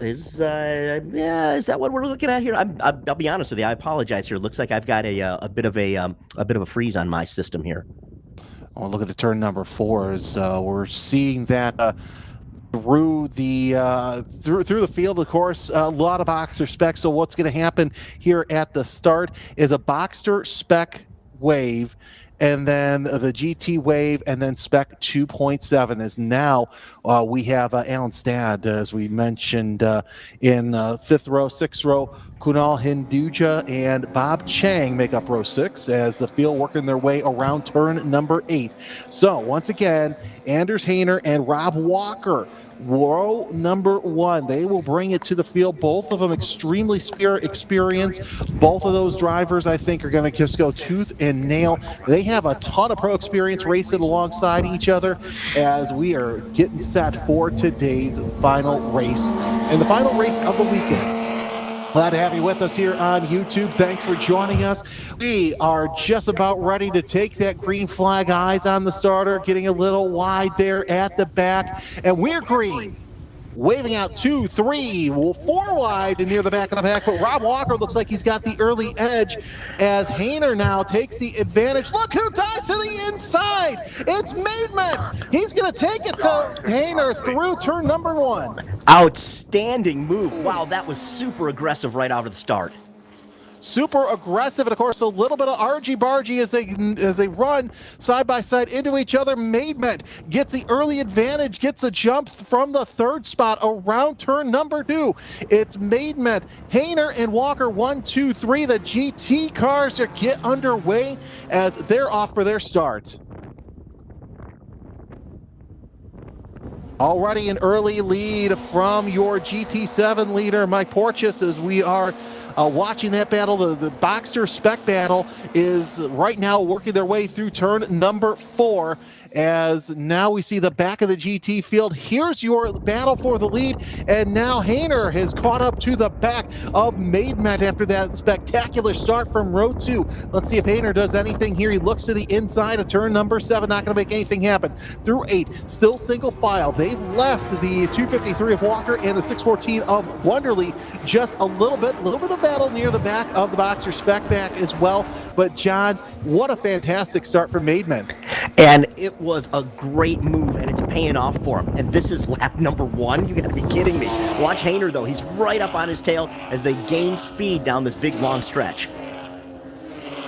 is that what we're looking at here? I'll be honest with you. I apologize here. It looks like I've got a bit of a freeze on my system here. Oh, look at the turn number 4. We're seeing that. Through the field, of course, a lot of Boxster specs. So what's going to happen here at the start is a Boxster spec wave, and then the GT wave, and then spec 2.7 is now we have Alan Stad, as we mentioned, in 5th row, 6th row. Kunal Hinduja and Bob Chang make up row 6 as the field working their way around turn number 8. So once again, Anders Hayner and Rob Walker, row number 1. They will bring it to the field. Both of them extremely experienced. Both of those drivers, I think, are going to just go tooth and nail. They have a ton of pro experience racing alongside each other as we are getting set for today's final race. And the final race of the weekend. Glad to have you with us here on YouTube. Thanks for joining us. We are just about ready to take that green flag. Eyes on the starter, getting a little wide there at the back. And we're green. Waving out 2, 3, 4 wide and near the back of the pack. But Rob Walker looks like he's got the early edge as Hayner now takes the advantage. Look who ties to the inside. It's Maidment. He's going to take it to Hayner through turn number 1. Outstanding move. Wow, that was super aggressive right out of the start. Super aggressive, and of course a little bit of argy-bargy as they run side by side into each other. Maidment gets the early advantage, gets a jump from the 3rd spot around turn number 2. It's Maidment, Hayner, and Walker 1, 2, 3. The GT cars are get underway as they're off for their start. Already an early lead from your GT7 leader, Mike Porteous, as we are watching that battle. The Boxster spec battle is right now working their way through turn number 4, as now we see the back of the GT field. Here's your battle for the lead, and now Hayner has caught up to the back of Maidment after that spectacular start from row 2. Let's see if Hayner does anything here. He looks to the inside of turn number 7, not going to make anything happen. Through 8, still single file. They've left the 253 of Walker and the 614 of Wonderly. Just a little bit of battle near the back of the Boxster spec back as well. But John, what a fantastic start for Maidment. And it was a great move, and it's paying off for him. And this is lap number 1. You got to be kidding me. Watch Hayner, though. He's right up on his tail as they gain speed down this big, long stretch.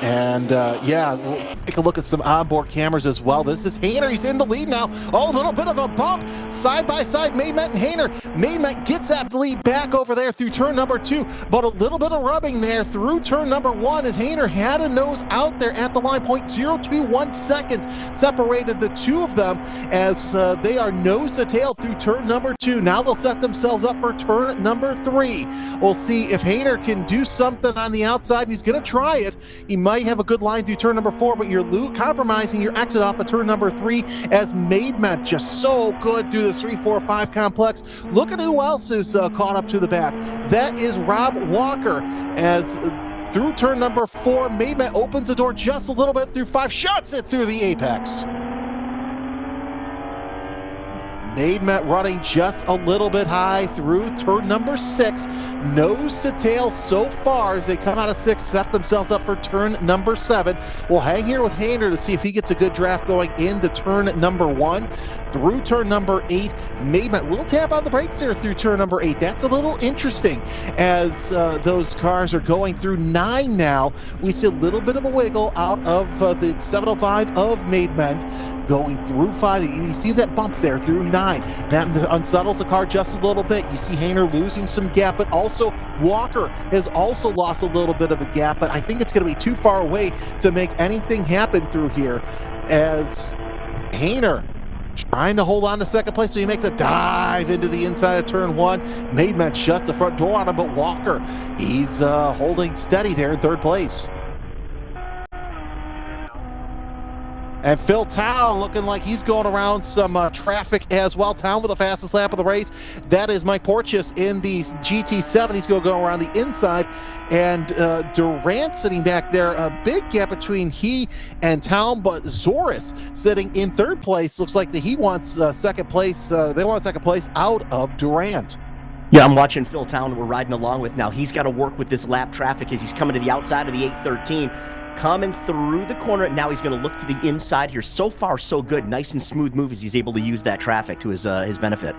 And yeah, we'll take a look at some onboard cameras as well. This is Hayner. He's in the lead now. Oh, a little bit of a bump. Side by side, Maidment and Hayner. Maidment gets that lead back over there through turn number 2, but a little bit of rubbing there through turn number 1 as Hayner had a nose out there at the line. 0.021 seconds separated the two of them as they are nose to tail through turn number 2. Now they'll set themselves up for turn number 3. We'll see if Hayner can do something on the outside. He's going to try it. He might have a good line through turn number 4, but you're compromising your exit off of turn number 3 as Maidment just so good through the 3-4-5 complex. Look at who else is caught up to the back. That is Rob Walker as through turn number 4, Maidment opens the door just a little bit through 5, shuts it through the apex. Maidment running just a little bit high through turn number 6. Nose to tail so far as they come out of 6, set themselves up for turn number 7. We'll hang here with Hayner to see if he gets a good draft going into turn number 1. Through turn number 8, Maidment, little tap on the brakes there through turn number 8. That's a little interesting as those cars are going through 9 now. We see a little bit of a wiggle out of the 705 of Maidment going through 5. You see that bump there through 9. That unsettles the car just a little bit. You see Hayner losing some gap, but also Walker has also lost a little bit of a gap, but I think it's going to be too far away to make anything happen through here as Hayner trying to hold on to second place, so he makes a dive into the inside of turn 1. Maidment shuts the front door on him, but Walker, he's holding steady there in third place. And Phil Town looking like he's going around some traffic as well. Town with the fastest lap of the race. That is Mike Porteous in the GT7. He's going to go around the inside. And Durant sitting back there. A big gap between he and Town, but Zoris sitting in third place. Looks like that he wants second place. They want second place out of Durant. Yeah, I'm watching Phil Town we're riding along with now. He's got to work with this lap traffic as he's coming to the outside of the 813. Coming through the corner, now he's going to look to the inside here. So far, so good. Nice and smooth move as he's able to use that traffic to his benefit.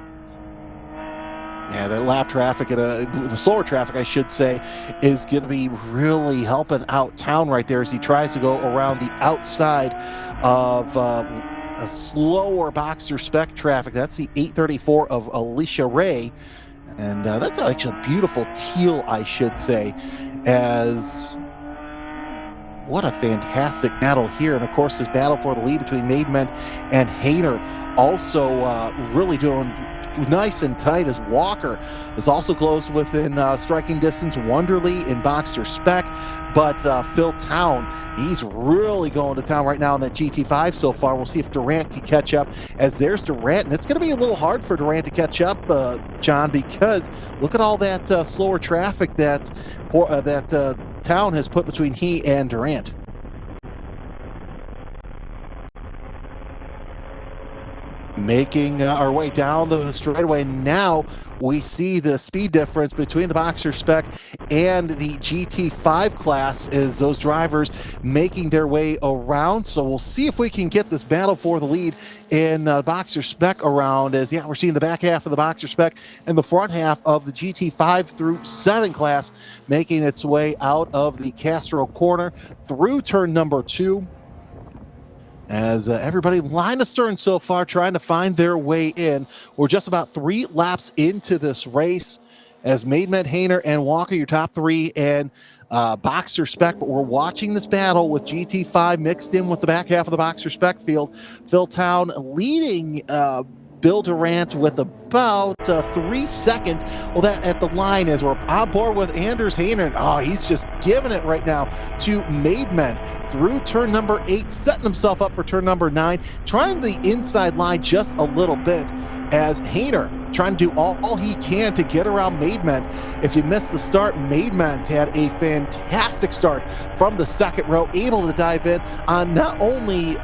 Yeah, that lap traffic, the slower traffic, I should say, is going to be really helping out Town right there as he tries to go around the outside of a slower Boxster spec traffic. That's the 834 of Alicia Ray. And that's actually a beautiful teal, I should say, as... What a fantastic battle here. And of course, this battle for the lead between Maidment and Hayner also really doing nice and tight as Walker is also close within striking distance. Wonderly in Boxster spec, but Phil Town, he's really going to town right now in that GT5 so far. We'll see if Durant can catch up as there's Durant, and it's going to be a little hard for Durant to catch up, John, because look at all that slower traffic that Town has put between he and Durant. Making our way down the straightaway now, we see the speed difference between the Boxster spec and the GT5 class as those drivers making their way around. So we'll see if we can get this battle for the lead in Boxster spec around as, yeah, we're seeing the back half of the Boxster spec and the front half of the GT5 through 7 class making its way out of the Castro corner through turn number 2. As everybody line astern so far trying to find their way in. We're just about 3 laps into this race as Maidment, Hayner, and Walker, your top 3, and Boxster spec, but we're watching this battle with GT5 mixed in with the back half of the Boxster spec field. Phil Town leading Bill Durant with about 3 seconds. Well, that at the line as we're on board with Anders Hayner. Oh, he's just giving it right now to Maidment through turn number 8, setting himself up for turn number 9, trying the inside line just a little bit as Hayner trying to do all he can to get around Maidment. If you missed the start, Maidment had a fantastic start from the second row, able to dive in on not only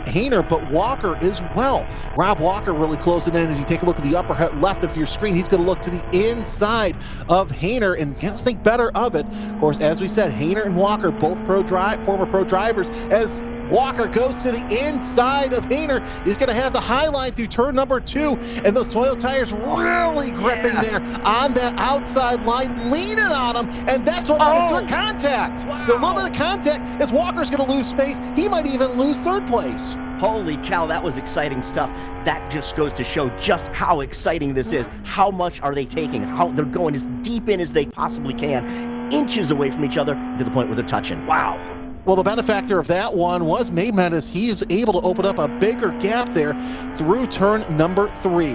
Hayner, but Walker as well. Rob Walker really closing in. As you take a look at the upper left of your screen, he's going to look to the inside of Hayner and think better of it. Of course, as we said, Hayner and Walker, both former pro drivers, as Walker goes to the inside of Hayner. He's going to have the high line through turn number 2, and those Toyota tires really gripping there on that outside line, leaning on him, and that's what we're into contact. The little bit of contact, if Walker's going to lose space, he might even lose third place. Holy cow, that was exciting stuff. That just goes to show just how exciting this is. How much are they taking? How they're going as deep in as they possibly can, inches away from each other to the point where they're touching. Wow. Well, the benefactor of that one was Maidment, as he is able to open up a bigger gap there through turn number 3.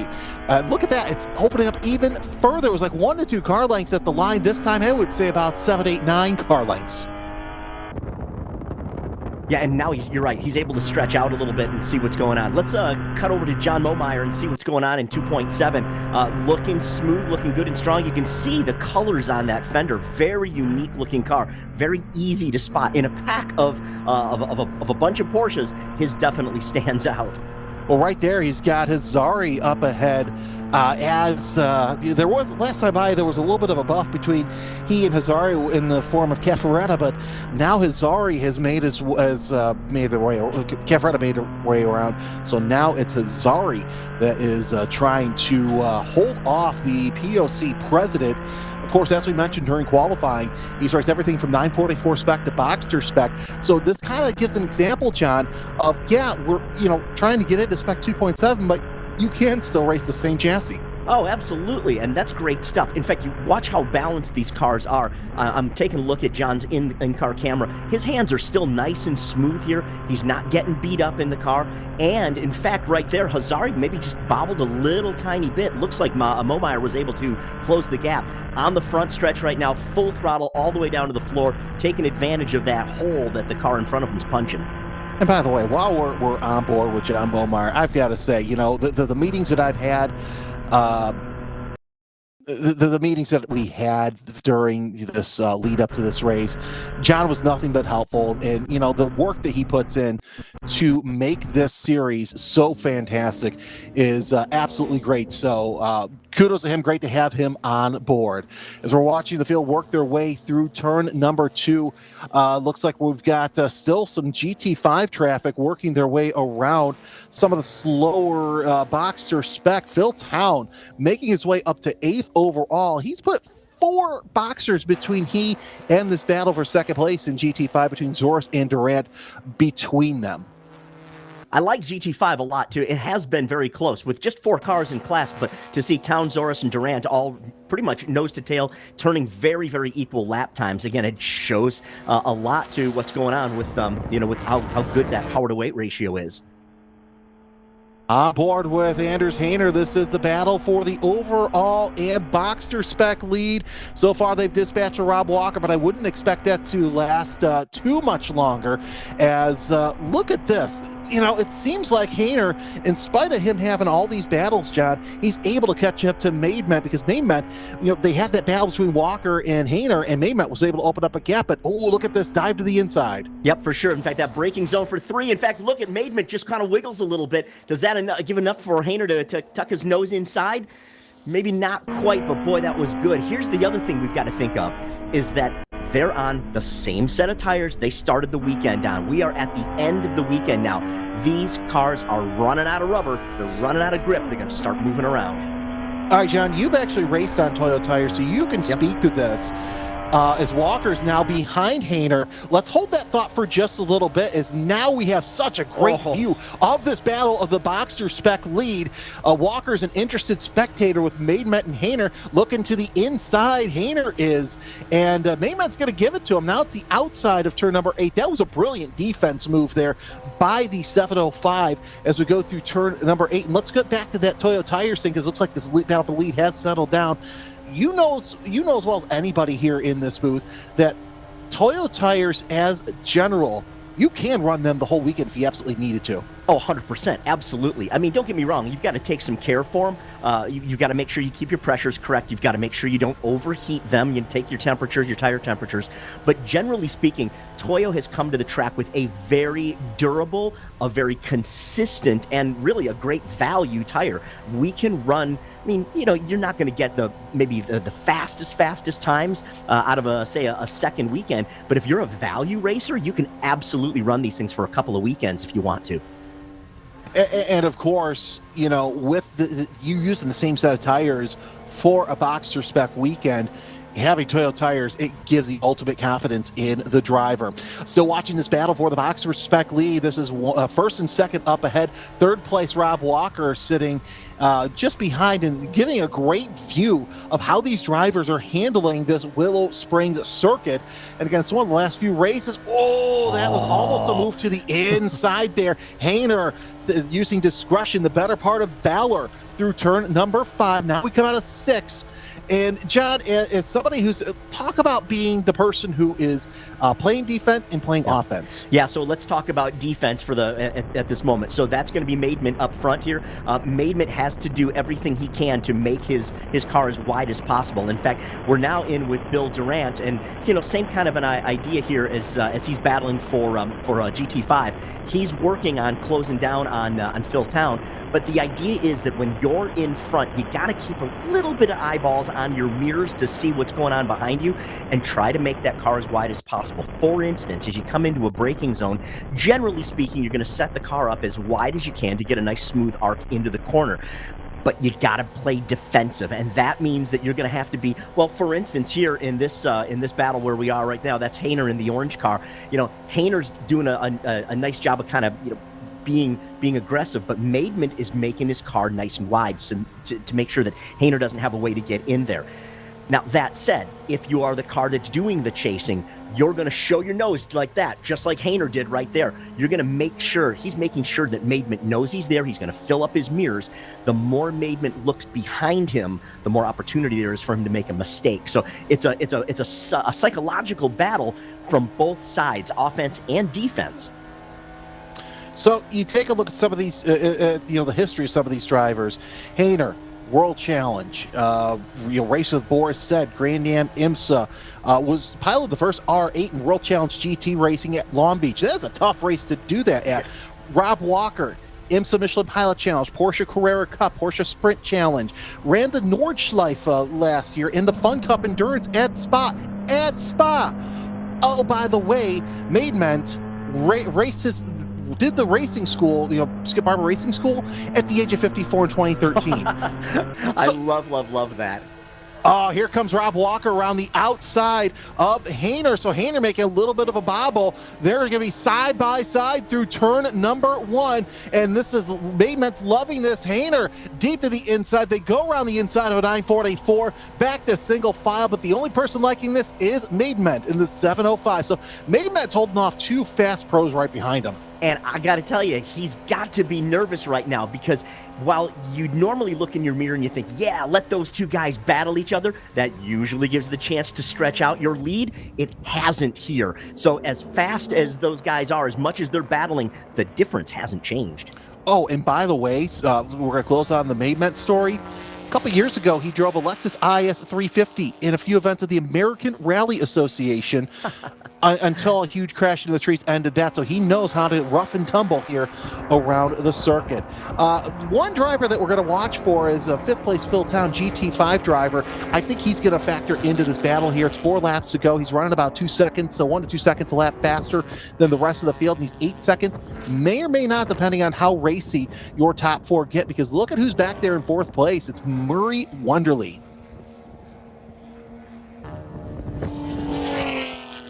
Look at that. It's opening up even further. It was like 1 to 2 car lengths at the line. This time, I would say about 7, 8, 9 car lengths. Yeah, and now you're right. He's able to stretch out a little bit and see what's going on. Let's cut over to John Momeyer and see what's going on in 2.7. Looking smooth, looking good and strong. You can see the colors on that fender. Very unique looking car. Very easy to spot. In a pack of a bunch of Porsches, his definitely stands out. Well, right there, he's got his Zari up ahead. There was, last time by, there was a little bit of a buff between he and Hazari in the form of Caffaretta, but now Hazari has made Caffaretta made her way around. So now it's Hazari that is trying to hold off the POC president. Of course, as we mentioned during qualifying, he starts everything from 944 spec to Boxster spec. So this kind of gives an example, John, of, yeah, we're trying to get into spec 2.7, but you can still race the same chassis. Oh, absolutely, and that's great stuff. In fact, you watch how balanced these cars are. I'm taking a look at John's in-car camera. His hands are still nice and smooth here. He's not getting beat up in the car. And, in fact, right there, Hazari maybe just bobbled a little tiny bit. Looks like Momeyer was able to close the gap. On the front stretch right now, full throttle all the way down to the floor, taking advantage of that hole that the car in front of him is punching. And by the way, while we're on board with John Momeyer, I've got to say, the meetings that I've had, the meetings that we had during this lead up to this race, John was nothing but helpful, and the work that he puts in to make this series so fantastic is absolutely great. So kudos to him. Great to have him on board. As we're watching the field work their way through turn number 2, looks like we've got still some GT5 traffic working their way around some of the slower Boxster spec. Phil Town making his way up to 8th overall. He's put 4 Boxsters between he and this battle for second place in GT5 between Zoris and Durant between them. I like GT5 a lot, too. It has been very close with just 4 cars in class, but to see Town, Zoris, and Durant all pretty much nose to tail, turning very, very equal lap times. Again, it shows a lot to what's going on with, with how good that power to weight ratio is. On board with Anders Hayner, this is the battle for the overall and Boxster spec lead. So far, they've dispatched a Rob Walker, but I wouldn't expect that to last too much longer. As look at this. It seems like Hayner, in spite of him having all these battles, John, he's able to catch up to Maidment, because Maidment, they had that battle between Walker and Hayner, and Maidment was able to open up a gap, but look at this dive to the inside. Yep, for sure. In fact, that braking zone for 3. In fact, look at Maidment just kind of wiggles a little bit. Does that give enough for Hayner to tuck his nose inside? Maybe not quite, but boy, that was good. Here's the other thing we've got to think of, is that they're on the same set of tires they started the weekend on. We are at the end of the weekend now. These cars are running out of rubber. They're running out of grip. They're going to start moving around. All right, John, you've actually raced on Toyota tires, so you can speak to this. As Walker's now behind Hayner. Let's hold that thought for just a little bit, as now we have such a great view of this battle of the Boxster spec lead. Walker's an interested spectator with Maidment and Hayner looking to the inside. Hayner is, and Maidment's going to give it to him. Now it's the outside of turn number 8. That was a brilliant defense move there by the 705 as we go through turn number 8. And let's get back to that Toyota tires thing, because it looks like this battle for the lead has settled down. You know as well as anybody here in this booth that Toyota tires as general, you can run them the whole weekend if you absolutely needed to. Oh, 100%. Absolutely. I mean, don't get me wrong. You've got to take some care for them. You've got to make sure you keep your pressures correct. You've got to make sure you don't overheat them. You take your temperatures, your tire temperatures. But generally speaking, Toyo has come to the track with a very durable, a very consistent, and really a great value tire. We can run, I mean, you know, you're not going to get maybe the fastest times out of a second weekend. But if you're a value racer, you can absolutely run these things for a couple of weekends if you want to. And of course, you know, with you using the same set of tires for a Boxster spec weekend, having Toyo tires, it gives the ultimate confidence in the driver. Still watching this battle for the Boxster spec lead. This is first and second up ahead. Third place, Rob Walker sitting just behind and giving a great view of how these drivers are handling this Willow Springs circuit. And again, it's one of the last few races. Oh, that was almost a move to the inside there. Hayner using discretion, the better part of valor through turn number 5. Now we come out of 6. And John, as somebody who's talk about being the person who is playing defense and playing offense. Yeah, so let's talk about defense for at this moment. So that's going to be Maidment up front here. Maidment has to do everything he can to make his car as wide as possible. In fact, we're now in with Bill Durant, and you know, same kind of an idea here as he's battling for GT5. He's working on closing down on Phil Town, but the idea is that when you're in front, you got to keep a little bit of eyeballs on your mirrors to see what's going on behind you and try to make that car as wide as possible. For instance, as you come into a braking zone, generally speaking, you're going to set the car up as wide as you can to get a nice smooth arc into the corner. But you got to play defensive, and that means that you're going to have to be, well, for instance, here in this battle where we are right now, that's Hayner in the orange car. You know, Hayner's doing a nice job of kind of, you know, being aggressive, but Maidment is making his car nice and wide to make sure that Hayner doesn't have a way to get in there. Now, that said, if you are the car that's doing the chasing, you're going to show your nose like that, just like Hayner did right there. You're going to make sure, he's making sure that Maidment knows he's there. He's going to fill up his mirrors. The more Maidment looks behind him, the more opportunity there is for him to make a mistake. So it's a psychological battle from both sides, offense and defense. So you take a look at some of these, you know, the history of some of these drivers. Hayner, World Challenge, you know, race with Boris Said, Grand Am IMSA, was pilot the first R8 in World Challenge GT racing at Long Beach. That's a tough race to do that at. Rob Walker, IMSA Michelin Pilot Challenge, Porsche Carrera Cup, Porsche Sprint Challenge, ran the Nordschleife last year in the Fun Cup Endurance at Spa. Oh, by the way, Maidment did the racing school, you know, Skip Barber Racing School at the age of 54 in 2013. I love that. Oh, here comes Rob Walker around the outside of Hayner. So Hayner making a little bit of a bobble. They're going to be side by side through turn number 1. And this is, Maidment's loving this. Hayner deep to the inside. They go around the inside of a 944, back to single file. But the only person liking this is Maidment in the 705. So Maidment's holding off 2 fast pros right behind him. And I got to tell you, he's got to be nervous right now, because while you normally look in your mirror and you think, yeah, let those 2 guys battle each other, that usually gives the chance to stretch out your lead. It hasn't here. So as fast as those guys are, as much as they're battling, the difference hasn't changed. Oh, and by the way, we're going to close on the Maidment story. A couple years ago, he drove a Lexus IS 350 in a few events of the American Rally Association until a huge crash into the trees ended that. So he knows how to rough and tumble here around the circuit. One driver that we're going to watch for is a 5th place Phil Town GT5 driver. I think he's going to factor into this battle here. It's 4 laps to go. He's running about 2 seconds, so 1 to 2 seconds a lap faster than the rest of the field. And he's 8 seconds, may or may not, depending on how racy your top 4 get, because look at who's back there in 4th place. It's Murray Wonderly.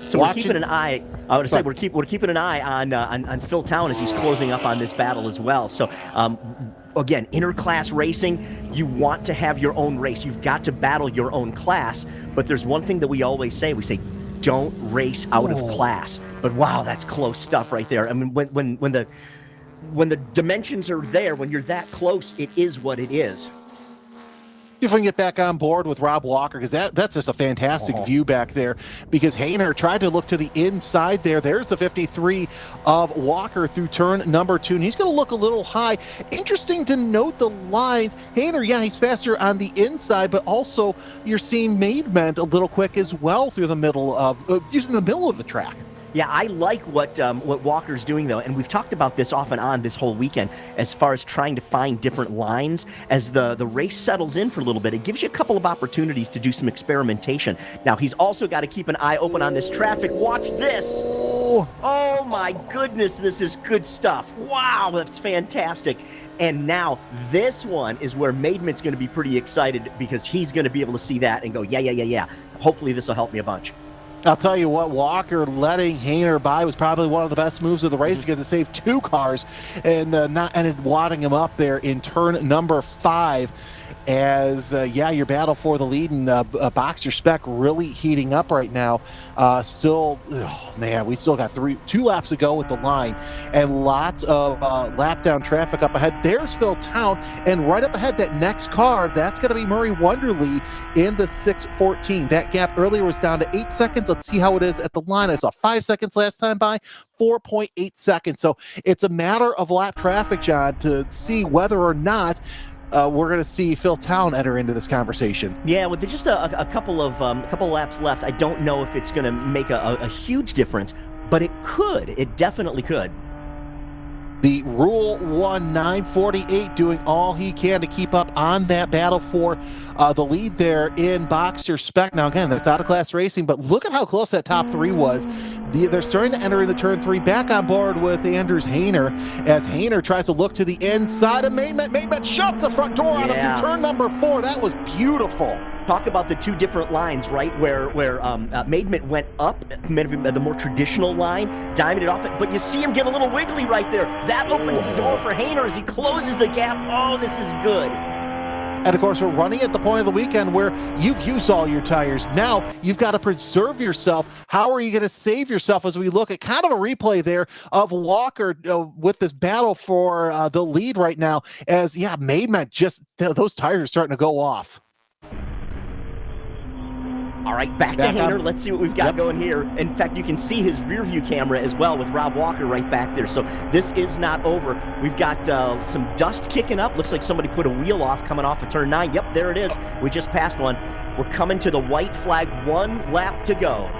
So we're keeping an eye. I would say we're keeping an eye on Phil Town as he's closing up on this battle as well. So again, interclass racing, you want to have your own race. You've got to battle your own class. But there's one thing that we always say. We say, don't race out of class. But wow, that's close stuff right there. I mean, when the dimensions are there, when you're that close, it is what it is. if we can get back on board with Rob Walker, because that's just a fantastic view back there, because Hayner tried to look to the inside there. There's the 53 of Walker through turn number 2, and he's going to look a little high. Interesting to note the lines. Hayner, yeah, he's faster on the inside, but also you're seeing Maidment a little quick as well through the middle of, using the middle of the track. Yeah, I like what Walker's doing, though, and we've talked about this off and on this whole weekend as far as trying to find different lines. As the race settles in for a little bit, it gives you a couple of opportunities to do some experimentation. Now, he's also got to keep an eye open on this traffic. Watch this. Oh, my goodness, this is good stuff. Wow, that's fantastic. And now this one is where Maidment's going to be pretty excited, because he's going to be able to see that and go, yeah. Hopefully this will help me a bunch. I'll tell you what, Walker letting Hayner by was probably one of the best moves of the race, because it saved 2 cars and not ended wadding him up there in turn number 5. As your battle for the lead and Boxer Spec really heating up right now. We still got 2 laps to go with the line, and lots of lap down traffic up ahead. There's Phil Town, and right up ahead, that next car, that's going to be Murray Wonderly in the 6:14. That gap earlier was down to 8 seconds. Let's see how it is at the line. I saw 5 seconds last time by, 4.8 seconds. So it's a matter of lap traffic, John, to see whether or not we're going to see Phil Town enter into this conversation. Yeah, with just a couple of laps left, I don't know if it's going to make a huge difference, but it could. It definitely could. The Rule 1 948 doing all he can to keep up on that battle for the lead there in Boxer Spec. Now, again, that's out-of-class racing, but look at how close that top 3 was. They're starting to enter into turn 3, back on board with Anders Hayner, as Hayner tries to look to the inside of Maidment. Maidment shuts the front door on him through turn number 4. That was beautiful. Talk about the 2 different lines, right? Where Maidment went up, the more traditional line, diamond it off it, but you see him get a little wiggly right there. That opens the door for Hayner as he closes the gap. Oh, this is good. And of course, we're running at the point of the weekend where you've used all your tires. Now you've got to preserve yourself. How are you going to save yourself, as we look at kind of a replay there of Walker with this battle for the lead right now, as Maidment, just those tires are starting to go off. All right, back to Hayner. Let's see what we've got going here. In fact, you can see his rear view camera as well with Rob Walker right back there. So this is not over. We've got some dust kicking up. Looks like somebody put a wheel off coming off of turn 9. Yep, there it is. We just passed one. We're coming to the white flag. 1 lap to go.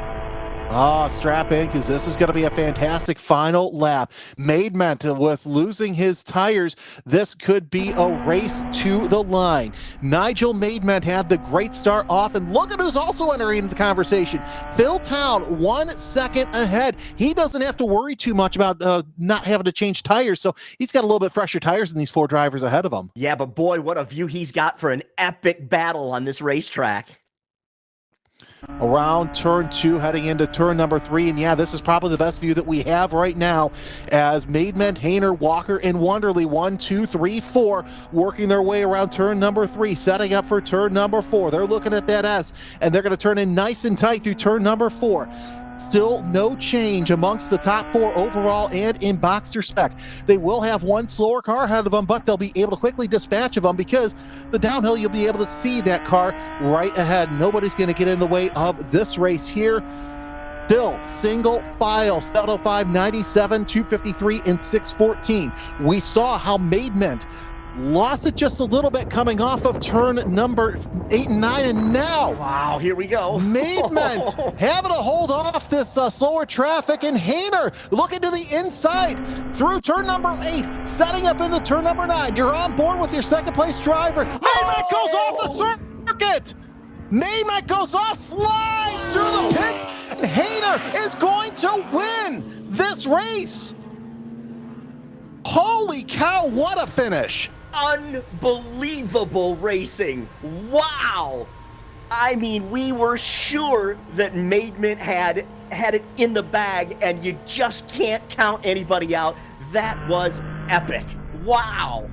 Strap in, because this is going to be a fantastic final lap. Maidment with losing his tires. This could be a race to the line. Nigel Maidment had the great start off, and look at who's also entering into the conversation. Phil Town, 1 second ahead. He doesn't have to worry too much about not having to change tires, so he's got a little bit fresher tires than these 4 drivers ahead of him. Yeah, but boy, what a view he's got for an epic battle on this racetrack. Around turn 2, heading into turn number 3, and this is probably the best view that we have right now, as Maidment, Hayner, Walker, and Wonderly 1, 2, 3, 4 working their way around turn number 3, setting up for turn number 4. They're looking at that S, and they're going to turn in nice and tight through turn number 4. Still no change amongst the top 4 overall and in Boxer Spec. They will have 1 slower car ahead of them, but they'll be able to quickly dispatch of them, because the downhill, you'll be able to see that car right ahead. Nobody's going to get in the way of this race here. Still single file, 705, 97, 253, and 614. We saw how Maidment lost it just a little bit coming off of turn number 8 and 9, and now, wow, here we go. Maidment having to hold off this slower traffic, and Hayner looking to the inside through turn number 8, setting up into turn number 9. You're on board with your second place driver. Maidment goes off the circuit. Maidment goes off, slides through the pits, and Hayner is going to win this race. Holy cow, what a finish. Unbelievable racing. Wow. I mean, we were sure that Maidment had it in the bag, and you just can't count anybody out. That was epic. Wow.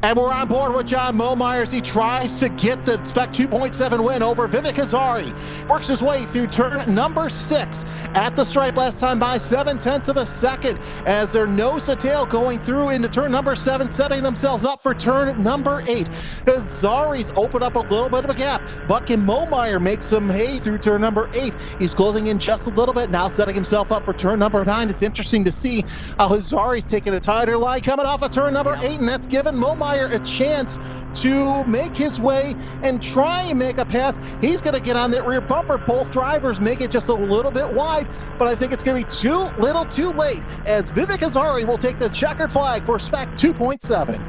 And we're on board with John Momeyer as he tries to get the Spec 2.7 win over Vivek Hazari. Works his way through turn number 6 at the stripe last time by 7/10 of a second as they're nose to tail going through into turn number 7, setting themselves up for turn number 8. Hazari's opened up a little bit of a gap, but can Momeyer make some hay through turn number 8? He's closing in just a little bit, now setting himself up for turn number 9. It's interesting to see how Hazari's taking a tighter line coming off of turn number 8, and that's given Momeyer a chance to make his way and try and make a pass. He's going to get on that rear bumper. Both drivers make it just a little bit wide, but I think it's going to be too little too late as Vivek Hazari will take the checkered flag for Spec 2.7.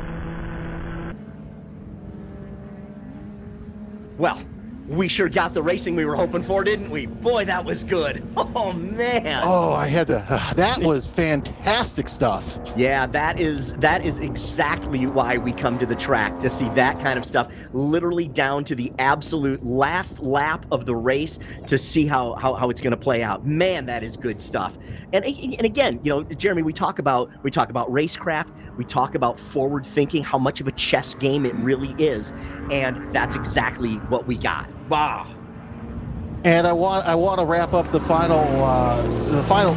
Well, we sure got the racing we were hoping for, didn't we? Boy, that was good. Oh, man. Oh, I had to. That was fantastic stuff. Yeah, that is exactly why we come to the track, to see that kind of stuff, literally down to the absolute last lap of the race to see how it's going to play out. Man, that is good stuff. And again, you know, Jeremy, we talk about racecraft, we talk about forward thinking, how much of a chess game it really is, and that's exactly what we got. Wow. And I want to wrap up the final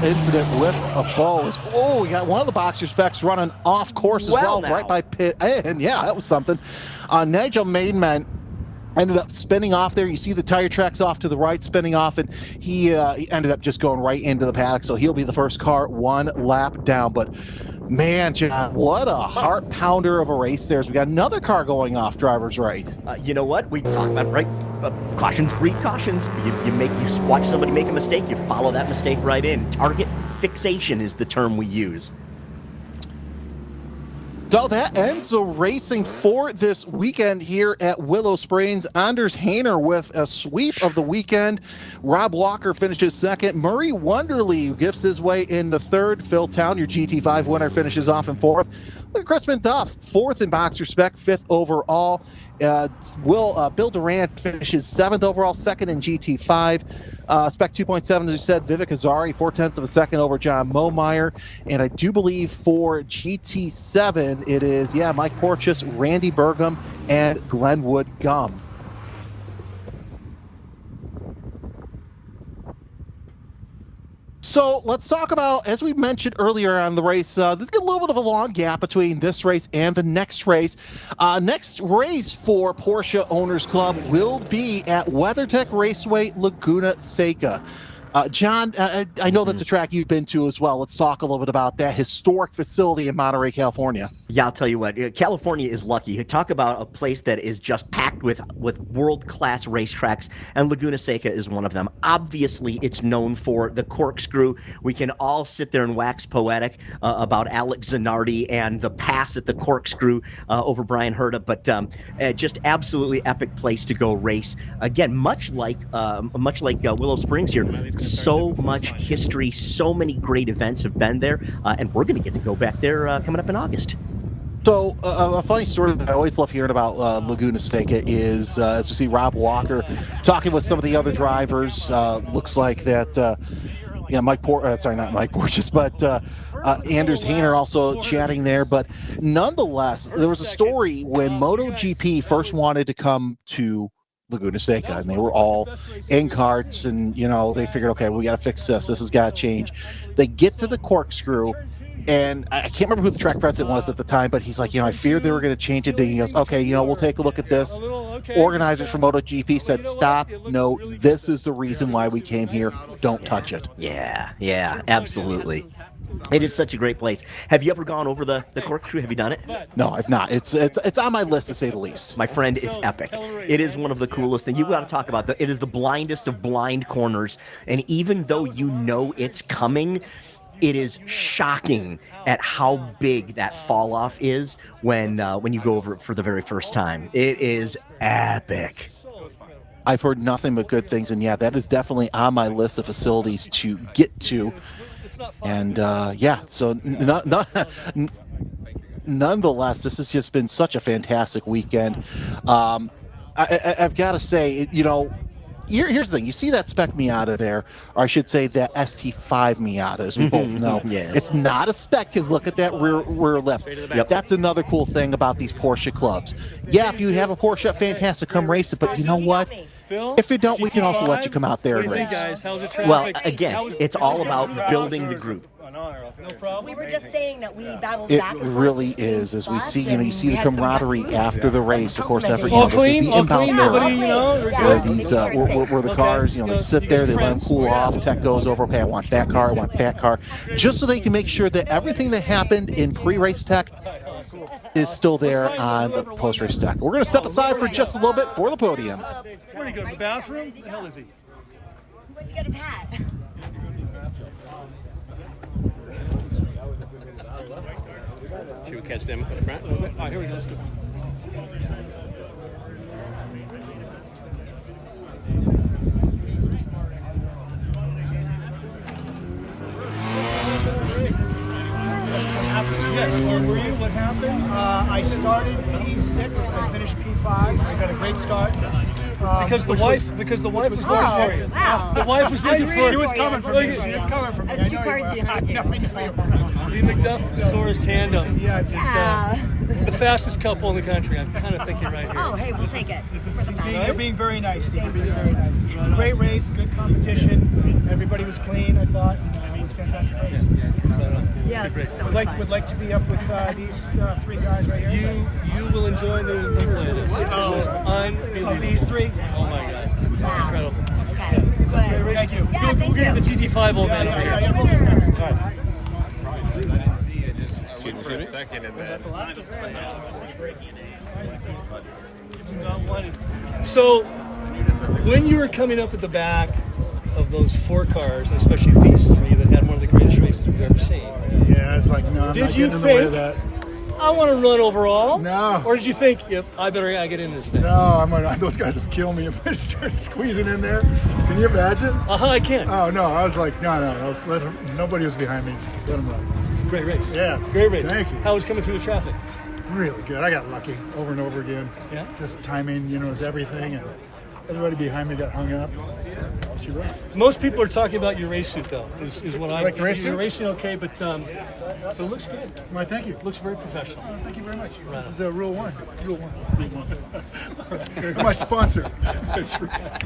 incident with a bow. Oh, we got one of the boxer specs running off course as well right by pit. And yeah, that was something. Nigel Maidman ended up spinning off there. You see the tire tracks off to the right, spinning off, and he ended up just going right into the paddock. So he'll be the first car one lap down. But man, John, what a heart pounder of a race there. We got another car going off driver's right. You know what? We talk about, right? Cautions breed cautions. You watch somebody make a mistake, you follow that mistake right in. Target fixation is the term we use. So that ends the racing for this weekend here at Willow Springs. Anders Hayner with a sweep of the weekend. Rob Walker finishes second. Murray Wonderly gifts his way in the third. Phil Town, your GT5 winner, finishes off in fourth. Look at Crispin Duff, fourth in boxer spec, fifth overall. Bill Durant finishes seventh overall, second in GT5. Spec 2.7, as you said, Vivek Hazari, 0.4 of a second over John Momeyer. And I do believe for GT7, it is, Mike Porteous, Randy Burgum, and Glenwood Gum. So let's talk about, as we mentioned earlier on the race, there's a little bit of a long gap between this race and the next race. Next race for Porsche Owners Club will be at WeatherTech Raceway, Laguna Seca. John, I know that's a track you've been to as well. Let's talk a little bit about that historic facility in Monterey, California. Yeah, I'll tell you what, California is lucky. You talk about a place that is just packed with world-class racetracks, and Laguna Seca is one of them. Obviously, it's known for the corkscrew. We can all sit there and wax poetic about Alex Zanardi and the pass at the corkscrew over Brian Herta, but just absolutely epic place to go race. Again, much like Willow Springs here, so much history, so many great events have been there, and we're going to get to go back there coming up in August. So a funny story that I always love hearing about Laguna Seca is, as we see Rob Walker talking with some of the other drivers, looks like that, not Mike Porteous, but Anders Hayner also chatting there. But nonetheless, there was a story when MotoGP first wanted to come to Laguna Seca, and they were all in carts, and they figured, okay, we got to fix this has got to change. They get to the corkscrew, and I can't remember who the track president was at the time, but he's like, I feared they were going to change it. And he goes, okay, we'll take a look at this. Organizers from MotoGP said, stop, no, this is the reason why we came here, don't touch it. Yeah, absolutely. It is such a great place. Have you ever gone over the corkscrew? Have you done it? No, I've not. It's on my list, to say the least. My friend, it's epic. It is one of the coolest things. You've got to talk about it is the blindest of blind corners. And even though it's coming, it is shocking at how big that fall off is when you go over it for the very first time. It is epic. I've heard nothing but good things, and that is definitely on my list of facilities to get to. And so nonetheless, this has just been such a fantastic weekend. I've got to say, here's the thing. You see that spec Miata there, or I should say that ST5 Miata, as we both know. Yes. It's not a spec, because look at that rear lip. Yep. That's another cool thing about these Porsche clubs. Yeah, if you have a Porsche, fantastic, come race it. But you know what? If you don't, we can also let you come out there and race. Well, again, it's all about building the group. No problem. We were just saying that we battled It back. really is, as we see, you see the camaraderie after the race. Of course, after All this is the inbound nobody, where these where the cars, they sit there, they let them cool off. Tech goes over, okay, I want that car, I want that car, just so they can make sure that everything that happened in pre-race tech is still there on the post-race tech. We're going to step aside for just a little bit for the podium. Where'd he go to the bathroom? Where the hell is he? Where'd you get his hat? Should we catch them up front a little bit? Oh, here we go. Let's go. Yes, were you? What happened? I started P6. I finished P5. I got a great start. Because the wife was looking for you. Wow. The wife was looking for you. She was coming for me. She was coming for me. That's two cars behind you. Lee McDuff-Soares tandem. Yes. The fastest couple in the country. I'm kind of thinking right here. Oh, hey, we'll take it. You're being very nice. You're being very nice. Great race, good competition. Everybody was clean, I thought. It was a fantastic race. Yes. Would like to be up with these three guys right here. You will enjoy the replay of this. It was unbelievable. Of these three? Oh my God. Incredible. Okay, good. Thank you. Yeah, thank We'll get you. the GT5 old man over here. For a second, and then So, when you were coming up at the back of those four cars, and especially these three that had one of the greatest races we've ever seen, Yeah, it's like, no, I'm Did not you getting in the way of think- that. I want to run overall? No. Or did you think, yep, I better get in this thing? No, those guys will kill me if I start squeezing in there. Can you imagine? I can. Oh, no, I was like, no, let him, nobody was behind me. Let him run. Great race. Yeah, Great race. Thank you. How was coming through the traffic? Really good. I got lucky over and over again. Yeah? Just timing, is everything. And everybody behind me got hung up. She ran. Most people are talking about your race suit, though, is what I like the race You're suit? racing okay, but it looks good. Why, thank you. It looks very professional. Oh, thank you very much. This is Rule 1. Rule 1. My sponsor. That's right.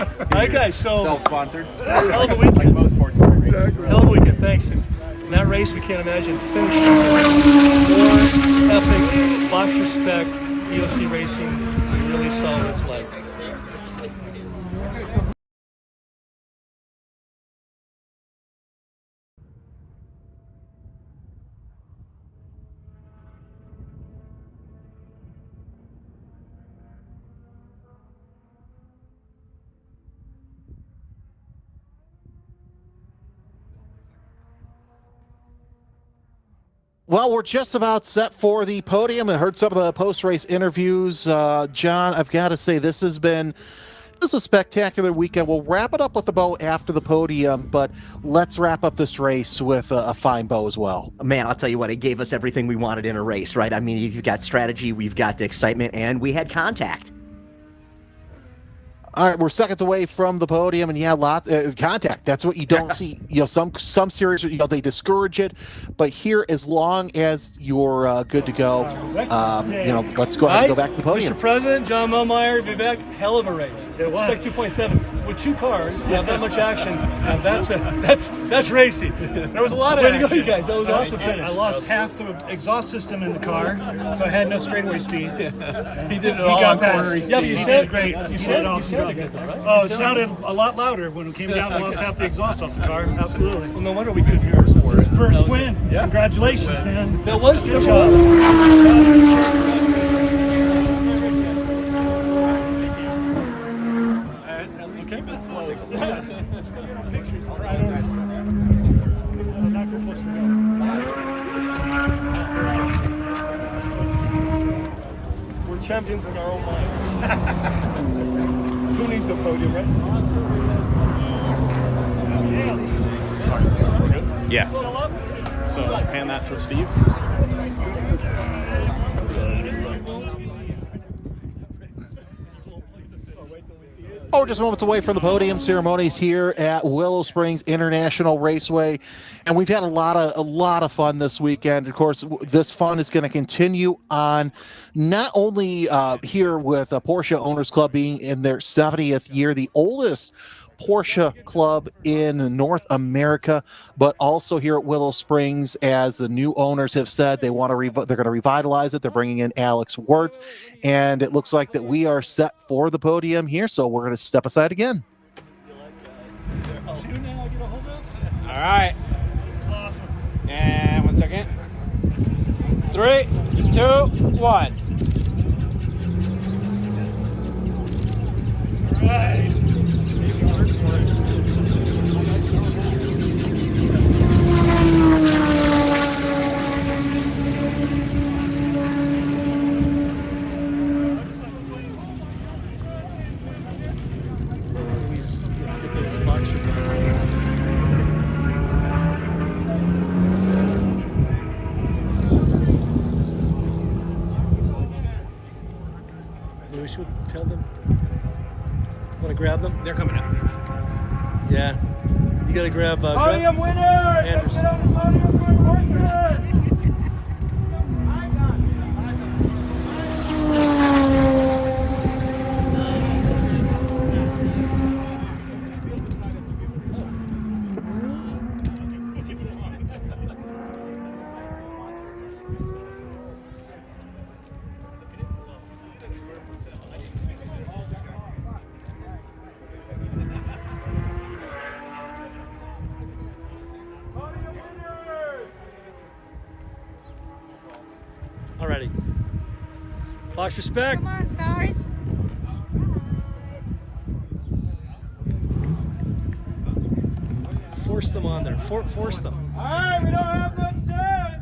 All right, guys, so self-sponsored. hell of a weekend. Like most sports cars. Exactly. Hell of a weekend, thanks. And that race, we can't imagine finishing more epic boxer spec POC racing. We really saw what it's like. Well, we're just about set for the podium. I heard some of the post-race interviews. John, I've got to say, this has been a spectacular weekend. We'll wrap it up with a bow after the podium, but let's wrap up this race with a fine bow as well. Man, I'll tell you what, it gave us everything we wanted in a race, right? I mean, you've got strategy, we've got excitement, and we had contact. All right, we're seconds away from the podium, and contact. That's what you don't see. Some series, they discourage it, but here, as long as you're good to go, let's go ahead and go back to the podium. Mr. President, John Melmeyer, Vivek, hell of a race. It was. Spec 2.7 with two cars to have that much action. That's racy. There was a lot of action. Way to go, you guys. That was an awesome finish. I lost half the exhaust system in the car, so I had no straightaway speed. He did it all got on past. corners. Yeah, but you said great. You said good, though, right? Oh, it sounded a lot louder when it came down and lost half the exhaust off the car. Absolutely. Well, no wonder we couldn't hear ourselves. First win. Yes. Congratulations, man. That was your job. At least keep it close. Let's go get our pictures. Not so close to go. We're champions in our own mind. Who needs a podium, right? Yeah. So hand that to Steve. Oh, just moments away from the podium ceremonies here at Willow Springs International Raceway, and we've had a lot of fun this weekend. Of course, this fun is going to continue on, not only here with Porsche Owners Club being in their 70th year, the oldest Porsche club in North America, but also here at Willow Springs, as the new owners have said, they're going to revitalize it. They're bringing in Alex Wirtz, and it looks like that we are set for the podium here, so we're going to step aside again. All right. This is awesome. And 1 second. 3, 2, 1. All right. Get those box we should tell them. Want to grab them? They're coming up. Yeah. You got to grab. Podium winner! Anders. Get on the podium for Porsche! Alrighty. Box respect. Come on, stars. Force them on there. Force them. All right, we don't have much time.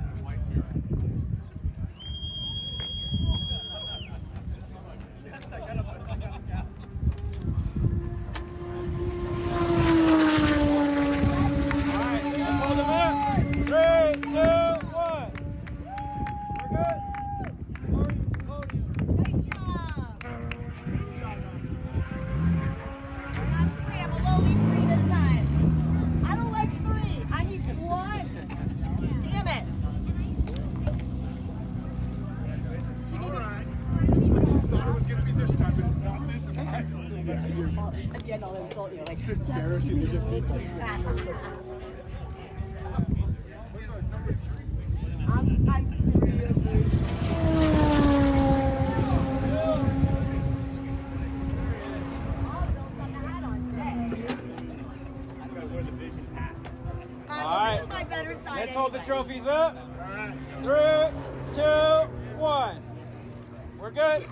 All right, let's hold them up. 3, 2, 1. We're good. I have a lowly 3 this time. I don't like 3. I need 1. Damn it. Thought it was going to be this time, but it's not this time. Yeah, no, they insult you. Like, It's embarrassing to get people. All right, my better side. let's hold the trophies up. 3, 2, 1. We're good.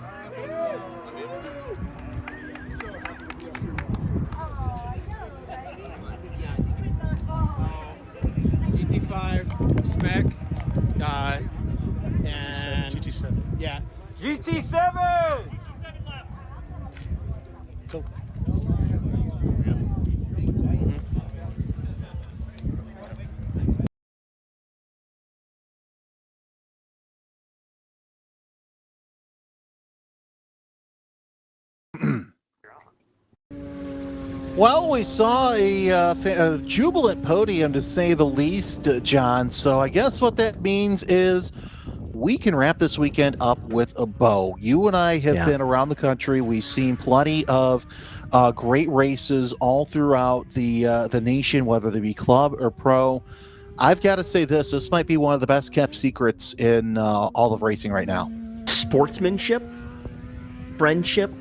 GT5 spec, and GT7. yeah, GT7. Go. Well, we saw a jubilant podium, to say the least, John. So I guess what that means is we can wrap this weekend up with a bow. You and I have been around the country. We've seen plenty of great races all throughout the nation, whether they be club or pro. I've got to say this might be one of the best kept secrets in all of racing right now. Sportsmanship, friendship,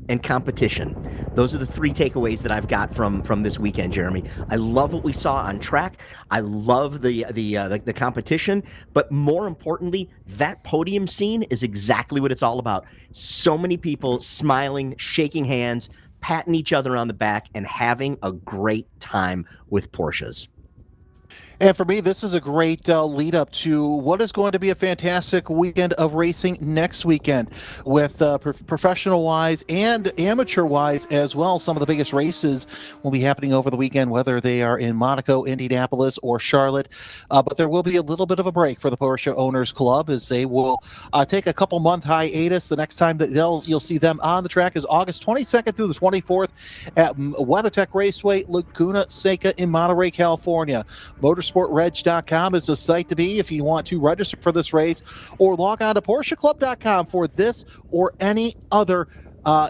and competition. Those are the 3 takeaways that I've got from this weekend, Jeremy. I love what we saw on track. I love the competition, but more importantly, that podium scene is exactly what it's all about. So many people smiling, shaking hands, patting each other on the back, and having a great time with Porsches. And for me, this is a great lead up to what is going to be a fantastic weekend of racing next weekend with professional wise and amateur wise as well. Some of the biggest races will be happening over the weekend, whether they are in Monaco, Indianapolis, or Charlotte. But there will be a little bit of a break for the Porsche Owners Club as they will take a couple month hiatus. The next time that you'll see them on the track is August 22nd through the 24th at WeatherTech Raceway, Laguna Seca in Monterey, California. Motorsportreg.com is the site to be if you want to register for this race, or log on to PorscheClub.com for this or any other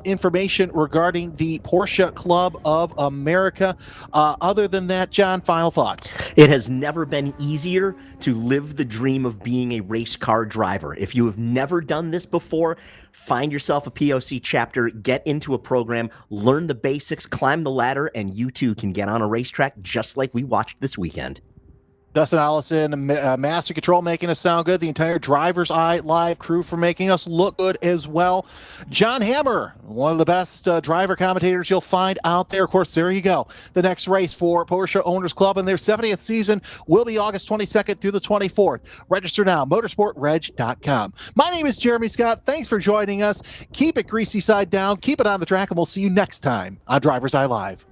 information regarding the Porsche Club of America. Other than that, John, final thoughts. It has never been easier to live the dream of being a race car driver. If you have never done this before, find yourself a POC chapter, get into a program, learn the basics, climb the ladder, and you too can get on a racetrack just like we watched this weekend. Dustin Allison, Master Control, making us sound good. The entire DriversEye live crew for making us look good as well. John Hammer, one of the best driver commentators you'll find out there. Of course, there you go. The next race for Porsche Owners Club in their 70th season will be August 22nd through the 24th. Register now, motorsportreg.com. My name is Jeremy Scott. Thanks for joining us. Keep it greasy side down. Keep it on the track, and we'll see you next time on DriversEye Live.